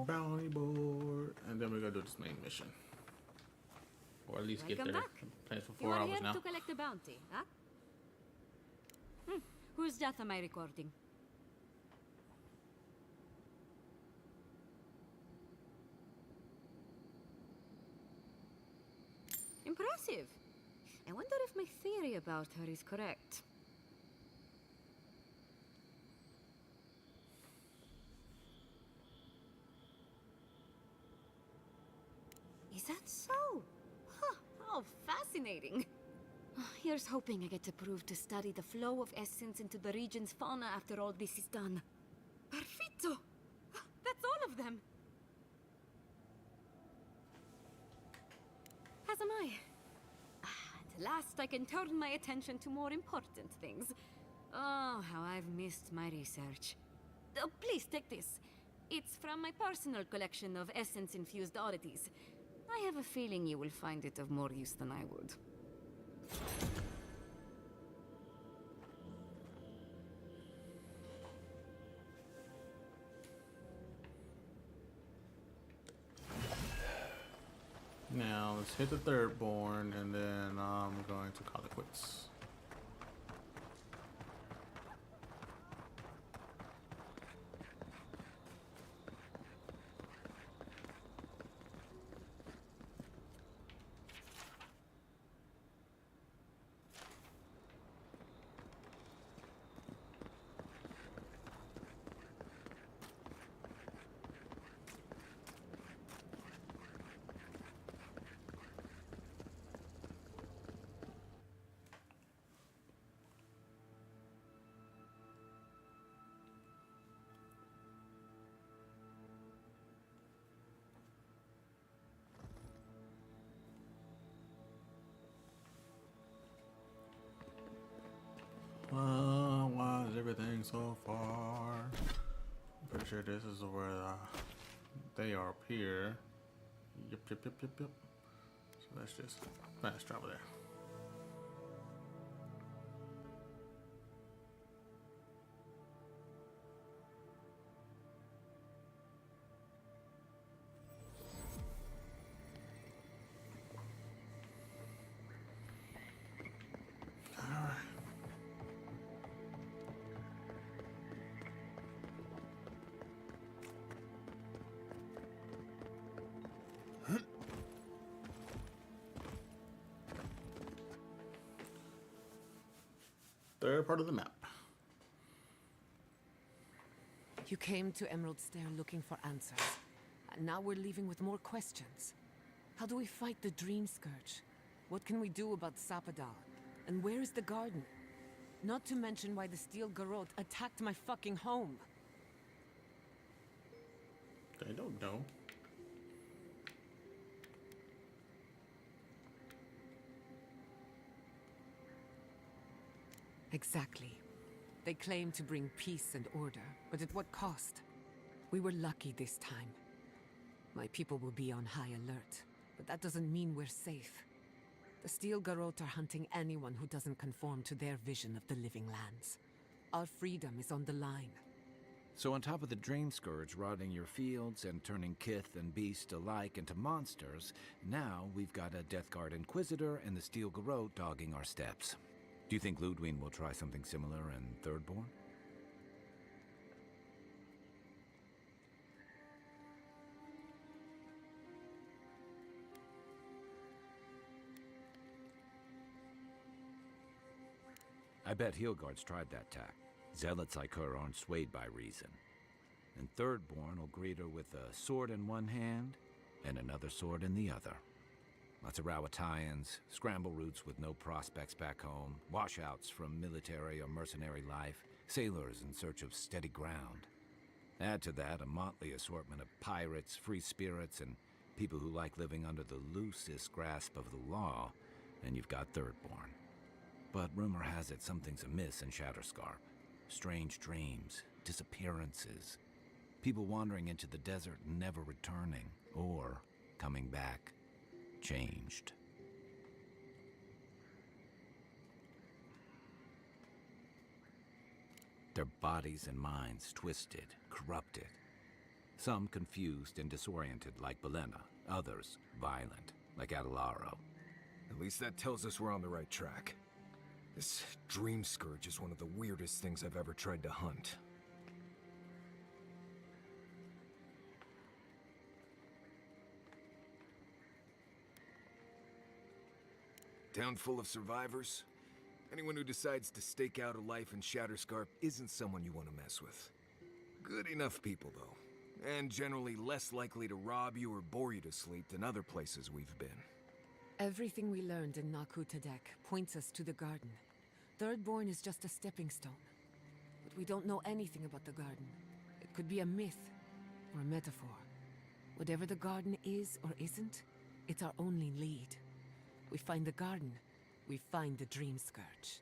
Bounty board, and then we gotta do this main mission, or at least Welcome get there. back. Planned for You 4 are hours here now. to collect a bounty, huh? Whose death am I recording? Impressive. I wonder if my theory about her is correct. Is that so? Huh, how fascinating. Here's hoping I get approved to study the flow of essence into the region's fauna after all this is done. Perfetto! That's all of them! As am I. At last I can turn my attention to more important things. Oh, how I've missed my research. Oh, please take this. It's from my personal collection of essence-infused oddities. I have a feeling you will find it of more use than I would. Now let's hit the third born, and then I'm going to call it quits. Why is everything so far? I'm pretty sure this is where they are up here. Yep. So let's just fast travel there. Third part of the map. You came to Emerald Stair looking for answers. And now we're leaving with more questions. How do we fight the Dream Scourge? What can we do about Sapadal? And where is the garden? Not to mention why the Steel Garrote attacked my fucking home. I don't know. Exactly. They claim to bring peace and order, but at what cost? We were lucky this time. My people will be on high alert, but that doesn't mean we're safe. The Steel Garrote are hunting anyone who doesn't conform to their vision of the living lands. Our freedom is on the line. So on top of the Dream Scourge rotting your fields and turning kith and beast alike into monsters, now we've got a Death Guard Inquisitor and the Steel Garrote dogging our steps. Do you think Ludwig will try something similar in Thirdborn? I bet Heelguard's tried that tack. Zealots like her aren't swayed by reason. And Thirdborn will greet her with a sword in one hand and another sword in the other. Lots of Rawatayans, scramble routes with no prospects back home, washouts from military or mercenary life, sailors in search of steady ground. Add to that a motley assortment of pirates, free spirits, and people who like living under the loosest grasp of the law, and you've got Thirdborn. But rumor has it something's amiss in Shatterscarp. Strange dreams, disappearances, people wandering into the desert and never returning, or coming back changed. Their bodies and minds twisted, corrupted. Some confused and disoriented like Belena, others violent like Adelaro. At least that tells us we're on the right track. This dream scourge is one of the weirdest things I've ever tried to hunt. Town full of survivors. Anyone who decides to stake out a life in Shatterscarp isn't someone you want to mess with. Good enough people, though. And generally less likely to rob you or bore you to sleep than other places we've been. Everything we learned in Naku Tadek points us to the garden. Thirdborn is just a stepping stone. But we don't know anything about the garden. It could be a myth or a metaphor. Whatever the garden is or isn't, it's our only lead. We find the garden, we find the Dream Scourge.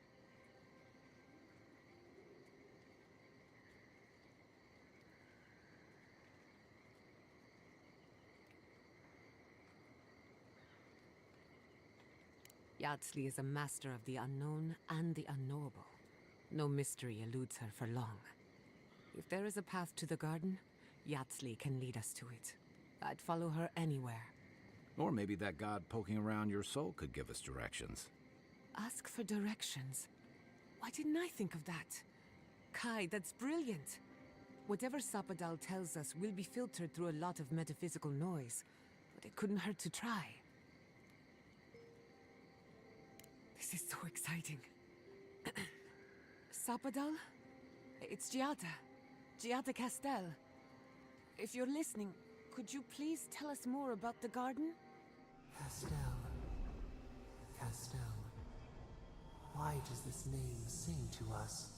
Yardsley is a master of the unknown and the unknowable. No mystery eludes her for long. If there is a path to the garden, Yardsley can lead us to it. I'd follow her anywhere. Or maybe that god poking around your soul could give us directions. Ask for directions. Why didn't I think of that? Kai, that's brilliant. Whatever Sapadal tells us will be filtered through a lot of metaphysical noise, but it couldn't hurt to try. This is so exciting. Sapadal? It's Giada. Giada Castel. If you're listening, could you please tell us more about the garden? Castel. Castel. Why does this name sing to us?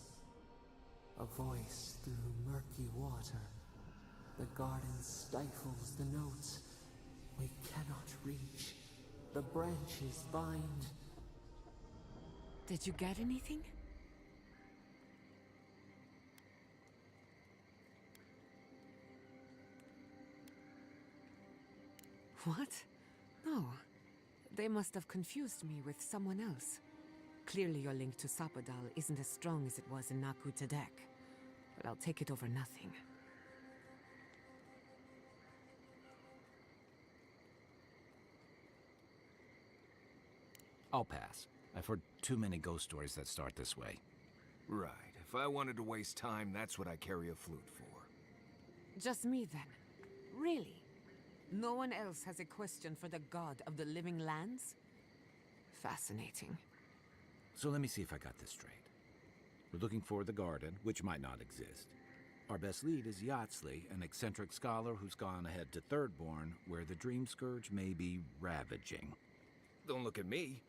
A voice through murky water. The garden stifles the notes. We cannot reach. The branches bind. Did you get anything? What? No. They must have confused me with someone else. Clearly your link to Sapadal isn't as strong as it was in Naku Tadek. But I'll take it over nothing. I'll pass. I've heard too many ghost stories that start this way. Right. If I wanted to waste time, that's what I carry a flute for. Just me then? Really? No one else has a question for the god of the living lands? Fascinating. So let me see if I got this straight. We're looking for the garden, which might not exist. Our best lead is Yardsley, an eccentric scholar who's gone ahead to Thirdborn, where the Dream Scourge may be ravaging. Don't look at me.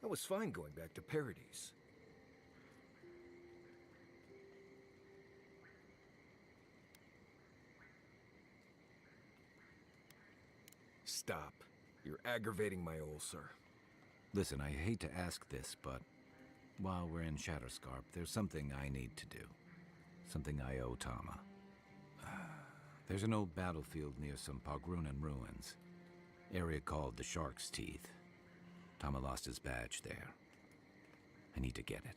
I was fine going back to Paradise. Stop. You're aggravating my ulcer. Listen, I hate to ask this, but while we're in Shatterscarp, there's something I need to do. Something I owe Tama. There's an old battlefield near some Pogrunan ruins. Area called the Shark's Teeth. Tama lost his badge there. I need to get it.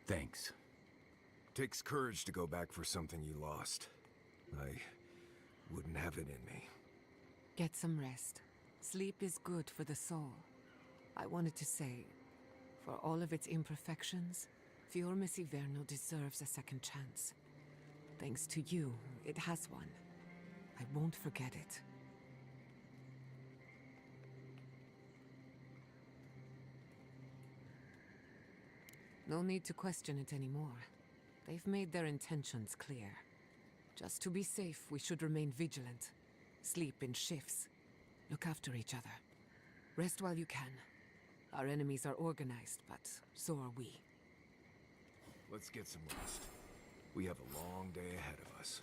Thanks. Takes courage to go back for something you lost. I wouldn't have it in me. Get some rest. Sleep is good for the soul. I wanted to say, for all of its imperfections, Fiorme Siverno deserves a second chance. Thanks to you, it has one. I won't forget it. No need to question it anymore. They've made their intentions clear. Just to be safe, we should remain vigilant. Sleep in shifts. Look after each other. Rest while you can. Our enemies are organized, but so are we. Let's get some rest. We have a long day ahead of us.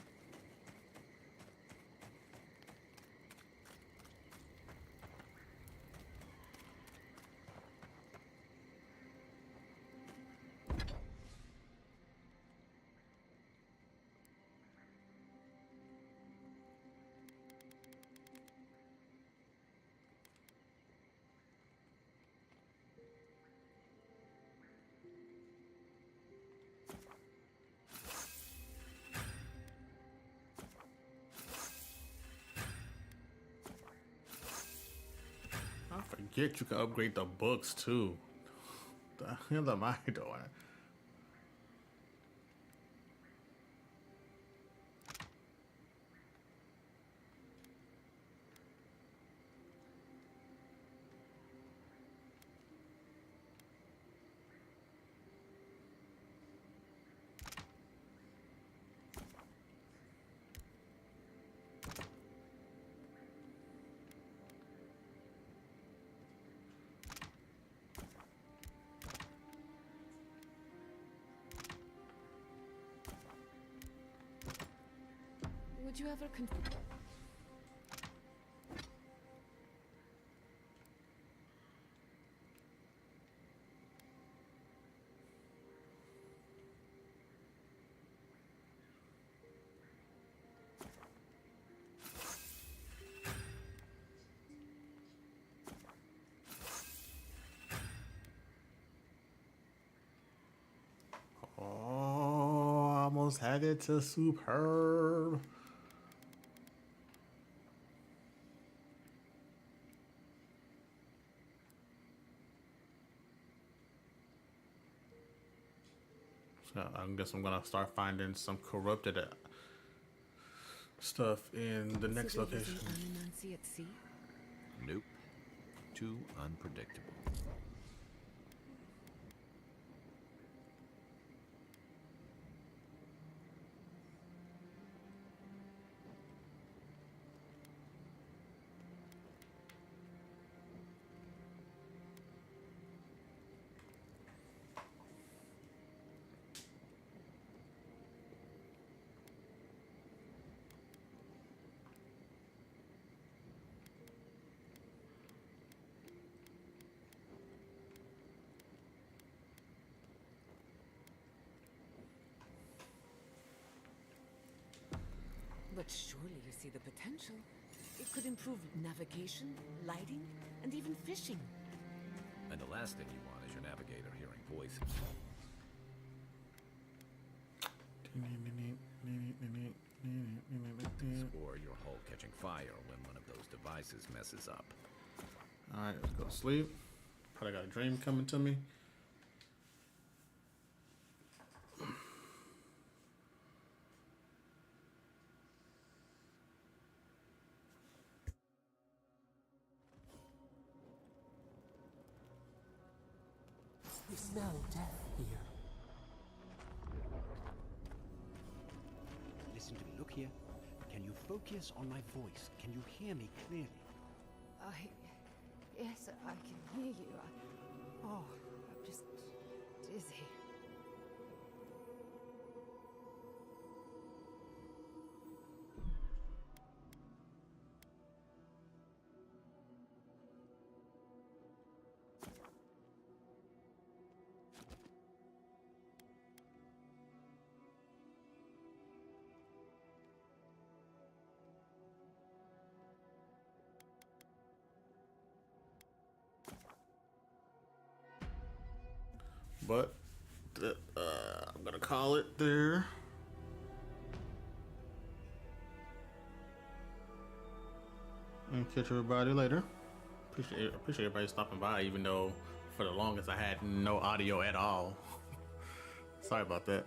forget you can upgrade the books too. The hell am I doing? Would you ever Oh, I almost had it to superb. So I guess I'm gonna start finding some corrupted stuff in the next location. at sea? Nope. Too unpredictable. But surely you see the potential. It could improve navigation, lighting, and even fishing. And the last thing you want is your navigator hearing voices. Or your hull catching fire when one of those devices messes up. Alright, let's go to sleep. Probably got a dream coming to me. We smell death here. Listen to me. Look here. Can you focus on my voice? Can you hear me clearly? Yes, I can hear you. I'm just dizzy. But I'm gonna call it there. And catch everybody later. Appreciate everybody stopping by, even though for the longest I had no audio at all. Sorry about that.